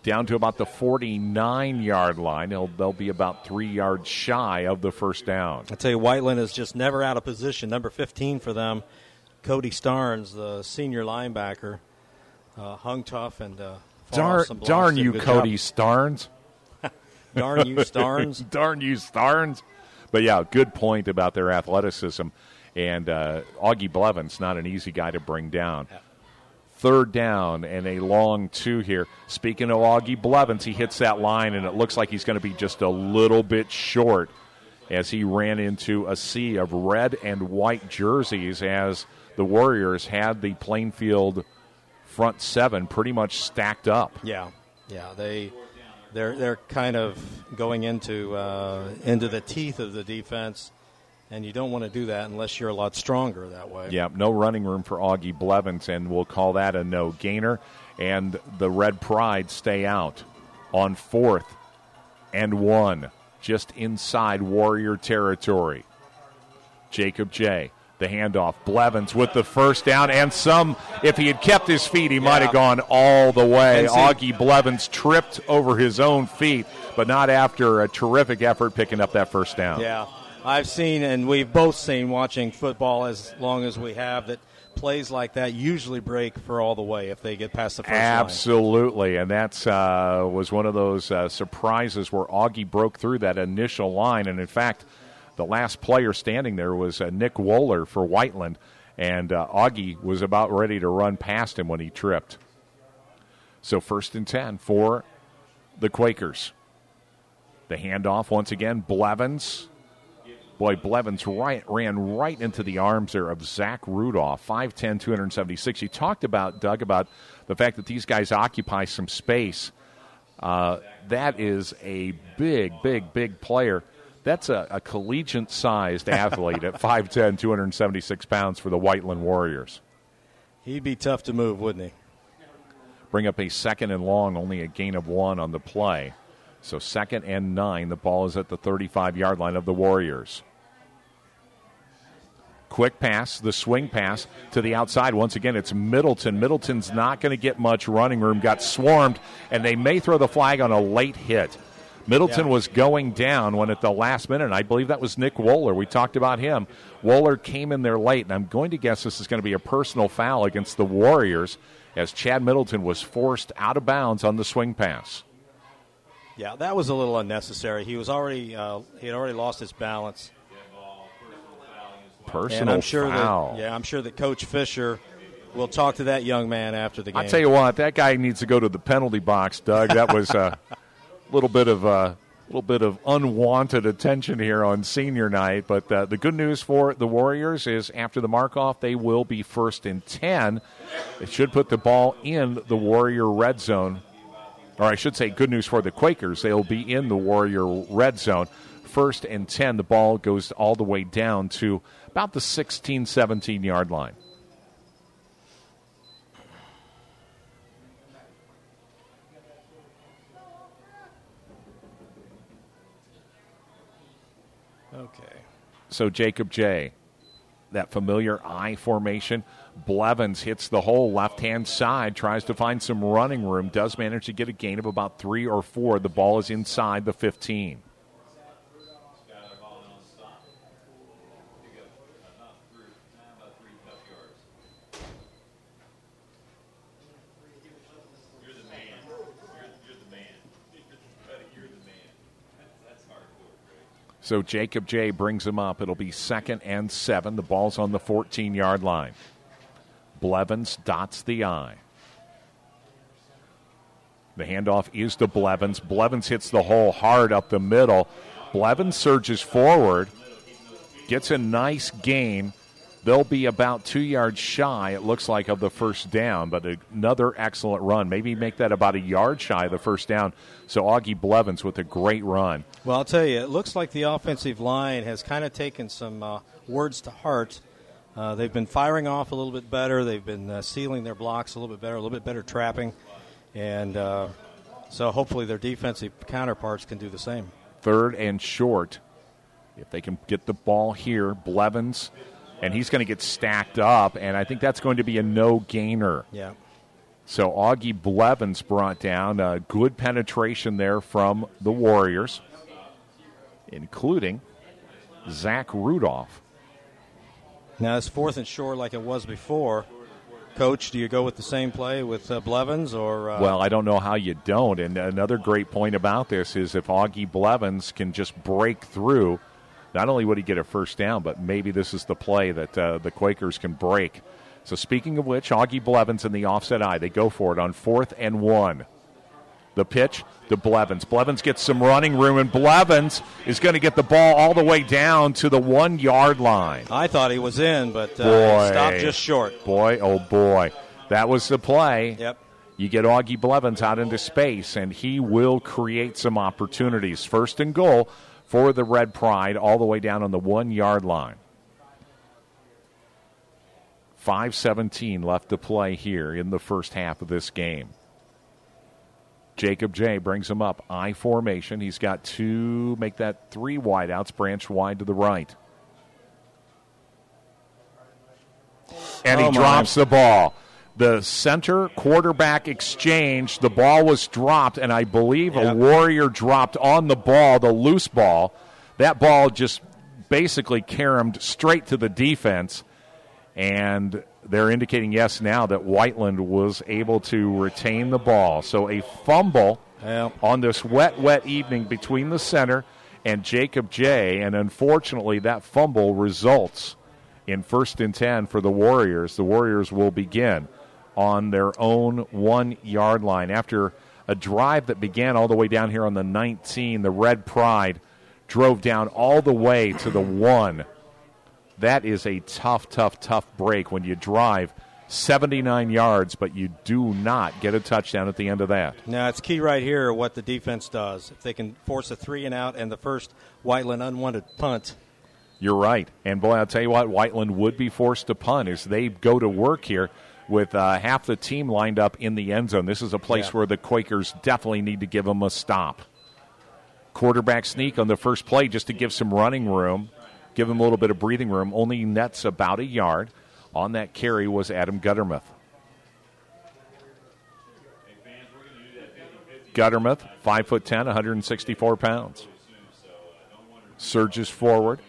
[SPEAKER 9] down to about the 49-yard line. They'll be about 3 yards shy of the first down.
[SPEAKER 5] I tell you, Whiteland is just never out of position. Number 15 for them, Cody Starnes, the senior linebacker, hung tough and
[SPEAKER 9] darn you, Cody Starnes.
[SPEAKER 5] Darn you, Starnes.
[SPEAKER 9] Darn you, Starnes. But, yeah, good point about their athleticism. And Augie Blevins, not an easy guy to bring down. Yeah. Third down and a long 2 here. Speaking of Augie Blevins, he hits that line, and it looks like he's going to be just a little bit short as he ran into a sea of red and white jerseys as the Warriors had the Plainfield front 7 pretty much stacked up.
[SPEAKER 5] Yeah, they're kind of going into the teeth of the defense. And you don't want to do that unless you're a lot stronger that way.
[SPEAKER 9] Yeah, no running room for Augie Blevins, and we'll call that a no gainer. And the Red Pride stay out on 4th and 1, just inside Warrior territory. Jacob J., the handoff. Blevins with the first down, and if he had kept his feet, he might have gone all the way. Augie Blevins tripped over his own feet, but not after a terrific effort picking up that first down.
[SPEAKER 5] Yeah. I've seen, and we've both seen watching football as long as we have, that plays like that usually break for all the way if they get past the first line.
[SPEAKER 9] Absolutely, and that was one of those surprises where Augie broke through that initial line. And, in fact, the last player standing there was Nick Wohler for Whiteland, and Augie was about ready to run past him when he tripped. So 1st and 10 for the Quakers. The handoff once again, Blevins. Boy, Blevins ran right into the arms there of Zach Rudolph, 5'10", 276. You talked about, Doug, about the fact that these guys occupy some space. That is a big player. That's a collegiate-sized athlete at 5'10", 276 pounds for the Whiteland Warriors.
[SPEAKER 5] He'd be tough to move, wouldn't he?
[SPEAKER 9] Bring up a 2nd and long, only a gain of 1 on the play. So 2nd and 9, the ball is at the 35-yard line of the Warriors. Quick pass, the swing pass to the outside. Once again, it's Middleton. Middleton's not going to get much running room, got swarmed, and they may throw the flag on a late hit. Middleton was going down when at the last minute, and I believe that was Nick Wohler. We talked about him. Wohler came in there late, and I'm going to guess this is going to be a personal foul against the Warriors as Chad Middleton was forced out of bounds on the swing pass.
[SPEAKER 5] Yeah, that was a little unnecessary. He had already lost his balance.
[SPEAKER 9] Personal foul.
[SPEAKER 5] I'm sure that Coach Fisher will talk to that young man after the game.
[SPEAKER 9] I'll tell you what, that guy needs to go to the penalty box, Doug. That was a little bit of unwanted attention here on senior night. But the good news for the Warriors is after the mark-off, they will be 1st and 10. It should put the ball in the Warrior red zone. Or I should say good news for the Quakers. They'll be in the Warrior red zone. 1st and 10, the ball goes all the way down to about the 16, 17-yard line.
[SPEAKER 5] Okay.
[SPEAKER 9] So Jacob J., that familiar I formation. Blevins hits the hole left-hand side, tries to find some running room, does manage to get a gain of about 3 or 4. The ball is inside the 15. So Jacob J. brings him up. It'll be 2nd and 7. The ball's on the 14-yard line. Blevins dots the I. The handoff is to Blevins. Blevins hits the hole hard up the middle. Blevins surges forward, gets a nice gain, They'll be about 2 yards shy, it looks like, of the first down, but another excellent run. Maybe make that about a yard shy of the first down. So Augie Blevins with a great run.
[SPEAKER 5] Well, I'll tell you, it looks like the offensive line has kind of taken some words to heart. They've been firing off a little bit better. They've been sealing their blocks a little bit better trapping. And so hopefully their defensive counterparts can do the same.
[SPEAKER 9] 3rd and short. If they can get the ball here, Blevins, and he's going to get stacked up, and I think that's going to be a no-gainer.
[SPEAKER 5] Yeah.
[SPEAKER 9] So Augie Blevins brought down a good penetration there from the Warriors, including Zach Rudolph.
[SPEAKER 5] Now it's 4th and short like it was before. Coach, do you go with the same play with Blevins? Or
[SPEAKER 9] Well, I don't know how you don't. And another great point about this is if Augie Blevins can just break through, not only would he get a first down, but maybe this is the play that the Quakers can break. So speaking of which, Augie Blevins in the offset eye. They go for it on 4th and 1. The pitch to Blevins. Blevins gets some running room, and Blevins is going to get the ball all the way down to the 1 yard line.
[SPEAKER 5] I thought he was in, but he stopped just short.
[SPEAKER 9] Boy, oh boy. That was the play.
[SPEAKER 5] Yep.
[SPEAKER 9] You get Augie Blevins out into space, and he will create some opportunities. 1st and goal for the Red Pride all the way down on the 1 yard line. 5:17 left to play here in the first half of this game. Jacob J brings him up. I formation. He's got 2, make that 3 wideouts, branched wide to the right. And he drops the ball. The center quarterback exchange, the ball was dropped, and I believe a Warrior dropped on the ball, the loose ball. That ball just basically caromed straight to the defense, and they're indicating yes now that Whiteland was able to retain the ball. So a fumble on this wet evening between the center and Jacob J, and unfortunately that fumble results in 1st and 10 for the Warriors. The Warriors will begin on their own 1 yard line. After a drive that began all the way down here on the 19, the Red Pride drove down all the way to the 1. That is a tough break when you drive 79 yards, but you do not get a touchdown at the end of that.
[SPEAKER 5] Now, it's key right here what the defense does. If they can force a 3 and out and the first Whiteland unwanted punt.
[SPEAKER 9] You're right. And, boy, I'll tell you what, Whiteland would be forced to punt as they go to work here with half the team lined up in the end zone. This is a place where the Quakers definitely need to give them a stop. Quarterback sneak on the first play just to give some running room, give them a little bit of breathing room. Only nets about a yard. On that carry was Adam Guttermuth. Guttermuth, 5'10", 164 pounds. Surges forward.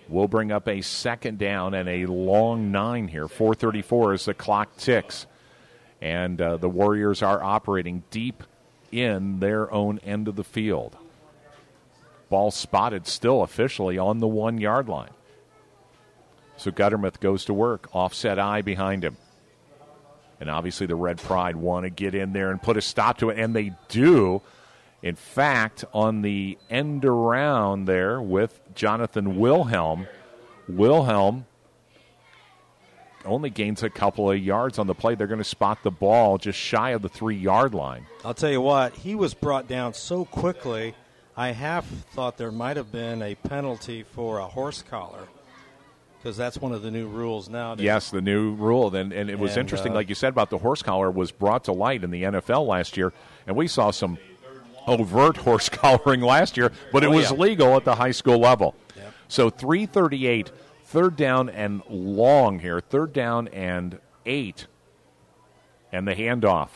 [SPEAKER 9] We'll bring up a 2nd down and a long 9 here. 4:34 as the clock ticks. And the Warriors are operating deep in their own end of the field. Ball spotted still officially on the 1 yard line. So Guttermuth goes to work. Offset eye behind him. And obviously the Red Pride want to get in there and put a stop to it, and they do. In fact, on the end around there with Jonathan Wilhelm only gains a couple of yards on the play. They're going to spot the ball just shy of the 3 yard line.
[SPEAKER 5] I'll tell you what, he was brought down so quickly, I half thought there might have been a penalty for a horse collar, because that's one of the new rules now.
[SPEAKER 9] Yes, the new rule. And it was interesting, like you said, about the horse collar was brought to light in the NFL last year, and we saw some overt horse collaring last year, but it was legal at the high school level.
[SPEAKER 5] Yep.
[SPEAKER 9] So 3:38, 3rd down and long here, 3rd down and 8, and the handoff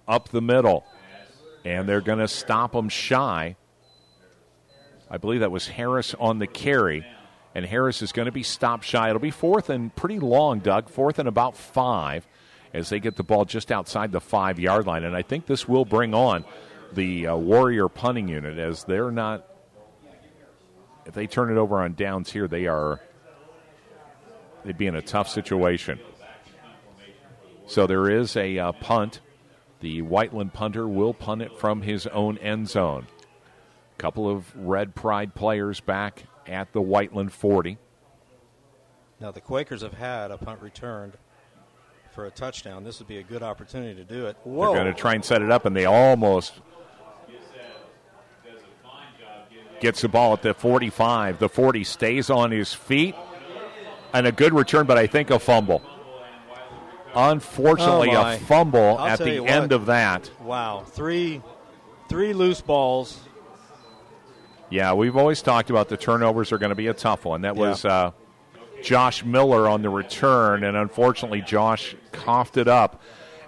[SPEAKER 9] up the middle, and they're going to stop them shy. I believe that was Harris on the carry, and Harris is going to be stopped shy. It'll be 4th and pretty long, Doug, 4th and about 5 as they get the ball just outside the 5 yard line, and I think this will bring on the Warrior punting unit, as they're not, if they turn it over on downs here, they'd be in a tough situation. So there is a punt. The Whiteland punter will punt it from his own end zone. A couple of Red Pride players back at the Whiteland 40.
[SPEAKER 5] Now, the Quakers have had a punt returned for a touchdown. This would be a good opportunity to do it. Whoa.
[SPEAKER 9] They're going to try and set it up, and they almost gets the ball at the 45. The 40 stays on his feet, and a good return, but I think a fumble. Unfortunately, a fumble at the end of that.
[SPEAKER 5] Wow, three loose balls.
[SPEAKER 9] Yeah, we've always talked about the turnovers are going to be a tough one. That was Josh Miller on the return, and unfortunately Josh coughed it up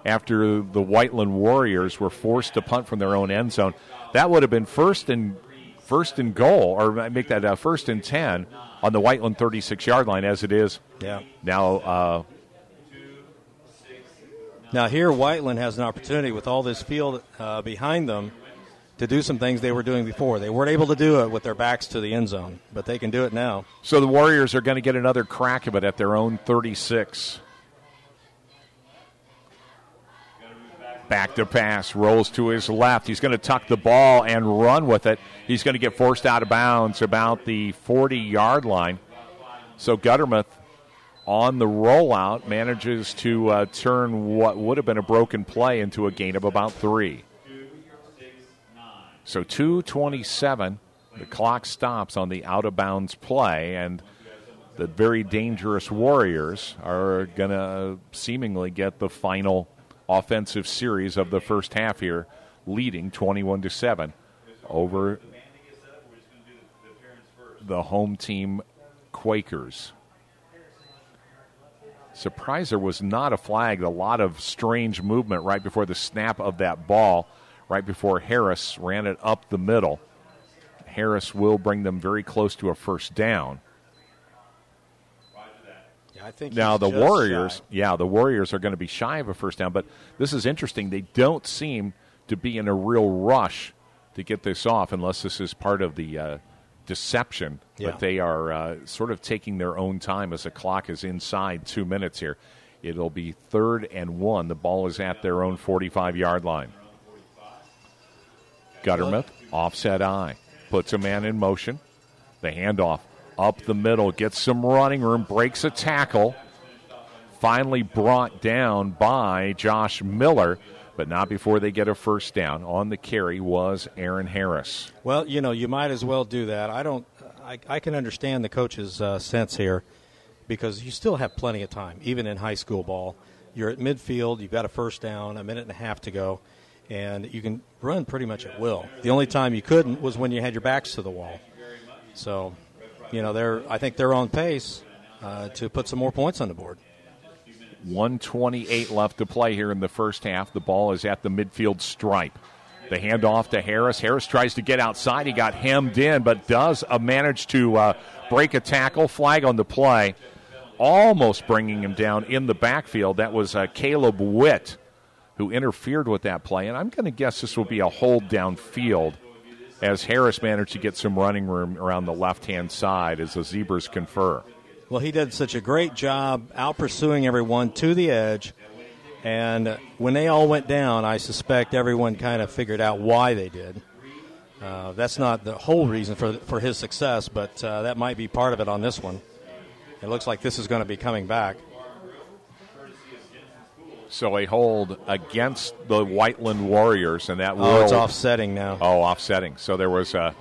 [SPEAKER 9] after the Whiteland Warriors were forced to punt from their own end zone. That would have been first and goal, or make that first and 10 on the Whiteland 36-yard line, as it is.
[SPEAKER 5] Yeah.
[SPEAKER 9] Now
[SPEAKER 5] here Whiteland has an opportunity with all this field behind them to do some things they were doing before. They weren't able to do it with their backs to the end zone, but they can do it now.
[SPEAKER 9] So the Warriors are going to get another crack of it at their own 36. Back to pass, rolls to his left. He's going to tuck the ball and run with it. He's going to get forced out of bounds about the 40-yard line. So Guttermouth, on the rollout, manages to turn what would have been a broken play into a gain of about 3. So 2:27, the clock stops on the out-of-bounds play, and the very dangerous Warriors are going to seemingly get the final offensive series of the first half here, leading 21-7 over the home team Quakers. Surprised there was not a flag. A lot of strange movement right before the snap of that ball, right before Harris ran it up the middle. Harris will bring them very close to a first down.
[SPEAKER 5] Yeah, I think
[SPEAKER 9] now the Warriors,
[SPEAKER 5] shy.
[SPEAKER 9] The Warriors are going to be shy of a first down, but this is interesting. They don't seem to be in a real rush to get this off unless this is part of the deception.
[SPEAKER 5] Yeah.
[SPEAKER 9] But they are sort of taking their own time as the clock is inside 2 minutes here. It'll be 3rd and 1. The ball is at their own 45-yard line. Guttermouth, offset eye, puts a man in motion. The handoff up the middle, gets some running room, breaks a tackle. Finally brought down by Josh Miller, but not before they get a first down. On the carry was Aaron Harris.
[SPEAKER 5] Well, you might as well do that. I can understand the coach's sense here because you still have plenty of time, even in high school ball. You're at midfield, you've got a first down, a minute and a half to go, and you can run pretty much at will. The only time you couldn't was when you had your backs to the wall. So, I think they're on pace to put some more points on the board.
[SPEAKER 9] 1:28 left to play here in the first half. The ball is at the midfield stripe. The handoff to Harris. Harris tries to get outside. He got hemmed in, but does manage to break a tackle. Flag on the play, almost bringing him down in the backfield. That was Caleb Witt who interfered with that play, and I'm going to guess this will be a hold downfield as Harris managed to get some running room around the left-hand side as the Zebras confer.
[SPEAKER 5] Well, he did such a great job out-pursuing everyone to the edge, and when they all went down, I suspect everyone kind of figured out why they did. That's not the whole reason for his success, but that might be part of it on this one. It looks like this is going to be coming back.
[SPEAKER 9] So a hold against the Whiteland Warriors, and that will...
[SPEAKER 5] it's offsetting now.
[SPEAKER 9] Oh, offsetting. So there was a...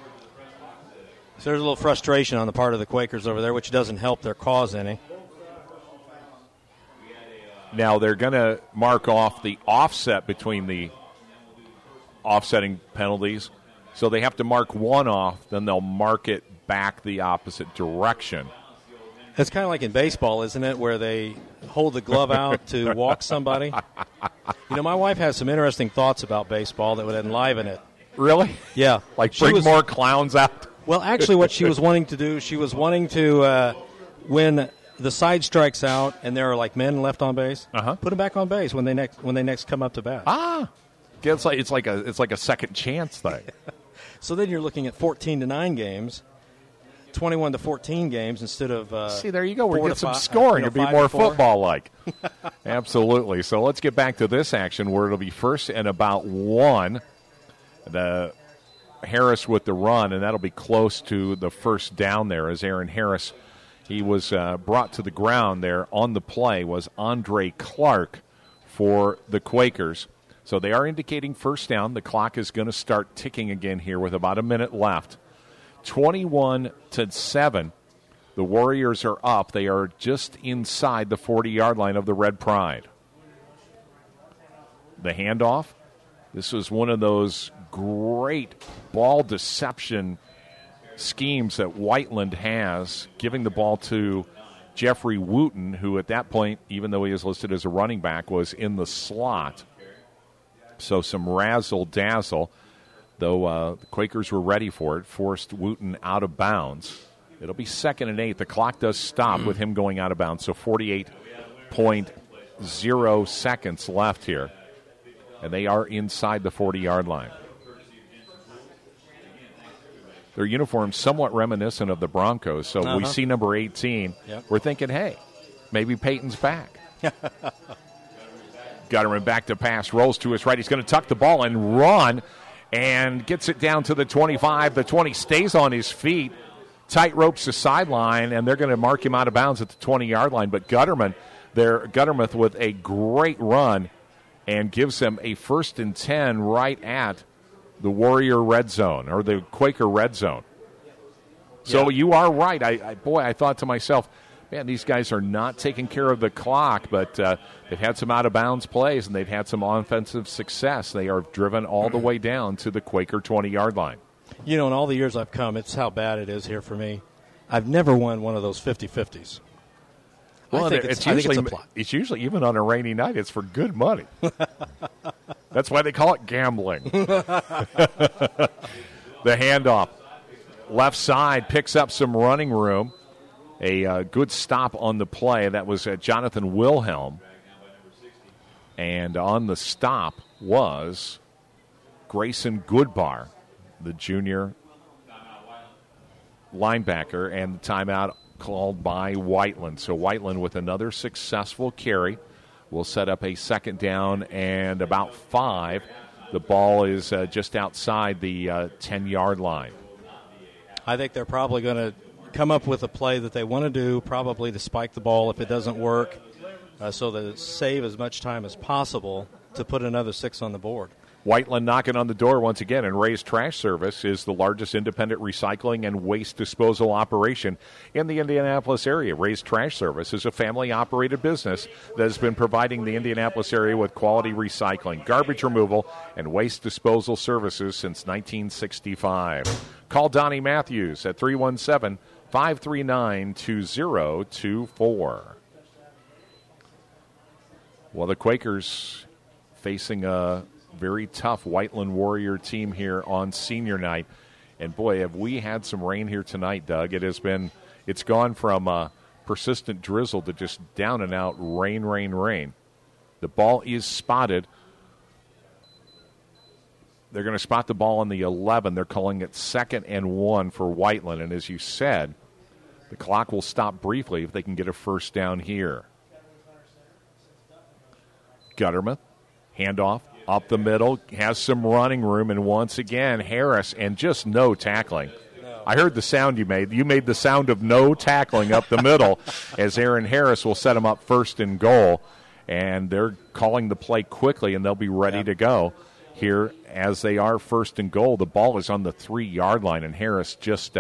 [SPEAKER 5] So there's a little frustration on the part of the Quakers over there, which doesn't help their cause any.
[SPEAKER 9] Now they're going to mark off the offset between the offsetting penalties. So they have to mark one off, then they'll mark it back the opposite direction.
[SPEAKER 5] It's kind of like in baseball, isn't it, where they hold the glove out to walk somebody? My wife has some interesting thoughts about baseball that would enliven it.
[SPEAKER 9] Really?
[SPEAKER 5] Yeah.
[SPEAKER 9] Like bring more clowns out?
[SPEAKER 5] Well, actually what she was wanting to do, she was wanting to, when the side strikes out and there are like men left on base, put them back on base when they next come up to bat.
[SPEAKER 9] Ah, it's like a second chance thing.
[SPEAKER 5] So then you're looking at 14-9 games. 21-14 games instead of
[SPEAKER 9] see, there you go. We're getting some
[SPEAKER 5] 5,
[SPEAKER 9] scoring. It'll be more
[SPEAKER 5] 5-4.
[SPEAKER 9] football-like. Absolutely. So let's get back to this action where it'll be 1st and about 1. The Harris with the run, and that'll be close to the first down there as Aaron Harris He was brought to the ground there on the play was Andre Clark for the Quakers. So they are indicating first down. The clock is going to start ticking again here with about a minute left. 21-7. The Warriors are up. They are just inside the 40-yard line of the Red Pride. The handoff. This was one of those great ball deception schemes that Whiteland has, giving the ball to Jeffrey Wooten, who at that point, even though he is listed as a running back, was in the slot. So some razzle-dazzle, though the Quakers were ready for it, forced Wooten out of bounds. It'll be 2nd and 8. The clock does stop with him going out of bounds, so 48.0 seconds left here. And they are inside the 40-yard line. Their uniforms somewhat reminiscent of the Broncos, so we see number 18.
[SPEAKER 5] Yep.
[SPEAKER 9] We're thinking, hey, maybe Peyton's back. Gutterman back to pass, rolls to his right. He's going to tuck the ball and run and gets it down to the 25. The 20 stays on his feet, tight ropes the sideline, and they're going to mark him out of bounds at the 20-yard line. But Gutterman with a great run and gives them a 1st and 10 right at the Warrior red zone, or the Quaker red zone. So you are right. I thought to myself, man, these guys are not taking care of the clock, but they've had some out-of-bounds plays, and they've had some offensive success. They are driven all the way down to the Quaker 20-yard line.
[SPEAKER 5] You know, in all the years I've come, it's how bad it is here for me. I've never won one of those 50-50s.
[SPEAKER 9] Well,
[SPEAKER 5] I think it's a plot.
[SPEAKER 9] It's usually, even on a rainy night, it's for good money. That's why they call it gambling. The handoff. Left side picks up some running room. A good stop on the play. That was Jonathan Wilhelm. And on the stop was Grayson Goodbar, the junior linebacker, and the timeout called by Whiteland. So Whiteland with another successful carry will set up a 2nd down and about 5. The ball is just outside the 10-yard line.
[SPEAKER 5] I think they're probably going to come up with a play that they want to do, probably to spike the ball if it doesn't work, so that it save as much time as possible to put another 6 on the board.
[SPEAKER 9] Whiteland knocking on the door once again, and Ray's Trash Service is the largest independent recycling and waste disposal operation in the Indianapolis area. Ray's Trash Service is a family-operated business that has been providing the Indianapolis area with quality recycling, garbage removal, and waste disposal services since 1965. Call Donnie Matthews at 317-539-2024. Well, the Quakers facing a very tough Whiteland Warrior team here on senior night. And boy, have we had some rain here tonight, Doug. It's gone from persistent drizzle to just down and out rain. The ball is spotted. They're going to spot the ball on the 11. They're calling it 2nd and 1 for Whiteland. And as you said, the clock will stop briefly if they can get a 1st down here. Gutterman, handoff. Up the middle, has some running room, and once again, Harris, and just no tackling. No. I heard the sound you made. You made the sound of no tackling up the middle as Aaron Harris will set him up 1st and goal, and they're calling the play quickly, and they'll be ready to go here as they are 1st and goal. The ball is on the 3-yard line, and Harris just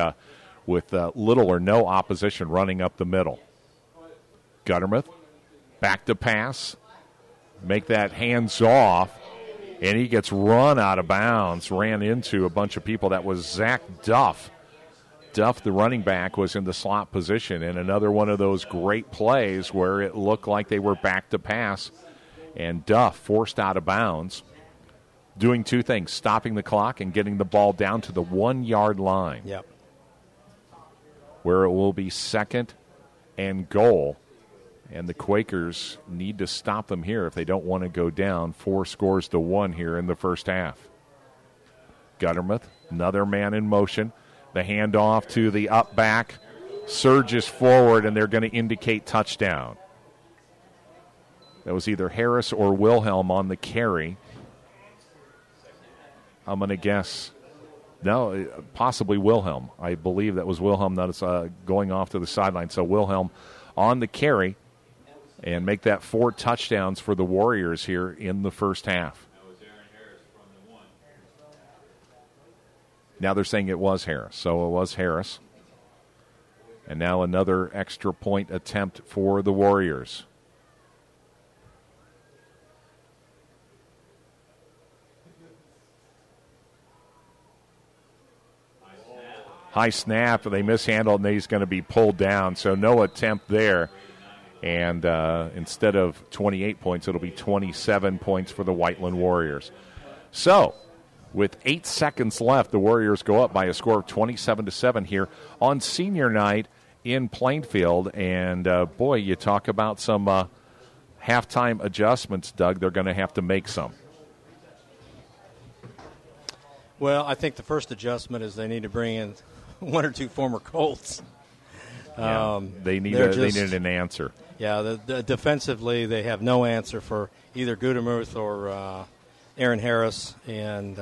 [SPEAKER 9] with little or no opposition running up the middle. Guttermuth, back to pass, make that hands off. And he gets run out of bounds, ran into a bunch of people. That was Zach Duff. Duff, the running back, was in the slot position. And another one of those great plays where it looked like they were back to pass. And Duff forced out of bounds, doing 2 things, stopping the clock and getting the ball down to the 1-yard line.
[SPEAKER 5] Yep.
[SPEAKER 9] Where it will be 2nd and goal. And the Quakers need to stop them here if they don't want to go down 4-1 here in the first half. Guttermuth, another man in motion. The handoff to the up back, surges forward, and they're going to indicate touchdown. That was either Harris or Wilhelm on the carry. I'm going to guess No, possibly Wilhelm. I believe that was Wilhelm that is going off to the sideline. So Wilhelm on the carry and make that 4 touchdowns for the Warriors here in the first half. Now they're saying it was Harris. So it was Harris. And now another extra point attempt for the Warriors. High snap, they mishandled, and he's going to be pulled down. So no attempt there. And instead of 28 points, it'll be 27 points for the Whiteland Warriors. So with 8 seconds left, the Warriors go up by a score of 27-7 here on senior night in Plainfield. And, boy, you talk about some halftime adjustments, Doug. They're going to have to make some.
[SPEAKER 5] Well, I think the first adjustment is they need to bring in 1 or 2 former Colts.
[SPEAKER 9] They needed an answer.
[SPEAKER 5] Yeah, defensively they have no answer for either Gudemuth or Aaron Harris, and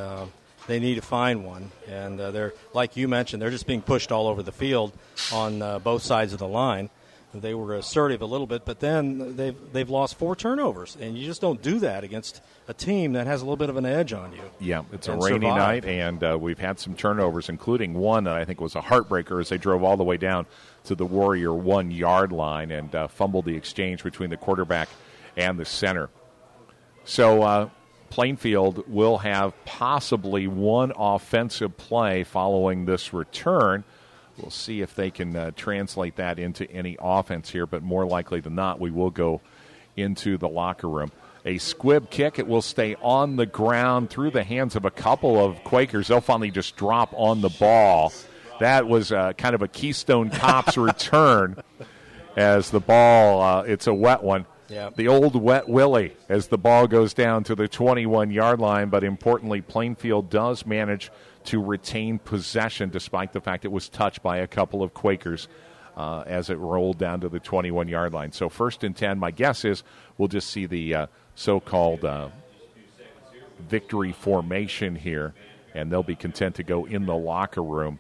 [SPEAKER 5] they need to find one. And they're, like you mentioned, they're just being pushed all over the field on both sides of the line. They were assertive a little bit, but then they've lost 4 turnovers, and you just don't do that against a team that has a little bit of an edge on you.
[SPEAKER 9] Yeah, it's a rainy night, and we've had some turnovers, including one that I think was a heartbreaker as they drove all the way down to the Warrior 1-yard line and fumbled the exchange between the quarterback and the center. So Plainfield will have possibly one offensive play following this return. We'll see if they can translate that into any offense here, but more likely than not, we will go into the locker room. A squib kick. It will stay on the ground through the hands of a couple of Quakers. They'll finally just drop on the ball. That was kind of a Keystone Cops return as the ball, it's a wet one.
[SPEAKER 5] Yep.
[SPEAKER 9] The old wet willy as the ball goes down to the 21-yard line, but importantly, Plainfield does manage to retain possession despite the fact it was touched by a couple of Quakers as it rolled down to the 21-yard line. So 1st and 10, my guess is we'll just see the so-called victory formation here, and they'll be content to go in the locker room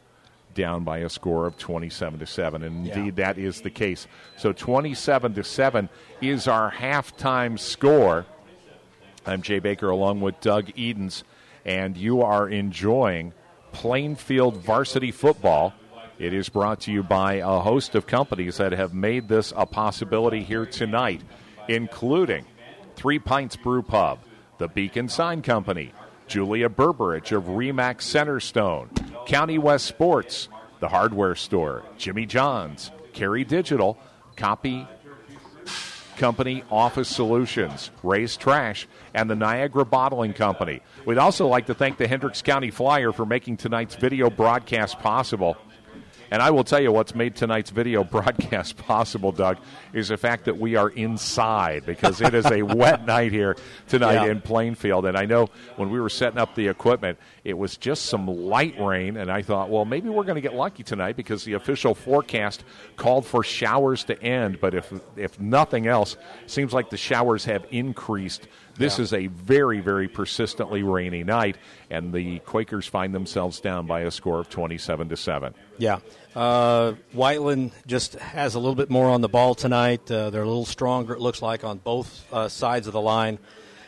[SPEAKER 9] down by a score of 27-7. And indeed, that is the case. So 27-7 is our halftime score. I'm Jay Baker along with Doug Edens, and you are enjoying Plainfield varsity football. It is brought to you by a host of companies that have made this a possibility here tonight, including 3 Pints Brew Pub, the Beacon Sign Company, Julia Berberich of Remax Centerstone, County West Sports, the Hardware Store, Jimmy John's, Carey Digital, Copy Company Office Solutions, Ray's Trash, and the Niagara Bottling Company. We'd also like to thank the Hendricks County Flyer for making tonight's video broadcast possible. And I will tell you what's made tonight's video broadcast possible, Doug, is the fact that we are inside because it is a wet night here tonight in Plainfield. And I know when we were setting up the equipment, it was just some light rain, and I thought, well, maybe we're going to get lucky tonight because the official forecast called for showers to end. But if nothing else, it seems like the showers have increased. This is a very, very persistently rainy night, and the Quakers find themselves down by a score of 27-7.
[SPEAKER 5] Yeah. Whiteland just has a little bit more on the ball tonight. They're a little stronger, it looks like, on both sides of the line.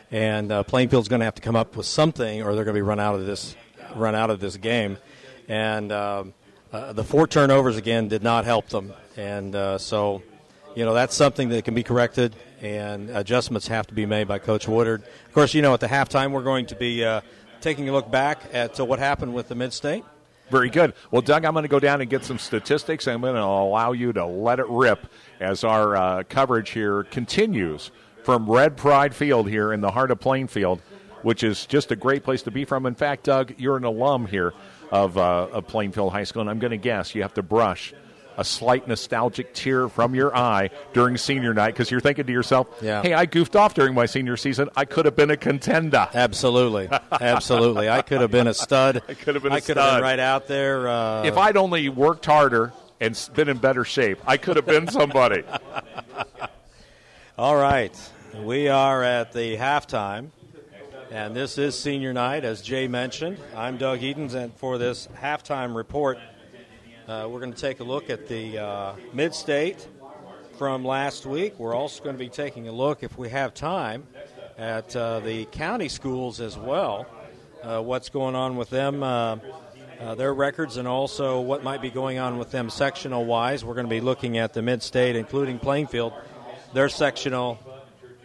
[SPEAKER 5] And Plainfield's going to have to come up with something, or they're going to be run out of this game. And the 4 turnovers again did not help them. And so, that's something that can be corrected, and adjustments have to be made by Coach Woodard. Of course, at the halftime we're going to be taking a look back at what happened with the Mid-State.
[SPEAKER 9] Very good. Well, Doug, I'm going to go down and get some statistics. I'm going to allow you to let it rip as our coverage here continues from Red Pride Field here in the heart of Plainfield, which is just a great place to be from. In fact, Doug, you're an alum here of Plainfield High School, and I'm going to guess you have to brush a slight nostalgic tear from your eye during senior night because you're thinking to yourself, hey, I goofed off during my senior season. I could have been a contender.
[SPEAKER 5] Absolutely. Absolutely. I could have been a stud.
[SPEAKER 9] I could have been
[SPEAKER 5] right out there.
[SPEAKER 9] If I'd only worked harder and been in better shape, I could have been somebody.
[SPEAKER 5] All right. We are at the halftime. And this is senior night, as Jay mentioned. I'm Doug Edens, and for this halftime report, we're going to take a look at the Mid-State from last week. We're also going to be taking a look, if we have time, at the county schools as well, what's going on with them, their records, and also what might be going on with them sectional-wise. We're going to be looking at the Mid-State, including Plainfield, their sectional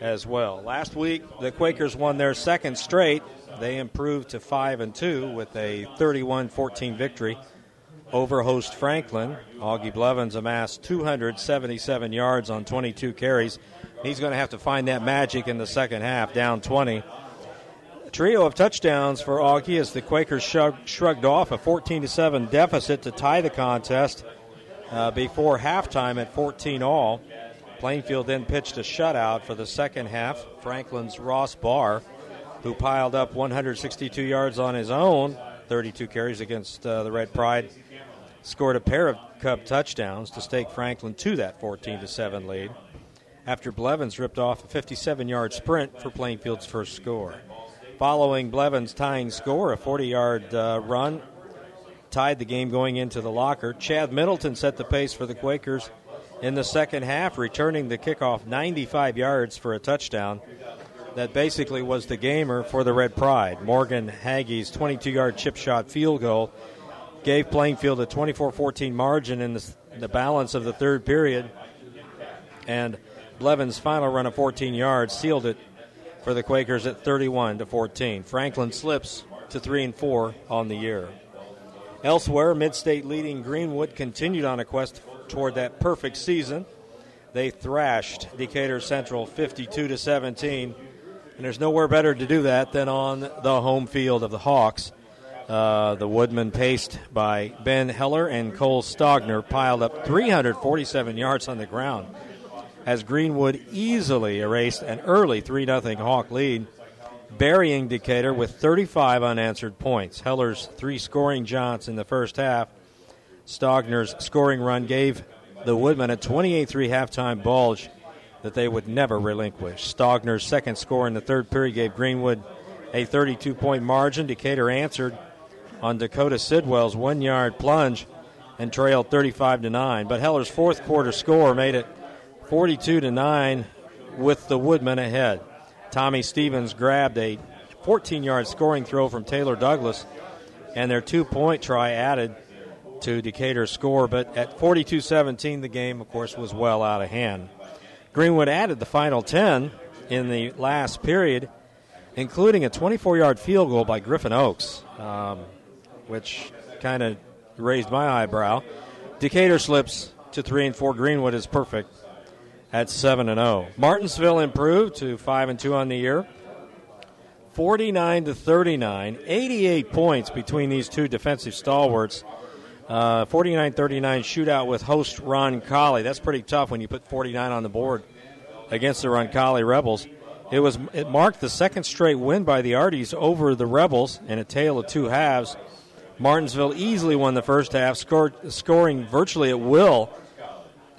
[SPEAKER 5] as well. Last week, the Quakers won their second straight. They improved to 5-2 with a 31-14 victory over host Franklin. Augie Blevins amassed 277 yards on 22 carries. He's going to have to find that magic in the second half, down 20. A trio of touchdowns for Augie as the Quakers shrugged off a 14-7 deficit to tie the contest before halftime at 14-all. Plainfield then pitched a shutout for the second half. Franklin's Ross Barr, who piled up 162 yards on his own, 32 carries against the Red Pride, scored a pair of Cub touchdowns to stake Franklin to that 14-7 lead after Blevins ripped off a 57-yard sprint for Plainfield's first score. Following Blevins' tying score, a 40-yard run tied the game going into the locker. Chad Middleton set the pace for the Quakers in the second half, returning the kickoff 95 yards for a touchdown. That basically was the gamer for the Red Pride. Morgan Haggie's 22-yard chip shot field goal gave Plainfield a 24-14 margin in the balance of the third period, and Blevins' final run of 14 yards sealed it for the Quakers at 31-14. Franklin slips to 3-4 on the year. Elsewhere, Mid-State leading Greenwood continued on a quest toward that perfect season. They thrashed Decatur Central 52-17, and there's nowhere better to do that than on the home field of the Hawks. The Woodmen, paced by Ben Heller and Cole Stogner, piled up 347 yards on the ground as Greenwood easily erased an early 3-0 Hawk lead, burying Decatur with 35 unanswered points. Heller's 3 scoring jaunts in the first half. Stogner's scoring run gave the Woodmen a 28-3 halftime bulge that they would never relinquish. Stogner's second score in the third period gave Greenwood a 32-point margin. Decatur answered on Dakota Sidwell's 1-yard plunge and trailed 35-9. But Heller's fourth quarter score made it 42-9 with the Woodmen ahead. Tommy Stevens grabbed a 14-yard scoring throw from Taylor Douglas, and their 2-point try added to Decatur's score. But at 42-17, the game, of course, was well out of hand. Greenwood added the final 10 in the last period, including a 24-yard field goal by Griffin Oakes, which kind of raised my eyebrow. Decatur slips to 3-4. Greenwood is perfect at 7-0. Martinsville improved to 5-2 on the year, 49-39, 88 points between these two defensive stalwarts. 49-39 shootout with host Roncalli. That's pretty tough when you put 49 on the board against the Roncalli Rebels. It marked the second straight win by the Arties over the Rebels in a tale of two halves. Martinsville easily won the first half, scoring virtually at will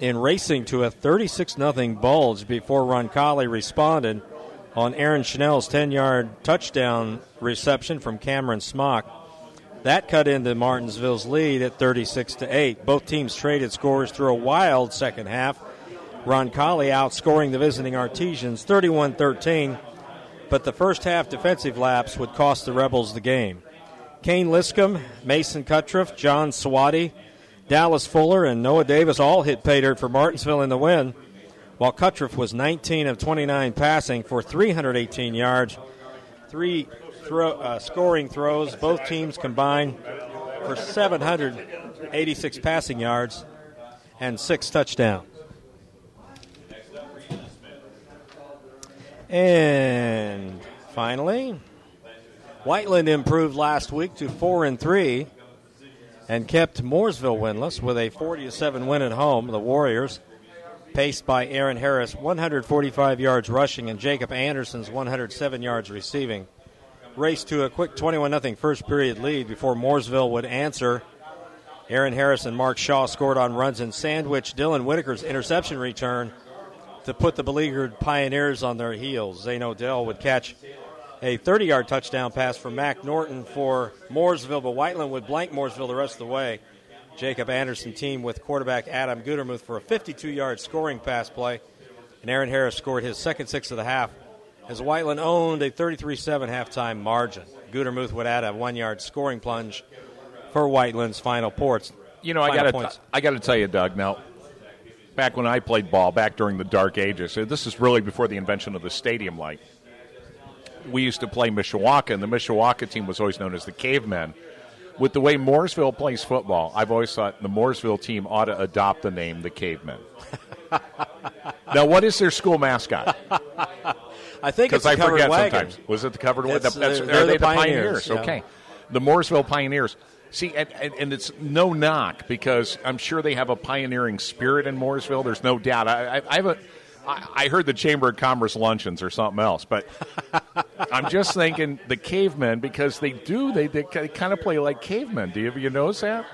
[SPEAKER 5] in racing to a 36-0 bulge before Roncalli responded on Aaron Schnell's 10-yard touchdown reception from Cameron Smock. That cut into Martinsville's lead at 36-8. Both teams traded scores through a wild second half. Roncalli outscoring the visiting Artesians 31-13, but the first half defensive lapse would cost the Rebels the game. Kane Liscombe, Mason Cuttriff, John Swati, Dallas Fuller, and Noah Davis all hit pay dirt for Martinsville in the win, while Cuttriff was 19 of 29 passing for 318 yards, 3 scoring throws. Both teams combined for 786 passing yards and 6 touchdowns. And finally, Whiteland improved last week to 4-3 and kept Mooresville winless with a 40-7 win at home. The Warriors, paced by Aaron Harris, 145 yards rushing, and Jacob Anderson's 107 yards receiving, raced to a quick 21-0 first period lead before Mooresville would answer. Aaron Harris and Mark Shaw scored on runs and sandwiched Dylan Whitaker's interception return to put the beleaguered Pioneers on their heels. Zane Odell would catch a 30-yard touchdown pass for Mac Norton for Mooresville, but Whiteland would blank Mooresville the rest of the way. Jacob Anderson team with quarterback Adam Gutermuth for a 52-yard scoring pass play, and Aaron Harris scored his second 6 of the half as Whiteland owned a 33-7 halftime margin. Gutermuth would add a 1-yard scoring plunge for Whiteland's final points.
[SPEAKER 9] You know, I got to tell you, Doug, now, back when I played ball, back during the dark ages, this is really before the invention of the stadium light, we used to play Mishawaka, and the Mishawaka team was always known as the Cavemen. With the way Mooresville plays football, I've always thought the Mooresville team ought to adopt the name the Cavemen. Now, what is their school mascot?
[SPEAKER 5] I think it's the covered
[SPEAKER 9] forget
[SPEAKER 5] wagon.
[SPEAKER 9] Sometimes. Was it the covered wagon?
[SPEAKER 5] They're the Pioneers. Yeah.
[SPEAKER 9] Okay. The Mooresville Pioneers. See, and it's no knock because I'm sure they have a pioneering spirit in Mooresville. There's no doubt. I heard the Chamber of Commerce luncheons or something else, but I'm just thinking the Cavemen because they kind of play like cavemen. Do you notice that?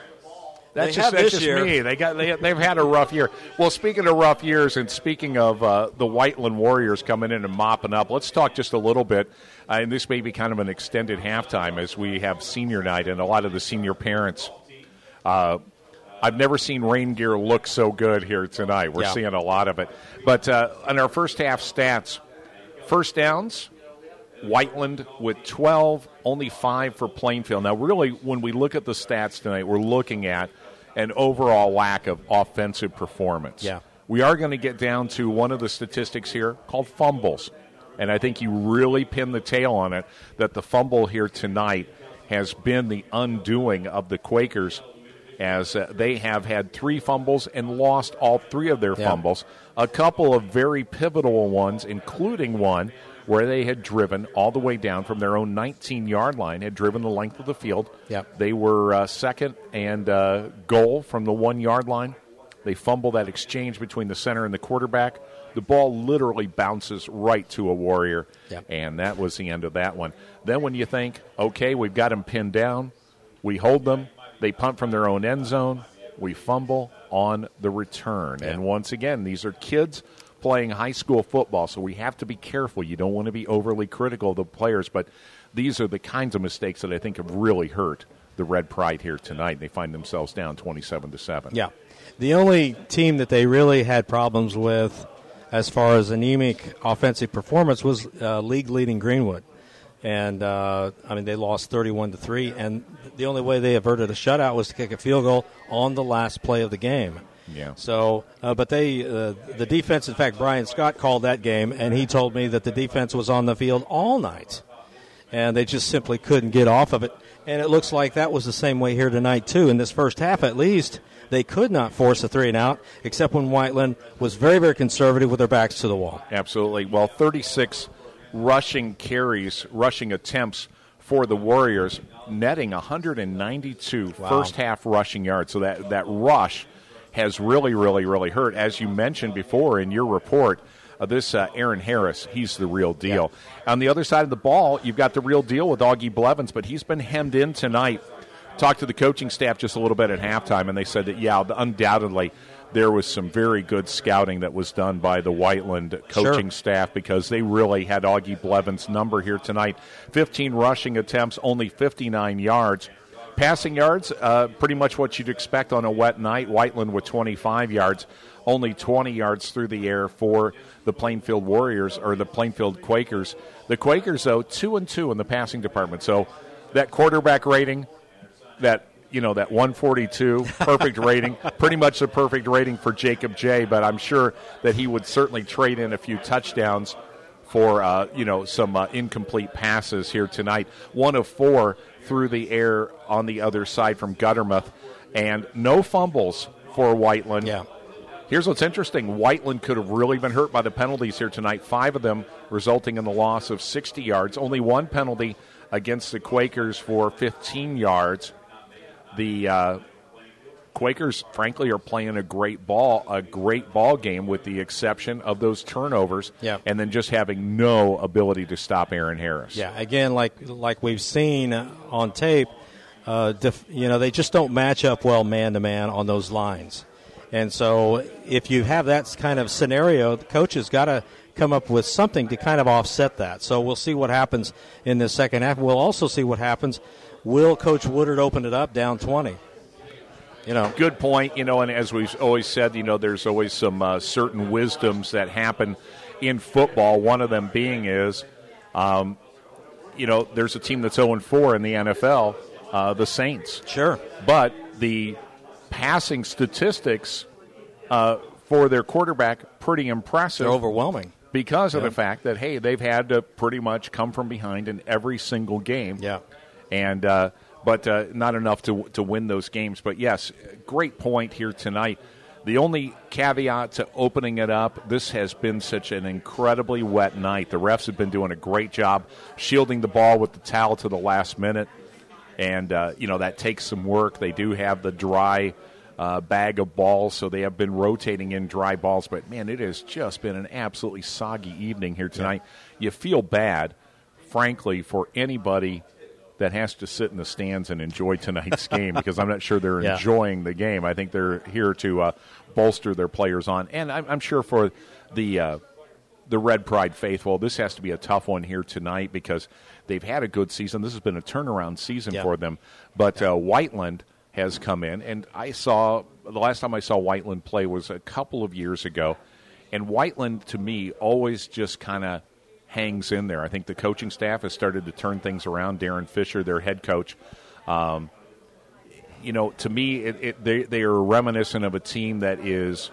[SPEAKER 9] That's just me. They've had a rough year. Well, speaking of rough years and speaking of the Whiteland Warriors coming in and mopping up, let's talk just a little bit. And this may be kind of an extended halftime as we have senior night and a lot of the senior parents. I've never seen rain gear look so good here tonight. We're seeing a lot of it. But on our first half stats, first downs, Whiteland with 12, only 5 for Plainfield. Now, really, when we look at the stats tonight, we're looking at an overall lack of offensive performance.
[SPEAKER 5] Yeah.
[SPEAKER 9] We are going to get down to one of the statistics here called fumbles. And I think you really pin the tail on it that the fumble here tonight has been the undoing of the Quakers as they have had 3 fumbles and lost all 3 of their fumbles. A couple of very pivotal ones, including one where they had driven all the way down from their own 19-yard line, had driven the length of the field.
[SPEAKER 5] Yep.
[SPEAKER 9] They were second and goal from the 1-yard line. They fumble that exchange between the center and the quarterback. The ball literally bounces right to a Warrior, and that was the end of that one. Then when you think, okay, we've got them pinned down, we hold them, they punt from their own end zone, we fumble on the return.
[SPEAKER 5] Yeah.
[SPEAKER 9] And once again, these are kids playing high school football, so we have to be careful. You don't want to be overly critical of the players, but these are the kinds of mistakes that I think have really hurt the Red Pride here tonight. They find themselves down 27-7.
[SPEAKER 5] Yeah. The only team that they really had problems with as far as anemic offensive performance was league-leading Greenwood. And, they lost 31-3, and the only way they averted a shutout was to kick a field goal on the last play of the game.
[SPEAKER 9] Yeah.
[SPEAKER 5] So, but the defense, in fact, Brian Scott called that game, and he told me that the defense was on the field all night, and they just simply couldn't get off of it. And it looks like that was the same way here tonight, too. In this first half, at least, they could not force a 3-and-out, except when Whiteland was very, very conservative with their backs to the wall.
[SPEAKER 9] Absolutely. Well, 36 rushing carries, rushing attempts for the Warriors, netting 192 first-half rushing yards. So that rush has really, really, really hurt. As you mentioned before in your report, this Aaron Harris, he's the real deal. Yeah. On the other side of the ball, you've got the real deal with Augie Blevins, but he's been hemmed in tonight. Talked to the coaching staff just a little bit at halftime, and they said that, undoubtedly there was some very good scouting that was done by the Whiteland coaching staff because they really had Augie Blevins' number here tonight. 15 rushing attempts, only 59 yards. Passing yards, pretty much what you'd expect on a wet night. Whiteland with 25 yards, only 20 yards through the air for the Plainfield Warriors or the Plainfield Quakers. The Quakers, though, 2-2 in the passing department. So that quarterback rating, that 142 perfect rating, pretty much the perfect rating for Jacob J. But I'm sure that he would certainly trade in a few touchdowns for some incomplete passes here tonight. 1 of 4 through the air on the other side from Guttermouth, and no fumbles for Whiteland.
[SPEAKER 5] Yeah.
[SPEAKER 9] Here's what's interesting. Whiteland could have really been hurt by the penalties here tonight, 5 of them resulting in the loss of 60 yards. Only 1 penalty against the Quakers for 15 yards. The Quakers, frankly, are playing a great ball game with the exception of those turnovers and then just having no ability to stop Aaron Harris.
[SPEAKER 5] Yeah, again, like we've seen on tape, they just don't match up well man-to-man on those lines. And so if you have that kind of scenario, the coach has got to come up with something to kind of offset that. So we'll see what happens in the second half. We'll also see what happens. Will Coach Woodard open it up down 20?
[SPEAKER 9] Good point. And as we've always said, there's always some certain wisdoms that happen in football. One of them being is, there's a team that's 0-4 in the NFL, the Saints.
[SPEAKER 5] Sure.
[SPEAKER 9] But the passing statistics for their quarterback, pretty impressive.
[SPEAKER 5] They're overwhelming.
[SPEAKER 9] Because of the fact that, hey, they've had to pretty much come from behind in every single game.
[SPEAKER 5] Yeah.
[SPEAKER 9] And but not enough to win those games. But, yes, great point here tonight. The only caveat to opening it up, this has been such an incredibly wet night. The refs have been doing a great job shielding the ball with the towel to the last minute. And, that takes some work. They do have the dry bag of balls, so they have been rotating in dry balls. But, man, it has just been an absolutely soggy evening here tonight. Yeah. You feel bad, frankly, for anybody that has to sit in the stands and enjoy tonight's game because I'm not sure they're enjoying the game. I think they're here to bolster their players on. And I'm sure for the Red Pride faithful, this has to be a tough one here tonight because they've had a good season. This has been a turnaround season for them. But Whiteland has come in, and the last time I saw Whiteland play was a couple of years ago. And Whiteland, to me, always just kind of hangs in there. I think the coaching staff has started to turn things around. Darren Fisher, their head coach, to me, they are reminiscent of a team that is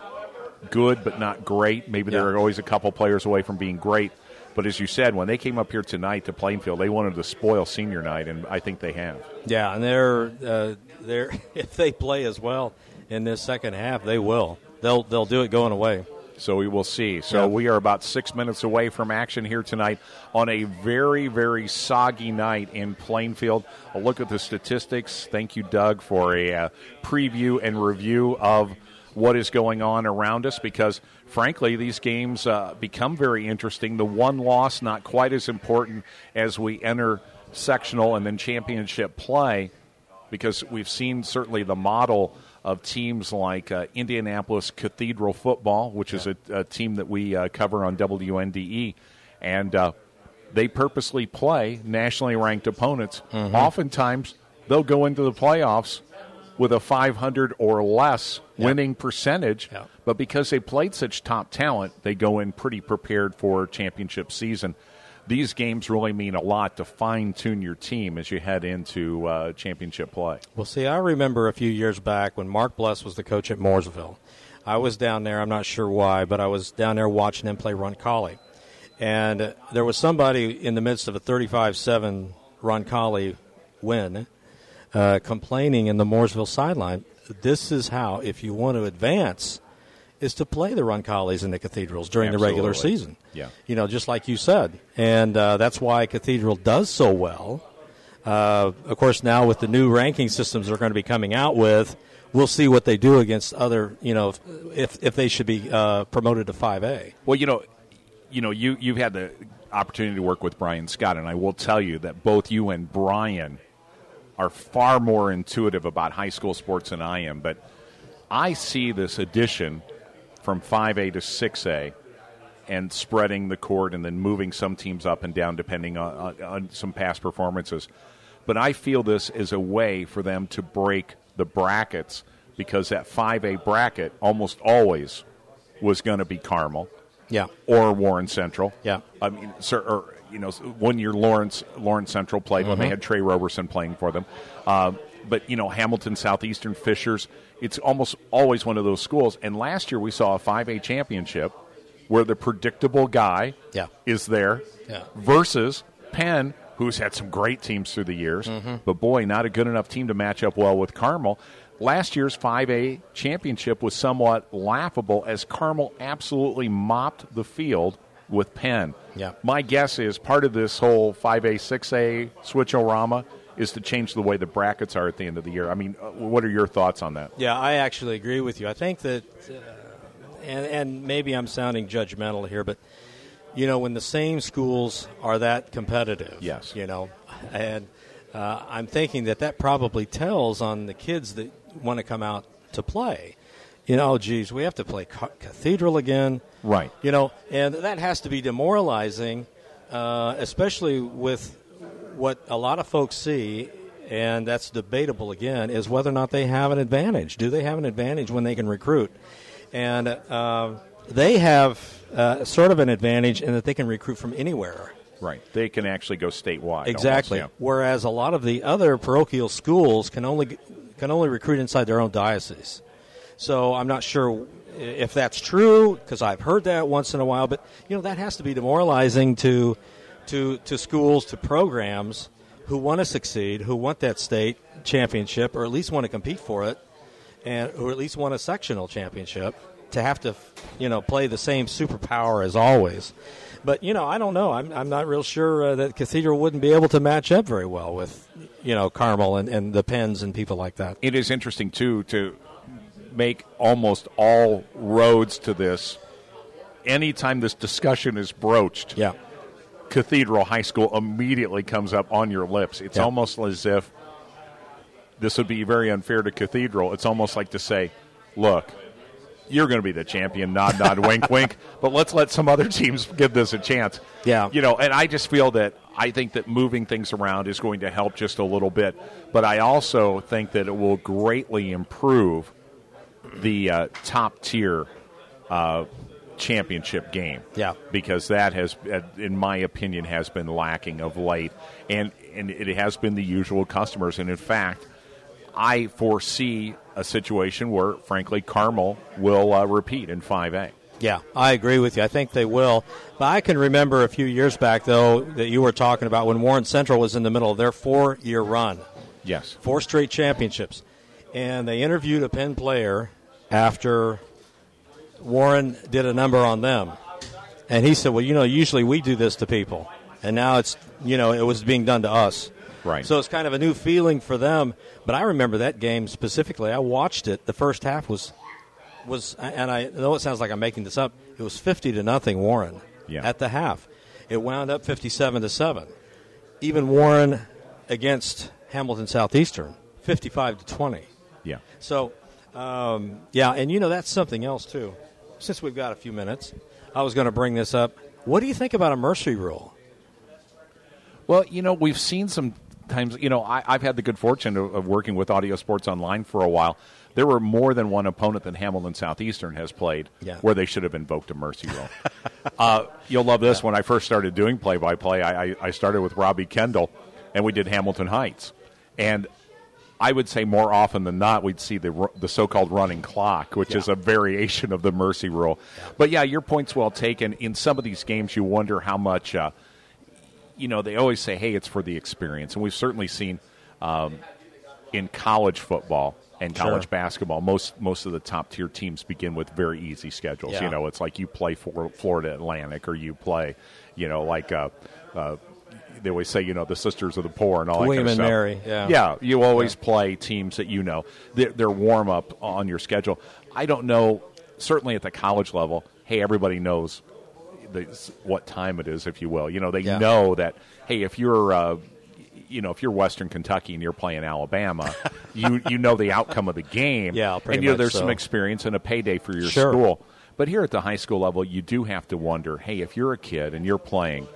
[SPEAKER 9] good but not great. Maybe they're always a couple players away from being great. But as you said, when they came up here tonight to Plainfield, they wanted to spoil senior night, and I think they have.
[SPEAKER 5] Yeah, and they're if they play as well in this second half, they will. They'll do it going away.
[SPEAKER 9] So we will see. So we are about 6 minutes away from action here tonight on a very, very soggy night in Plainfield. A look at the statistics. Thank you, Doug, for a preview and review of what is going on around us because, frankly, these games become very interesting. The one loss not quite as important as we enter sectional and then championship play because we've seen certainly the model of teams like Indianapolis Cathedral Football, which is a team that we cover on WNDE, and they purposely play nationally ranked opponents. Mm-hmm. Oftentimes, they'll go into the playoffs with a 500 or less winning percentage, but because they played such top talent, they go in pretty prepared for championship season. These games really mean a lot to fine-tune your team as you head into championship play.
[SPEAKER 5] Well, see, I remember a few years back when Mark Bless was the coach at Mooresville. I was down there, I'm not sure why, but I was down there watching him play Roncalli. And there was somebody in the midst of a 35-7 Roncalli win complaining in the Mooresville sideline, this is how, if you want to advance, is to play the Roncallis and the Cathedrals during the regular season.
[SPEAKER 9] Yeah.
[SPEAKER 5] Just like you said. And that's why Cathedral does so well. Of course, now with the new ranking systems they're going to be coming out with, we'll see what they do against other, if they should be promoted to 5A.
[SPEAKER 9] Well, you've had the opportunity to work with Brian Scott, and I will tell you that both you and Brian are far more intuitive about high school sports than I am. But I see this addition from 5A to 6A and spreading the court and then moving some teams up and down depending on some past performances. But I feel this is a way for them to break the brackets because that 5A bracket almost always was going to be Carmel or Warren Central.
[SPEAKER 5] Yeah.
[SPEAKER 9] I mean, 1 year Lawrence Central played when they had Trey Roberson playing for them. But, Hamilton, Southeastern, Fishers, it's almost always one of those schools. And last year we saw a 5A championship where the predictable guy is there versus Penn, who's had some great teams through the years. But, boy, not a good enough team to match up well with Carmel. Last year's 5A championship was somewhat laughable as Carmel absolutely mopped the field with Penn.
[SPEAKER 5] Yeah.
[SPEAKER 9] My guess is part of this whole 5A, 6A switch-o-rama is to change the way the brackets are at the end of the year. I mean, what are your thoughts on that?
[SPEAKER 5] Yeah, I actually agree with you. I think that, and maybe I'm sounding judgmental here, but, when the same schools are that competitive, and I'm thinking that probably tells on the kids that want to come out to play. We have to play Cathedral again.
[SPEAKER 9] Right.
[SPEAKER 5] You know, and that has to be demoralizing, especially with what a lot of folks see, and that's debatable again, is whether or not they have an advantage. Do they have an advantage when they can recruit? And they have sort of an advantage in that they can recruit from anywhere.
[SPEAKER 9] Right. They can actually go statewide.
[SPEAKER 5] Exactly.
[SPEAKER 9] Almost, yeah.
[SPEAKER 5] Whereas a lot of the other parochial schools can only recruit inside their own diocese. So I'm not sure if that's true, because I've heard that once in a while. But, that has to be demoralizing to schools, to programs who want to succeed, who want that state championship, or at least want to compete for it, and or at least want a sectional championship, to have to, play the same superpower as always. But, I don't know. I'm not real sure that Cathedral wouldn't be able to match up very well with, Carmel and the Penns and people like that.
[SPEAKER 9] It is interesting, too, to make almost all roads to this. Anytime this discussion is broached,
[SPEAKER 5] yeah,
[SPEAKER 9] Cathedral High School immediately comes up on your lips. It's almost as if this would be very unfair to Cathedral. It's almost like to say, look, you're going to be the champion, nod, nod, wink, wink, but let's let some other teams give this a chance.
[SPEAKER 5] Yeah.
[SPEAKER 9] And I just feel that I think that moving things around is going to help just a little bit, but I also think that it will greatly improve the top-tier championship game.
[SPEAKER 5] Yeah.
[SPEAKER 9] Because that has, in my opinion, has been lacking of late, and it has been the usual customers. And, in fact, I foresee a situation where, frankly, Carmel will repeat in 5A.
[SPEAKER 5] Yeah, I agree with you. I think they will. But I can remember a few years back, though, that you were talking about when Warren Central was in the middle of their 4-year run.
[SPEAKER 9] Yes.
[SPEAKER 5] 4 straight championships. And they interviewed a Penn player after Warren did a number on them. And he said, well, usually we do this to people. And now it's, it was being done to us.
[SPEAKER 9] Right.
[SPEAKER 5] So it's kind of a new feeling for them. But I remember that game specifically. I watched it. The first half was, and I know it sounds like I'm making this up, it was 50-0 Warren at the half. It wound up 57-7. Even Warren against Hamilton Southeastern, 55-20.
[SPEAKER 9] Yeah.
[SPEAKER 5] So, and that's something else too. Since we've got a few minutes, I was going to bring this up. What do you think about a mercy rule?
[SPEAKER 9] Well, we've seen some times, I've had the good fortune of working with Audio Sports Online for a while. There were more than one opponent that Hamilton Southeastern has played where they should have invoked a mercy rule. You'll love this. When I first started doing play-by-play, I started with Robbie Kendall, and we did Hamilton Heights. And I would say more often than not, we'd see the so-called running clock, which is a variation of the mercy rule. Yeah. But, your point's well taken. In some of these games, you wonder how much, they always say, hey, it's for the experience. And we've certainly seen in college football and college basketball, most of the top-tier teams begin with very easy schedules.
[SPEAKER 5] Yeah.
[SPEAKER 9] It's like you play for Florida Atlantic, or you play, they always say, the Sisters of the Poor and all
[SPEAKER 5] William
[SPEAKER 9] that kind of
[SPEAKER 5] and
[SPEAKER 9] stuff.
[SPEAKER 5] Mary,
[SPEAKER 9] Yeah, you always play teams that they're warm-up on your schedule. I don't know, certainly at the college level, hey, everybody knows what time it is, if you will. They know that, hey, if you're if you're Western Kentucky and you're playing Alabama, you know the outcome of the game.
[SPEAKER 5] Yeah, pretty
[SPEAKER 9] and
[SPEAKER 5] much
[SPEAKER 9] there's
[SPEAKER 5] so.
[SPEAKER 9] some experience and a payday for your
[SPEAKER 5] Sure.
[SPEAKER 9] school. But here at the high school level, you do have to wonder, hey, if you're a kid and you're playing,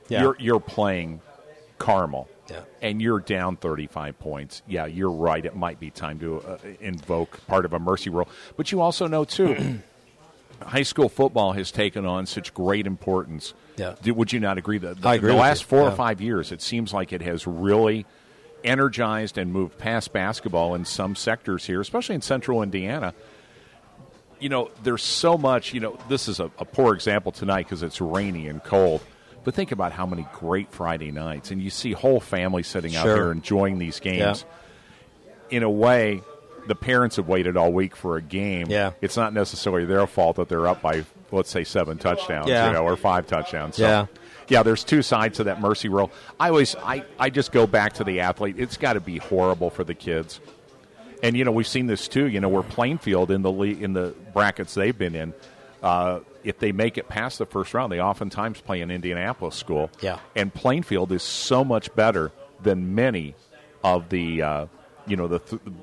[SPEAKER 9] you're playing Carmel, and you're down 35 points, you're right. It might be time to invoke part of a mercy rule. But you also know, too, high school football has taken on such great importance.
[SPEAKER 5] Yeah.
[SPEAKER 9] Would you not agree that
[SPEAKER 5] I agree
[SPEAKER 9] the
[SPEAKER 5] with
[SPEAKER 9] last
[SPEAKER 5] you.
[SPEAKER 9] 4 or 5 years, it seems like it has really energized and moved past basketball in some sectors here, especially in central Indiana. There's so much, this is a poor example tonight because it's rainy and cold. But think about how many great Friday nights, and you see whole families sitting out there enjoying these games. In a way, the parents have waited all week for a game.
[SPEAKER 5] Yeah.
[SPEAKER 9] It's not necessarily their fault that they're up by, let's say, 7 touchdowns, or 5 touchdowns. So, there's two sides to that mercy rule. I just go back to the athlete. It's got to be horrible for the kids. And, we've seen this, too. Where Plainfield, in the brackets they've been in, if they make it past the first round, they oftentimes play an Indianapolis school.
[SPEAKER 5] Yeah.
[SPEAKER 9] And Plainfield is so much better than many of the,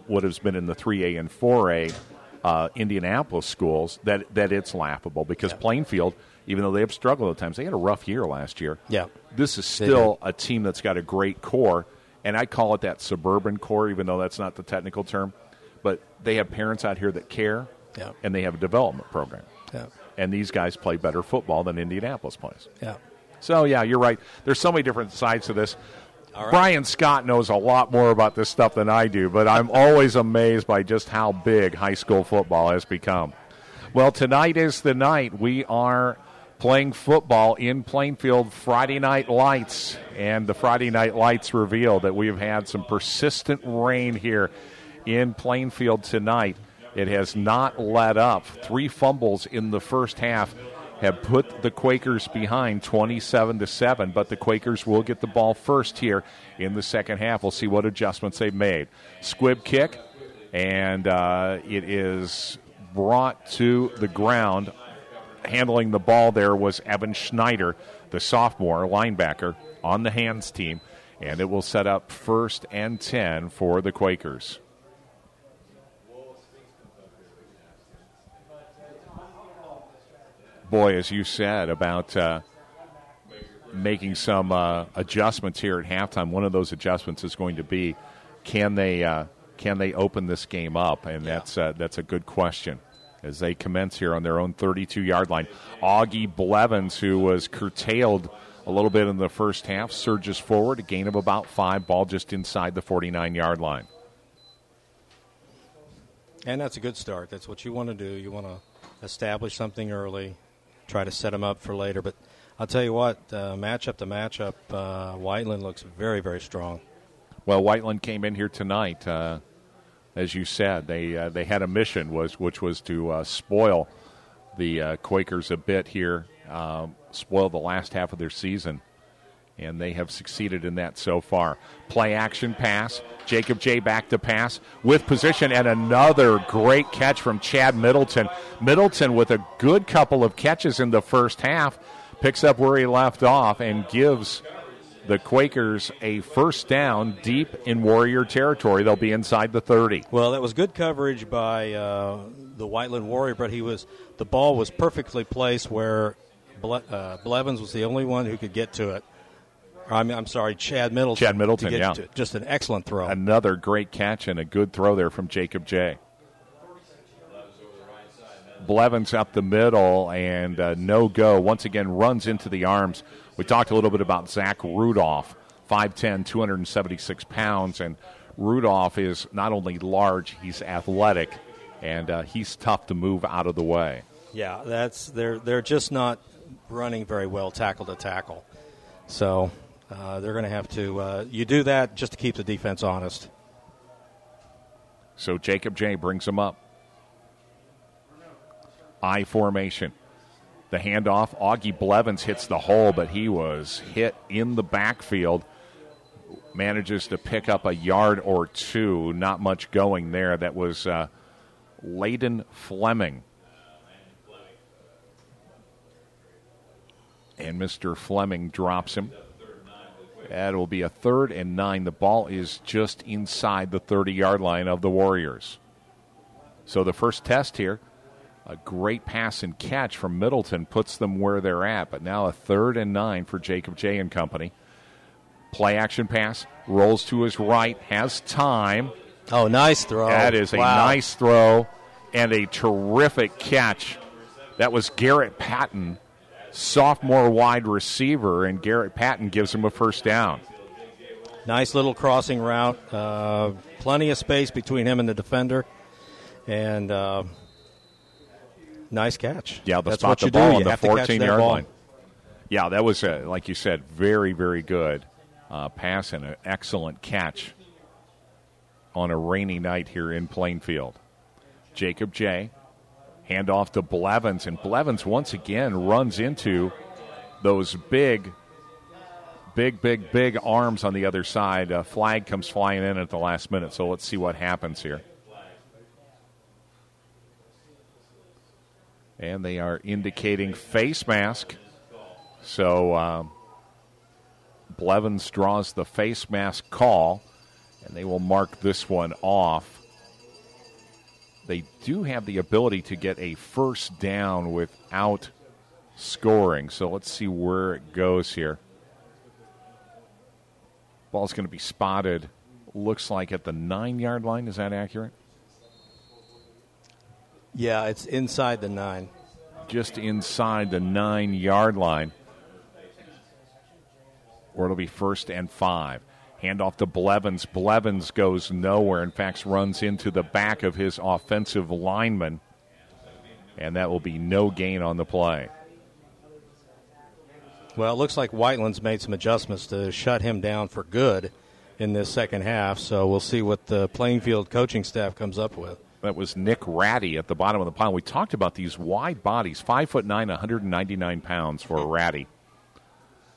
[SPEAKER 9] what has been in the 3A and 4A Indianapolis schools that it's laughable because Plainfield, even though they have struggled at times, they had a rough year last year.
[SPEAKER 5] Yeah.
[SPEAKER 9] This is still a team that's got a great core, and I call it that suburban core, even though that's not the technical term. But they have parents out here that care, and they have a development program.
[SPEAKER 5] Yeah.
[SPEAKER 9] And these guys play better football than Indianapolis plays.
[SPEAKER 5] Yeah.
[SPEAKER 9] So, yeah, you're right. There's so many different sides to this.
[SPEAKER 5] All right.
[SPEAKER 9] Brian Scott knows a lot more about this stuff than I do, but I'm always amazed by just how big high school football has become. Well, tonight is the night. We are playing football in Plainfield, Friday Night Lights, and the Friday Night Lights reveal that we've had some persistent rain here in Plainfield tonight. It has not let up. 3 fumbles in the first half have put the Quakers behind 27-7, but the Quakers will get the ball first here in the second half. We'll see what adjustments they've made. Squib kick, and it is brought to the ground. Handling the ball there was Evan Schneider, the sophomore linebacker on the hands team, and it will set up 1st and 10 for the Quakers. Boy, as you said about making some adjustments here at halftime, one of those adjustments is going to be can they open this game up, and that's a good question as they commence here on their own 32-yard line. Augie Blevins, who was curtailed a little bit in the first half, surges forward, a gain of about 5, ball just inside the 49-yard line.
[SPEAKER 5] And that's a good start. That's what you want to do. You want to establish something early, try to set them up for later. But I'll tell you what, matchup to matchup, Whiteland looks very, very strong.
[SPEAKER 9] Well, Whiteland came in here tonight. As you said, they had a mission, which was to spoil the Quakers a bit here, spoil the last half of their season, and they have succeeded in that so far. Play action pass, Jacob J. back to pass with position, and another great catch from Chad Middleton. Middleton with a good couple of catches in the first half, picks up where he left off and gives the Quakers a first down deep in Warrior territory. They'll be inside the 30.
[SPEAKER 5] Well, that was good coverage by the Whiteland Warrior, but the ball was perfectly placed where Blevins was the only one who could get to it. I'm sorry, Chad Middleton.
[SPEAKER 9] Chad Middleton,
[SPEAKER 5] to get to it. Just an excellent throw.
[SPEAKER 9] Another great catch and a good throw there from Jacob J. Blevins up the middle and no go. Once again, runs into the arms. We talked a little bit about Zach Rudolph, 5'10", 276 pounds, and Rudolph is not only large, he's athletic, and he's tough to move out of the way.
[SPEAKER 5] Yeah, they're just not running very well tackle to tackle. So they're going to have to you do that just to keep the defense honest.
[SPEAKER 9] So Jacob J. brings him up. I formation. The handoff, Augie Blevins hits the hole, but he was hit in the backfield. Manages to pick up a yard or two. Not much going there. That was Layden Fleming. And Mr. Fleming drops him. That will be a 3rd and 9. The ball is just inside the 30-yard line of the Warriors. So the first test here, a great pass and catch from Middleton puts them where they're at. But now a 3rd and 9 for Jacob J. and company. Play action pass, rolls to his right, has time.
[SPEAKER 5] Oh, nice throw.
[SPEAKER 9] That is a nice throw and a terrific catch. That was Garrett Patton, sophomore wide receiver, and Garrett Patton gives him a first down.
[SPEAKER 5] Nice little crossing route. Plenty of space between him and the defender. And nice catch.
[SPEAKER 9] Yeah,
[SPEAKER 5] that's
[SPEAKER 9] spot
[SPEAKER 5] what
[SPEAKER 9] the
[SPEAKER 5] you
[SPEAKER 9] ball
[SPEAKER 5] do.
[SPEAKER 9] on
[SPEAKER 5] You
[SPEAKER 9] the
[SPEAKER 5] have to catch that
[SPEAKER 9] 14-yard
[SPEAKER 5] ball.
[SPEAKER 9] line. Yeah, that was, like you said, very, very good pass and an excellent catch on a rainy night here in Plainfield. Jacob J. Handoff to Blevins, and Blevins once again runs into those big arms on the other side. A flag comes flying in at the last minute, so let's see what happens here. And they are indicating face mask. So Blevins draws the face mask call, and they will mark this one off. they do have the ability to get a first down without scoring. So let's see where it goes here. Ball's going to be spotted, looks like at the 9-yard line. Is that accurate?
[SPEAKER 5] Yeah, it's inside the 9.
[SPEAKER 9] Just inside the 9-yard line. Or it'll be 1st and 5. Handoff to Blevins. Blevins goes nowhere. In fact, runs into the back of his offensive lineman. And that will be no gain on the play.
[SPEAKER 5] Well, it looks like Whiteland's made some adjustments to shut him down for good in this second half. So we'll see what the Plainfield coaching staff comes up with.
[SPEAKER 9] That was Nick Ratty at the bottom of the pile. We talked about these wide bodies, 5'9", 199 pounds for Ratty.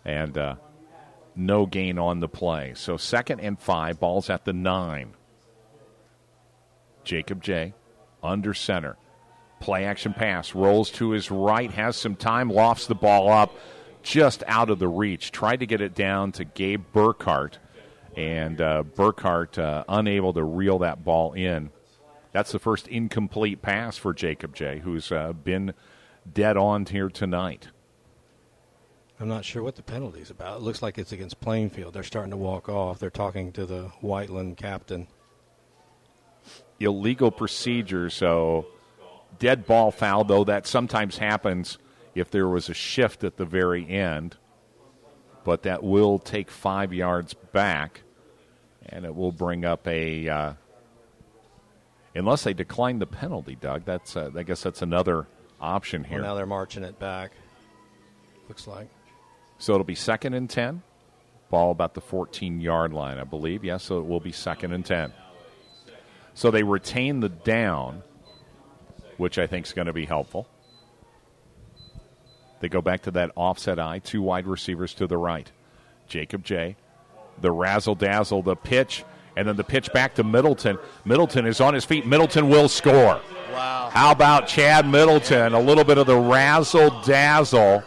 [SPEAKER 9] And no gain on the play. So 2nd and 5, ball's at the 9. Jacob J. under center. Play action pass, rolls to his right, has some time, lofts the ball up, just out of the reach. Tried to get it down to Gabe Burkhart, and Burkhart unable to reel that ball in. That's the first incomplete pass for Jacob J., who's been dead on here tonight.
[SPEAKER 5] I'm not sure what the penalty's about. It looks like it's against Plainfield. They're starting to walk off. They're talking to the Whiteland captain.
[SPEAKER 9] Illegal procedure, so dead ball foul, though that sometimes happens if there was a shift at the very end. But that will take 5 yards back, and it will bring up a unless they decline the penalty, Doug. That's I guess that's another option here.
[SPEAKER 5] Well, now they're marching it back, looks like.
[SPEAKER 9] So it'll be 2nd and 10. Ball about the 14-yard line, I believe. Yes, so it will be 2nd and 10. So they retain the down, which I think is going to be helpful. They go back to that offset eye, 2 wide receivers to the right. Jacob J., the razzle-dazzle, the pitch, and then the pitch back to Middleton. Middleton is on his feet. Middleton will score.
[SPEAKER 5] Wow.
[SPEAKER 9] How about Chad Middleton? A little bit of the razzle-dazzle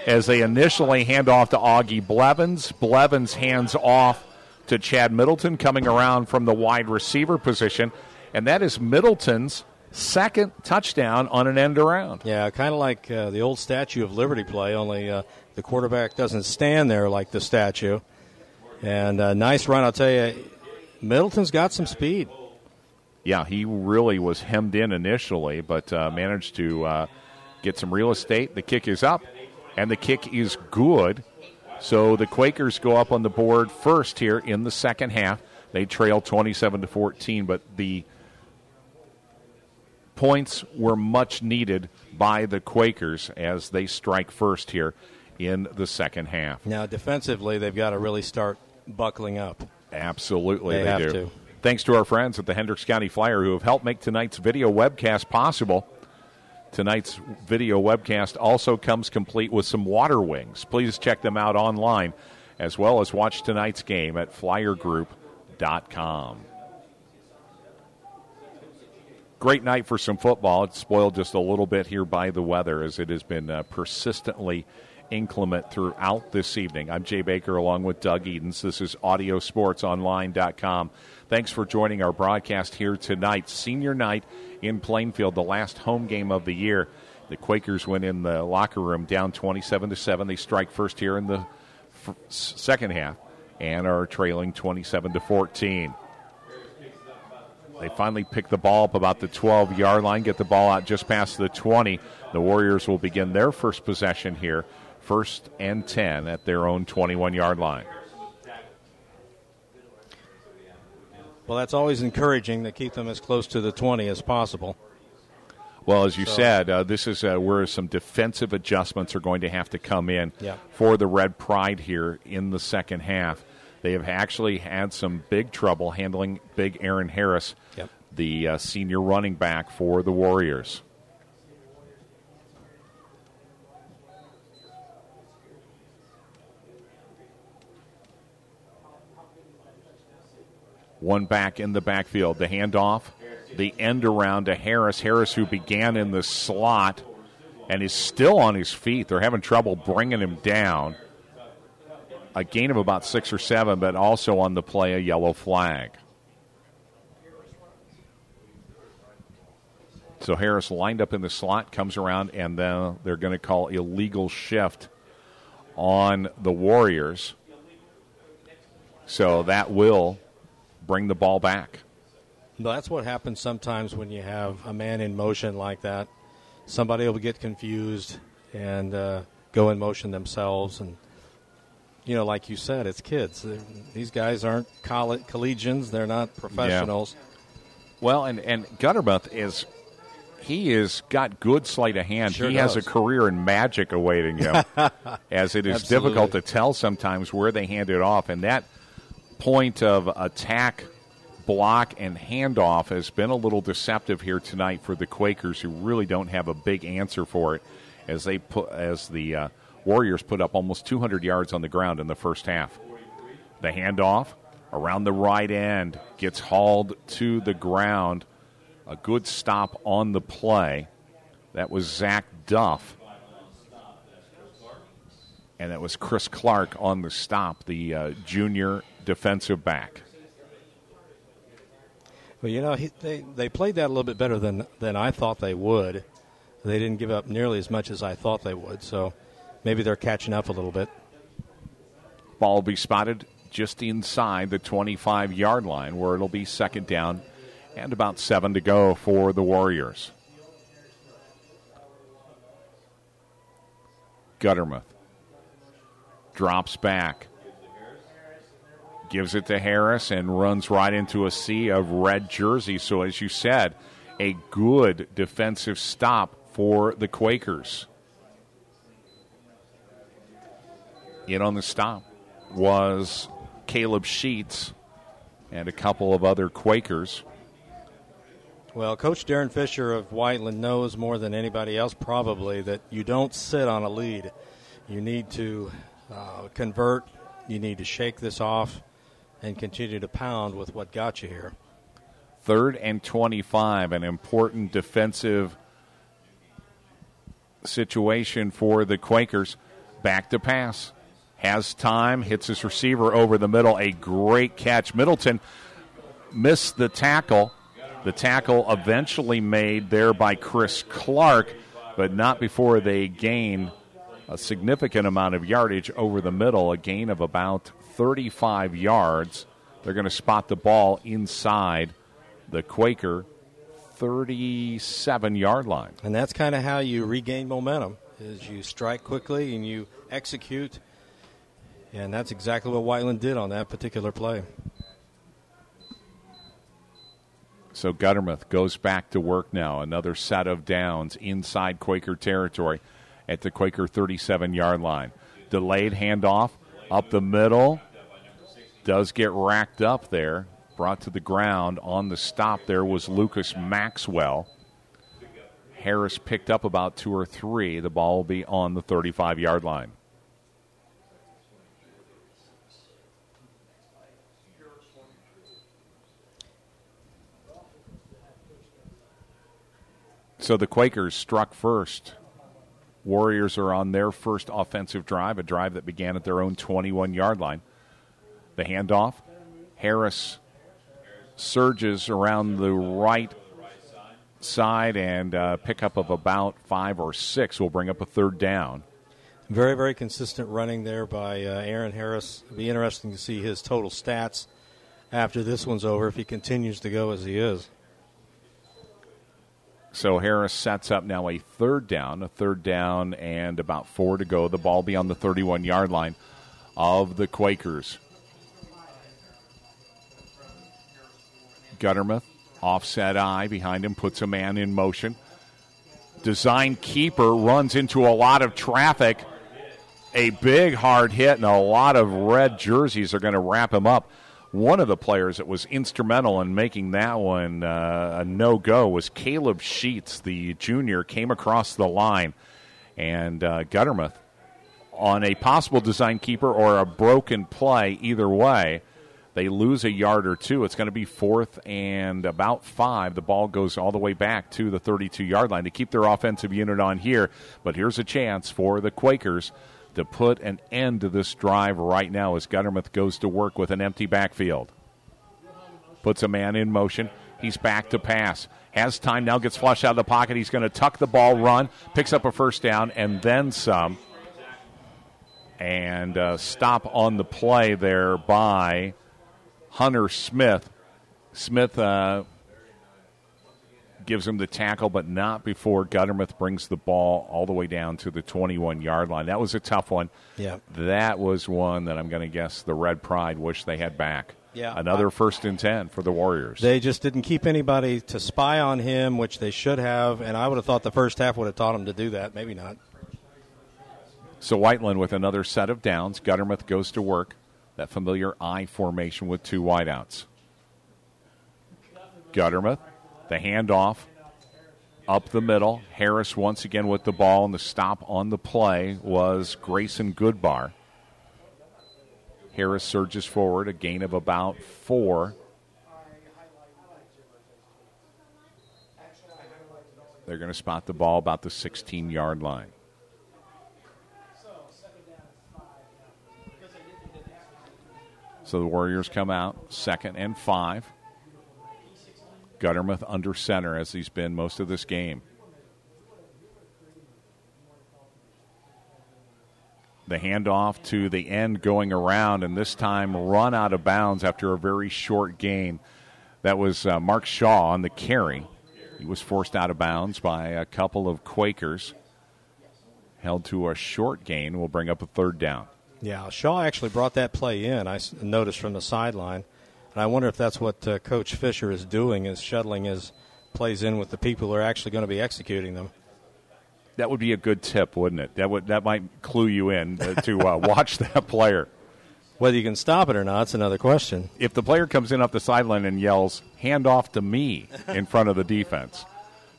[SPEAKER 9] as they initially hand off to Augie Blevins. Blevins hands off to Chad Middleton coming around from the wide receiver position. And that is Middleton's second touchdown on an end around.
[SPEAKER 5] Yeah, kind of like the old Statue of Liberty play, only the quarterback doesn't stand there like the statue. And nice run, I'll tell you. Middleton's got some speed.
[SPEAKER 9] Yeah, he really was hemmed in initially, but managed to get some real estate. The kick is up, and the kick is good. So the Quakers go up on the board first here in the second half. They trail 27-14, but the points were much needed by the Quakers as they strike first here in the second half.
[SPEAKER 5] Now, defensively, they've got to really start buckling up.
[SPEAKER 9] Absolutely,
[SPEAKER 5] they have
[SPEAKER 9] do.
[SPEAKER 5] to.
[SPEAKER 9] Thanks to our friends at the Hendricks County Flyer who have helped make tonight's video webcast possible. Tonight's video webcast also comes complete with some water wings. Please check them out online, as well as watch tonight's game at flyergroup.com. Great night for some football. It's spoiled just a little bit here by the weather, as it has been persistently inclement throughout this evening. I'm Jay Baker along with Doug Edens. This is AudioSportsOnline.com. Thanks for joining our broadcast here tonight. Senior night in Plainfield, the last home game of the year. The Quakers went in the locker room down 27-7. They strike first here in the second half and are trailing 27-14. They finally pick the ball up about the 12-yard line, get the ball out just past the 20. The Warriors will begin their first possession here, 1st and 10 at their own 21-yard line.
[SPEAKER 5] Well, that's always encouraging to keep them as close to the 20 as possible.
[SPEAKER 9] Well, as you said, this is where some defensive adjustments are going to have to come in for the Red Pride here in the second half. They have actually had some big trouble handling big Aaron Harris, the senior running back for the Warriors. One back in the backfield. The handoff, the end around to Harris. Harris, who began in the slot and is still on his feet. They're having trouble bringing him down. A gain of about 6 or 7, but also on the play a yellow flag. So Harris lined up in the slot, comes around, and then they're going to call illegal shift on the Warriors. So that will bring the ball back.
[SPEAKER 5] No, that's what happens sometimes when you have a man in motion like that. Somebody will get confused and go in motion themselves. And, like you said, it's kids. These guys aren't collegians. They're not professionals.
[SPEAKER 9] Yeah. Well, and Guttermuth he has got good sleight of hand.
[SPEAKER 5] Sure
[SPEAKER 9] he
[SPEAKER 5] does.
[SPEAKER 9] has a career in magic awaiting him, as it is
[SPEAKER 5] Absolutely.
[SPEAKER 9] difficult to tell sometimes where they hand it off. And that point of attack, block, and handoff has been a little deceptive here tonight for the Quakers, who really don't have a big answer for it, as the Warriors put up almost 200 yards on the ground in the first half. The handoff around the right end gets hauled to the ground. A good stop on the play. That was Zach Duff. And that was Chris Clark on the stop, the junior defensive back.
[SPEAKER 5] Well, they played that a little bit better than I thought they would. They didn't give up nearly as much as I thought they would, so maybe they're catching up a little bit.
[SPEAKER 9] Ball will be spotted just inside the 25-yard line, where it'll be second down and about 7 to go for the Warriors. Guttermuth drops back, gives it to Harris, and runs right into a sea of red jerseys. So, as you said, a good defensive stop for the Quakers. In on the stop was Caleb Sheets and a couple of other Quakers.
[SPEAKER 5] Well, Coach Darren Fisher of Whiteland knows more than anybody else probably that you don't sit on a lead. You need to convert. You need to shake this off and continue to pound with what got you here.
[SPEAKER 9] 3rd and 25, an important defensive situation for the Quakers. Back to pass. Has time, hits his receiver over the middle. A great catch. Middleton missed the tackle. The tackle eventually made there by Chris Clark, but not before they gain a significant amount of yardage over the middle, a gain of about 35 yards. They're going to spot the ball inside the Quaker 37-yard line.
[SPEAKER 5] And that's kind of how you regain momentum, is you strike quickly and you execute. And that's exactly what Whiteland did on that particular play.
[SPEAKER 9] So Guttermuth goes back to work now. Another set of downs inside Quaker territory at the Quaker 37-yard line. Delayed handoff up the middle. Does get racked up there. Brought to the ground. On the stop there was Lucas Maxwell. Harris picked up about 2 or 3. The ball will be on the 35-yard line. So the Quakers struck first. Warriors are on their first offensive drive, a drive that began at their own 21-yard line. The handoff. Harris surges around the right side, and pickup of about 5 or 6 will bring up a 3rd down.
[SPEAKER 5] Very, very consistent running there by Aaron Harris. It'll be interesting to see his total stats after this one's over if he continues to go as he is.
[SPEAKER 9] So Harris sets up now a 3rd down, and about 4 to go. The ball be on the 31-yard line of the Quakers. Guttermuth, offset eye behind him, puts a man in motion. Design keeper runs into a lot of traffic. A big hard hit, and a lot of red jerseys are going to wrap him up. One of the players that was instrumental in making that one a no-go was Caleb Sheets, the junior, came across the line. And Guttermuth, on a possible design keeper or a broken play, either way, they lose a yard or 2. It's going to be 4th and about 5. The ball goes all the way back to the 32-yard line to keep their offensive unit on here. But here's a chance for the Quakers to put an end to this drive right now as Guttermuth goes to work with an empty backfield. Puts a man in motion, He's back to pass. Has time now, gets flushed out of the pocket. He's going to tuck the ball, run, picks up a first down, and then some. And stop on the play there by Hunter Smith. Smith gives him the tackle, but not before Guttermouth brings the ball all the way down to the 21-yard line. That was a tough one.
[SPEAKER 5] Yeah.
[SPEAKER 9] That was one that I'm going to guess the Red Pride wish they had back.
[SPEAKER 5] Yeah.
[SPEAKER 9] Another 1st and 10 for the Warriors.
[SPEAKER 5] They just didn't keep anybody to spy on him, which they should have, and I would have thought the first half would have taught them to do that. Maybe not.
[SPEAKER 9] So Whiteland with another set of downs. Guttermouth goes to work. That familiar I formation with 2 wideouts. Guttermouth, the handoff up the middle. Harris once again with the ball, and the stop on the play was Grayson Goodbar. Harris surges forward, a gain of about 4. They're going to spot the ball about the 16-yard line. So the Warriors come out, 2nd and 5. Guttermouth under center, as he's been most of this game. The handoff to the end going around, and this time run out of bounds after a very short gain. That was Mark Shaw on the carry. He was forced out of bounds by a couple of Quakers. Held to a short gain. Will bring up a 3rd down.
[SPEAKER 5] Yeah, Shaw actually brought that play in, I noticed from the sideline. And I wonder if that's what Coach Fisher is doing, is shuttling his plays in with the people who are actually going to be executing them.
[SPEAKER 9] That would be a good tip, wouldn't it? That might clue you in to watch that player.
[SPEAKER 5] Whether you can stop it or not, it's another question.
[SPEAKER 9] If the player comes in off the sideline and yells, "Hand off to me," in front of the defense.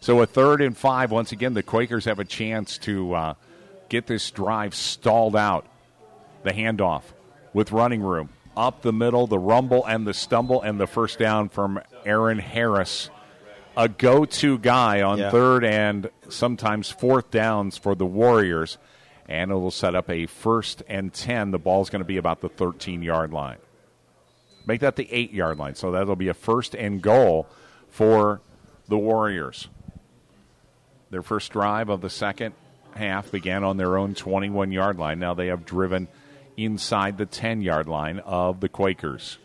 [SPEAKER 9] So a 3rd and 5, once again, the Quakers have a chance to get this drive stalled out. The handoff with running room. Up the middle, the rumble and the stumble, and the first down from Aaron Harris. A go-to guy on 3rd and sometimes 4th downs for the Warriors. And it will set up a 1st and 10. The ball's going to be about the 13-yard line. Make that the 8-yard line. So that'll be a 1st and goal for the Warriors. Their first drive of the second half began on their own 21-yard line. Now they have driven inside the 10-yard line of the Quakers.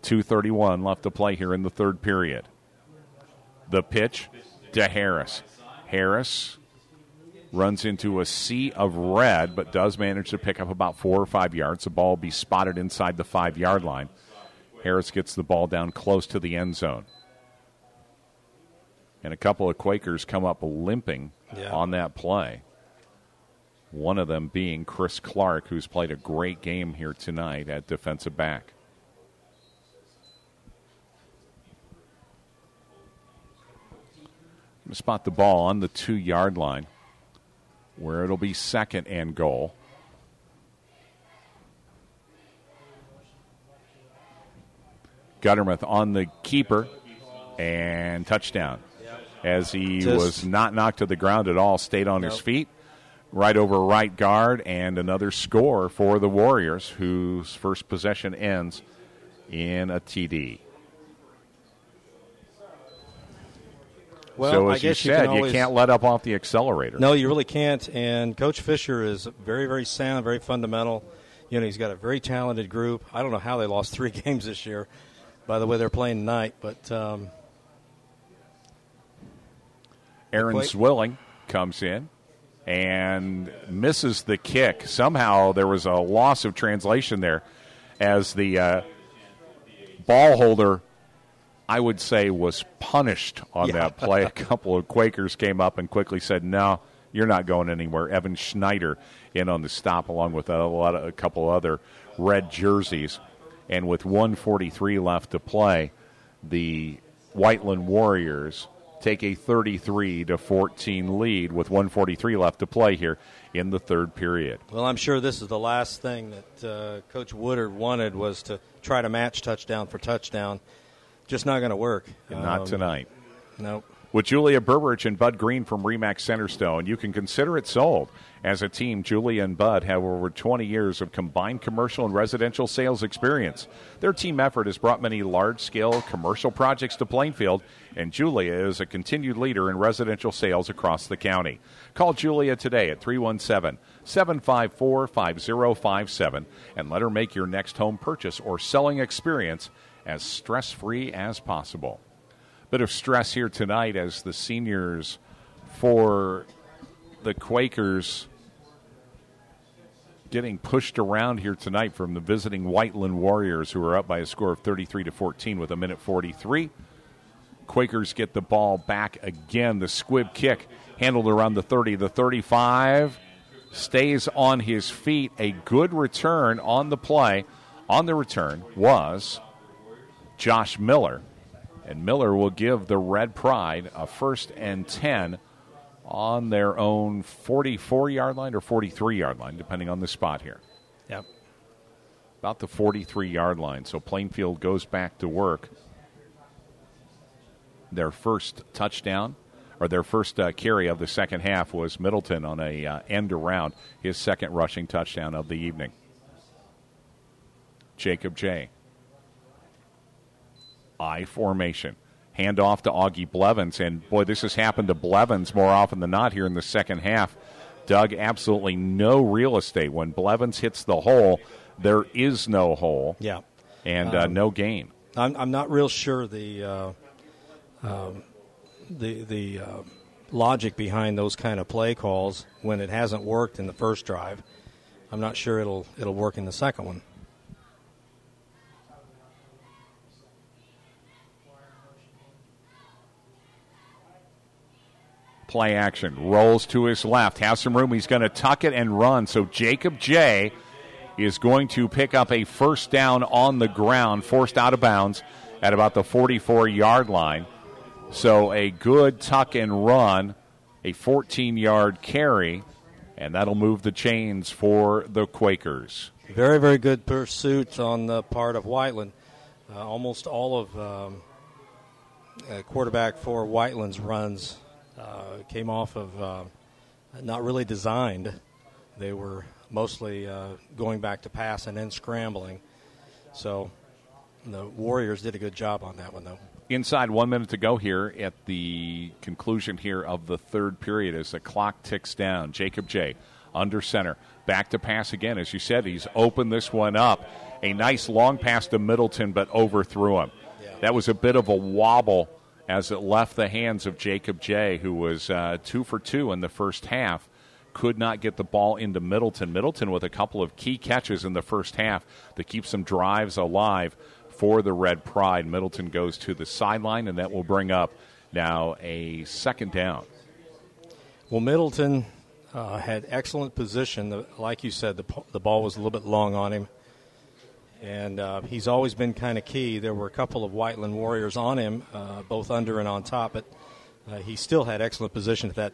[SPEAKER 9] 2:31 left to play here in the 3rd period. The pitch to Harris. Harris runs into a sea of red, but does manage to pick up about 4 or 5 yards. The ball will be spotted inside the 5-yard line. Harris gets the ball down close to the end zone. And a couple of Quakers come up limping on that play. One of them being Chris Clark, who's played a great game here tonight at defensive back. Spot the ball on the 2-yard line, where it'll be 2nd and goal. Guttermouth on the keeper, and touchdown. As he was not knocked to the ground at all, stayed on his feet, right over right guard, and another score for the Warriors, whose first possession ends in a TD.
[SPEAKER 5] Well,
[SPEAKER 9] so
[SPEAKER 5] I
[SPEAKER 9] as you
[SPEAKER 5] guess
[SPEAKER 9] said,
[SPEAKER 5] you
[SPEAKER 9] you can't let up off the accelerator.
[SPEAKER 5] No, you really can't. And Coach Fisher is very, very sound, very fundamental. You know, he's got a very talented group. I don't know how they lost 3 games this year, by the way they're playing tonight. But
[SPEAKER 9] Aaron Zwilling comes in and misses the kick. Somehow there was a loss of translation there as the ball holder, I would say, was punished on that play. A couple of Quakers came up and quickly said, "No, you're not going anywhere." Evan Schneider in on the stop, along with a couple other red jerseys. And with 1:43 left to play, the Whiteland Warriors take a 33-14 lead with 1:43 left to play here in the 3rd period.
[SPEAKER 5] Well, I'm sure this is the last thing that Coach Woodard wanted, was to try to match touchdown for touchdown. Just not going to work.
[SPEAKER 9] Not tonight.
[SPEAKER 5] Nope.
[SPEAKER 9] with Julia Burrich and Bud Green from Remax Centerstone. You can consider it sold. As a team, Julia and Bud have over 20 years of combined commercial and residential sales experience. Their team effort has brought many large-scale commercial projects to Plainfield, and Julia is a continued leader in residential sales across the county. Call Julia today at 317-754-5057 and let her make your next home purchase or selling experience as stress-free as possible. Bit of stress here tonight as the seniors for the Quakers getting pushed around here tonight from the visiting Whiteland Warriors, who are up by a score of 33-14 with 1:43. Quakers get the ball back again. The squib kick handled around the 30, the 35. Stays on his feet. A good return on the play. On the return was Josh Miller. And Miller will give the Red Pride a 1st and 10 on their own 44-yard line or 43-yard line, depending on the spot here.
[SPEAKER 5] Yep.
[SPEAKER 9] About the 43-yard line. So Plainfield goes back to work. Their first touchdown, or their first carry of the second half, was Middleton on a end around, his second rushing touchdown of the evening. Jacob J. I formation. Hand off to Augie Blevins, and boy, this has happened to Blevins more often than not here in the second half. Doug, absolutely no real estate. When Blevins hits the hole, there is no hole.
[SPEAKER 5] Yeah.
[SPEAKER 9] And no gain.
[SPEAKER 5] I'm not real sure the logic behind those kind of play calls when it hasn't worked in the first drive. I'm not sure it'll work in the second one.
[SPEAKER 9] Play action. Rolls to his left. Has some room. He's going to tuck it and run. So Jacob J. is going to pick up a first down on the ground, forced out of bounds at about the 44-yard line. So a good tuck and run, a 14-yard carry, and that'll move the chains for the Quakers.
[SPEAKER 5] Very, very good pursuit on the part of Whiteland. Almost all of quarterback for Whiteland's runs came off of not really designed. They were mostly going back to pass and then scrambling. So the Warriors did a good job on that one, though.
[SPEAKER 9] Inside 1 minute to go here at the conclusion here of the third period as the clock ticks down. Jacob J. under center. Back to pass again. As you said, he's opened this one up. A nice long pass to Middleton, but overthrew him. Yeah. That was a bit of a wobble as it left the hands of Jacob J., who was 2 for 2 in the first half. Could not get the ball into Middleton. Middleton with a couple of key catches in the first half to keep some drives alive for the Red Pride. Middleton goes to the sideline, and that will bring up now a second down.
[SPEAKER 5] Well, Middleton had excellent position. Like you said, the ball was a little bit long on him. And he's always been kind of key. There were a couple of Whiteland Warriors on him, both under and on top, but he still had excellent position. If that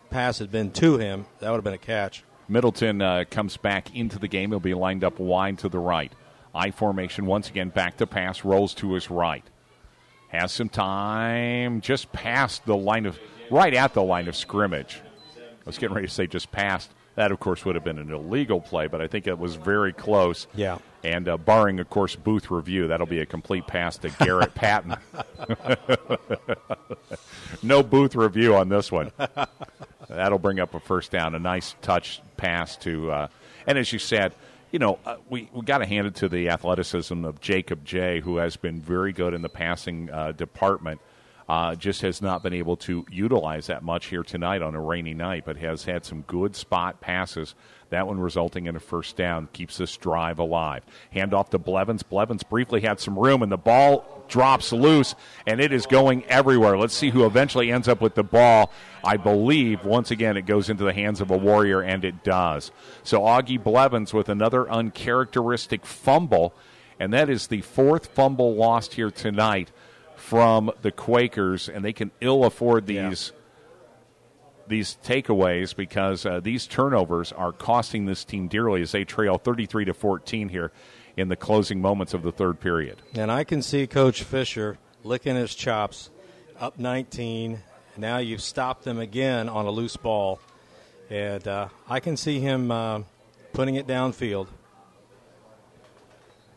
[SPEAKER 5] pass had been to him, that would have been a catch.
[SPEAKER 9] Middleton comes back into the game. He'll be lined up wide to the right. I formation once again, back to pass, rolls to his right. Has some time, just past the line of, right at the line of scrimmage. I was getting ready to say just past. That, of course, would have been an illegal play, but I think it was very close.
[SPEAKER 5] Yeah.
[SPEAKER 9] And barring, of course, booth review, that'll be a complete pass to Garrett Patton. No booth review on this one. That'll bring up a first down, a nice touch pass to, and as you said, you know, we got to hand it to the athleticism of Jacob J., who has been very good in the passing department. Just has not been able to utilize that much here tonight on a rainy night, but has had some good spot passes. That one resulting in a first down, keeps this drive alive. Hand off to Blevins. Blevins briefly had some room, and the ball drops loose, and it is going everywhere. Let's see who eventually ends up with the ball. I believe, once again, it goes into the hands of a Warrior, and it does. So Augie Blevins with another uncharacteristic fumble, and that is the fourth fumble lost here tonight from the Quakers, and they can ill afford these takeaways because these turnovers are costing this team dearly as they trail 33-14 here in the closing moments of the third period.
[SPEAKER 5] And I can see Coach Fisher licking his chops, up 19, Now you've stopped them again on a loose ball. And I can see him putting it downfield.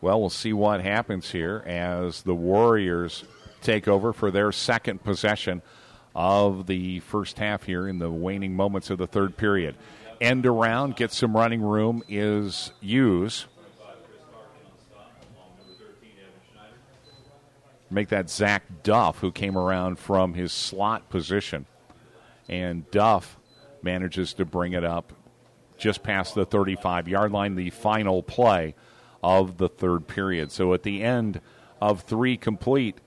[SPEAKER 9] Well, we'll see what happens here as the Warriors take over for their second possession of the first half here in the waning moments of the third period. End around, get some running room is Hughes. Make that Zach Duff, who came around from his slot position. And Duff manages to bring it up just past the 35-yard line, the final play of the third period. So at the end of 3 complete,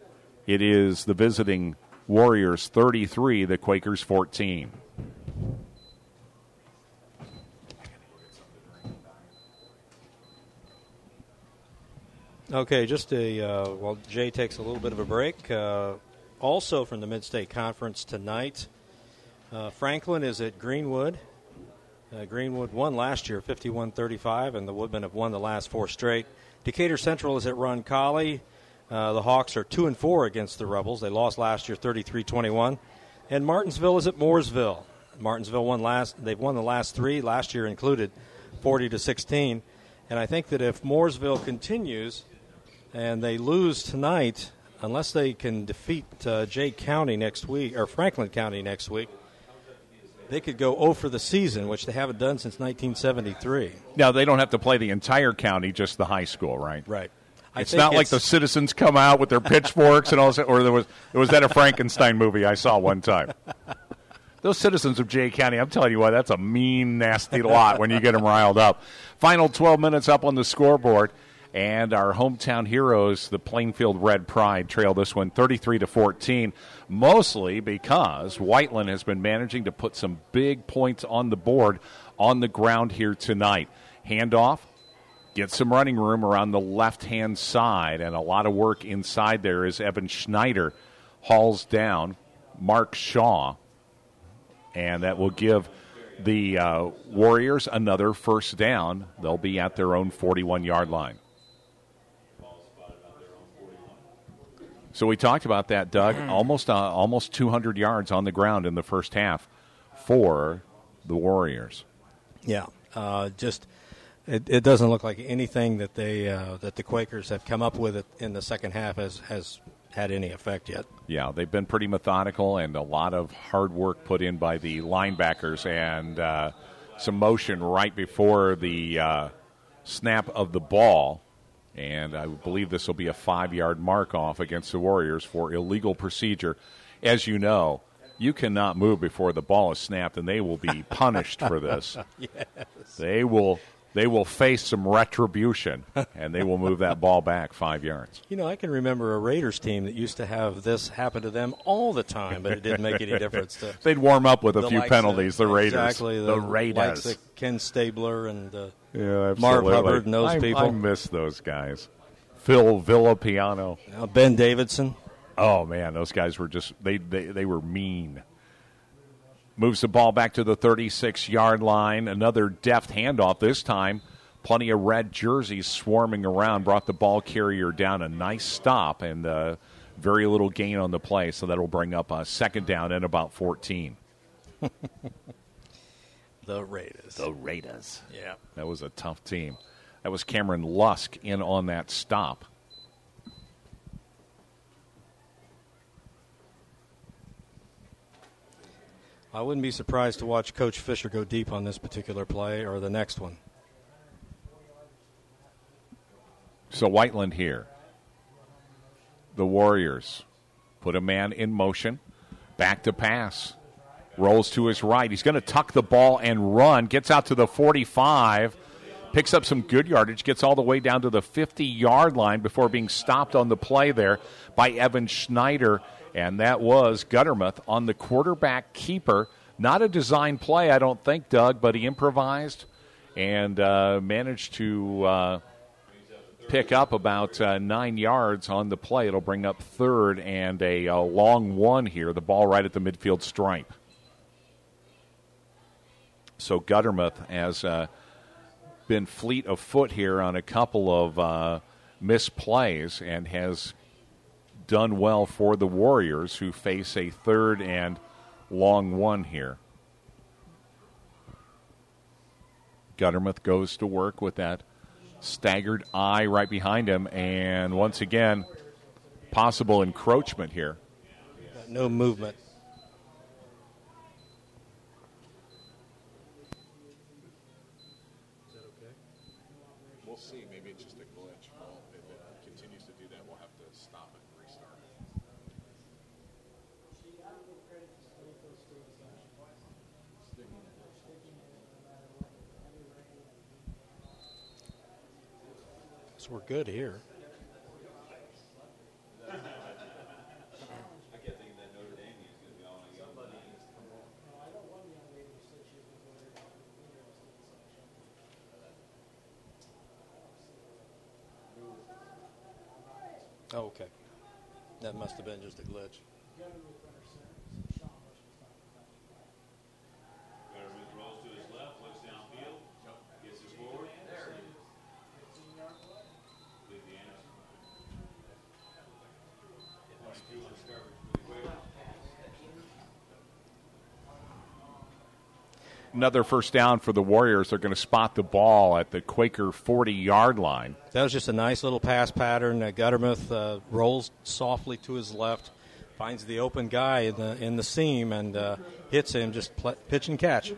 [SPEAKER 9] it is the visiting Warriors 33, the Quakers 14.
[SPEAKER 5] Okay, just while Jay takes a little bit of a break. Also from the Mid-State Conference tonight, Franklin is at Greenwood. Greenwood won last year 51-35, and the Woodmen have won the last 4 straight. Decatur Central is at Roncalli. The Hawks are 2-4 against the Rebels. They lost last year 33-21. And Martinsville is at Mooresville. Martinsville they've won the last 3, last year included, 40-16. And I think that if Mooresville continues and they lose tonight, unless they can defeat Jay County next week, or Franklin County next week, they could go 0 for the season, which they haven't done since 1973.
[SPEAKER 9] Now, they don't have to play the entire county, just the high school, right?
[SPEAKER 5] Right.
[SPEAKER 9] It's not like the citizens come out with their pitchforks and all that, or there was that a Frankenstein movie I saw one time. Those citizens of Jay County, I'm telling you what, that's a mean, nasty lot when you get them riled up. Final 12 minutes up on the scoreboard, and our hometown heroes, the Plainfield Red Pride, trail this one 33-14, mostly because Whiteland has been managing to put some big points on the board on the ground here tonight. Handoff. Get some running room around the left-hand side, and a lot of work inside there as Evan Schneider hauls down Mark Shaw, and that will give the Warriors another first down. They'll be at their own 41-yard line. So we talked about that, Doug. Almost 200 yards on the ground in the first half for the Warriors.
[SPEAKER 5] Yeah, It doesn't look like anything that that the Quakers have come up with in the second half has had any effect yet.
[SPEAKER 9] Yeah, they've been pretty methodical, and a lot of hard work put in by the linebackers, and some motion right before the snap of the ball. And I believe this will be a 5-yard mark-off against the Warriors for illegal procedure. As you know, you cannot move before the ball is snapped, and they will be punished for this.
[SPEAKER 5] Yes.
[SPEAKER 9] They will face some retribution, and they will move that ball back 5 yards.
[SPEAKER 5] You know, I can remember a Raiders team that used to have this happen to them all the time, but it didn't make any difference.
[SPEAKER 9] They'd warm up with a few penalties, the Raiders.
[SPEAKER 5] Exactly.
[SPEAKER 9] The Raiders.
[SPEAKER 5] Likes of Ken Stabler and
[SPEAKER 9] yeah,
[SPEAKER 5] Marv Hubbard and those people.
[SPEAKER 9] I miss those guys. Phil Villapiano.
[SPEAKER 5] Ben Davidson.
[SPEAKER 9] Oh, man, those guys were just, they were mean. Moves the ball back to the 36-yard line. Another deft handoff this time. Plenty of red jerseys swarming around. Brought the ball carrier down. A nice stop and very little gain on the play. So that will bring up a second down and about 14.
[SPEAKER 5] The Raiders.
[SPEAKER 9] The Raiders.
[SPEAKER 5] Yeah.
[SPEAKER 9] That was a tough team. That was Cameron Lusk in on that stop.
[SPEAKER 5] I wouldn't be surprised to watch Coach Fisher go deep on this particular play or the next one.
[SPEAKER 9] So Whiteland here. The Warriors put a man in motion. Back to pass. Rolls to his right. He's going to tuck the ball and run. Gets out to the 45. Picks up some good yardage. Gets all the way down to the 50-yard line before being stopped on the play there by Evan Schneider. And that was Guttermuth on the quarterback keeper. Not a design play, I don't think, Doug, but he improvised and managed to pick up about 9 yards on the play. It'll bring up third and a long one here. The ball right at the midfield stripe. So Guttermuth has been fleet of foot here on a couple of misplays and has done well for the Warriors, who face a third and long one here. Guttermouth goes to work with that staggered eye right behind him, and once again, possible encroachment here.
[SPEAKER 5] No movement.
[SPEAKER 1] We'll see. Maybe it's just a glitch. Well, if it continues to do that, we'll have to stop it and restart it.
[SPEAKER 5] So we're good here. Oh, okay. That must have been just a glitch.
[SPEAKER 3] Guttermouth rolls to his left, looks downfield, gets it forward. Leave the Anderson. 22 on coverage for the Quakers.
[SPEAKER 9] Another first down for the Warriors. They're going to spot the ball at the Quaker 40-yard line.
[SPEAKER 5] That was just a nice little pass pattern. Guttermouth rolls softly to his left, finds the open guy in the seam, and hits him, just pitch and catch.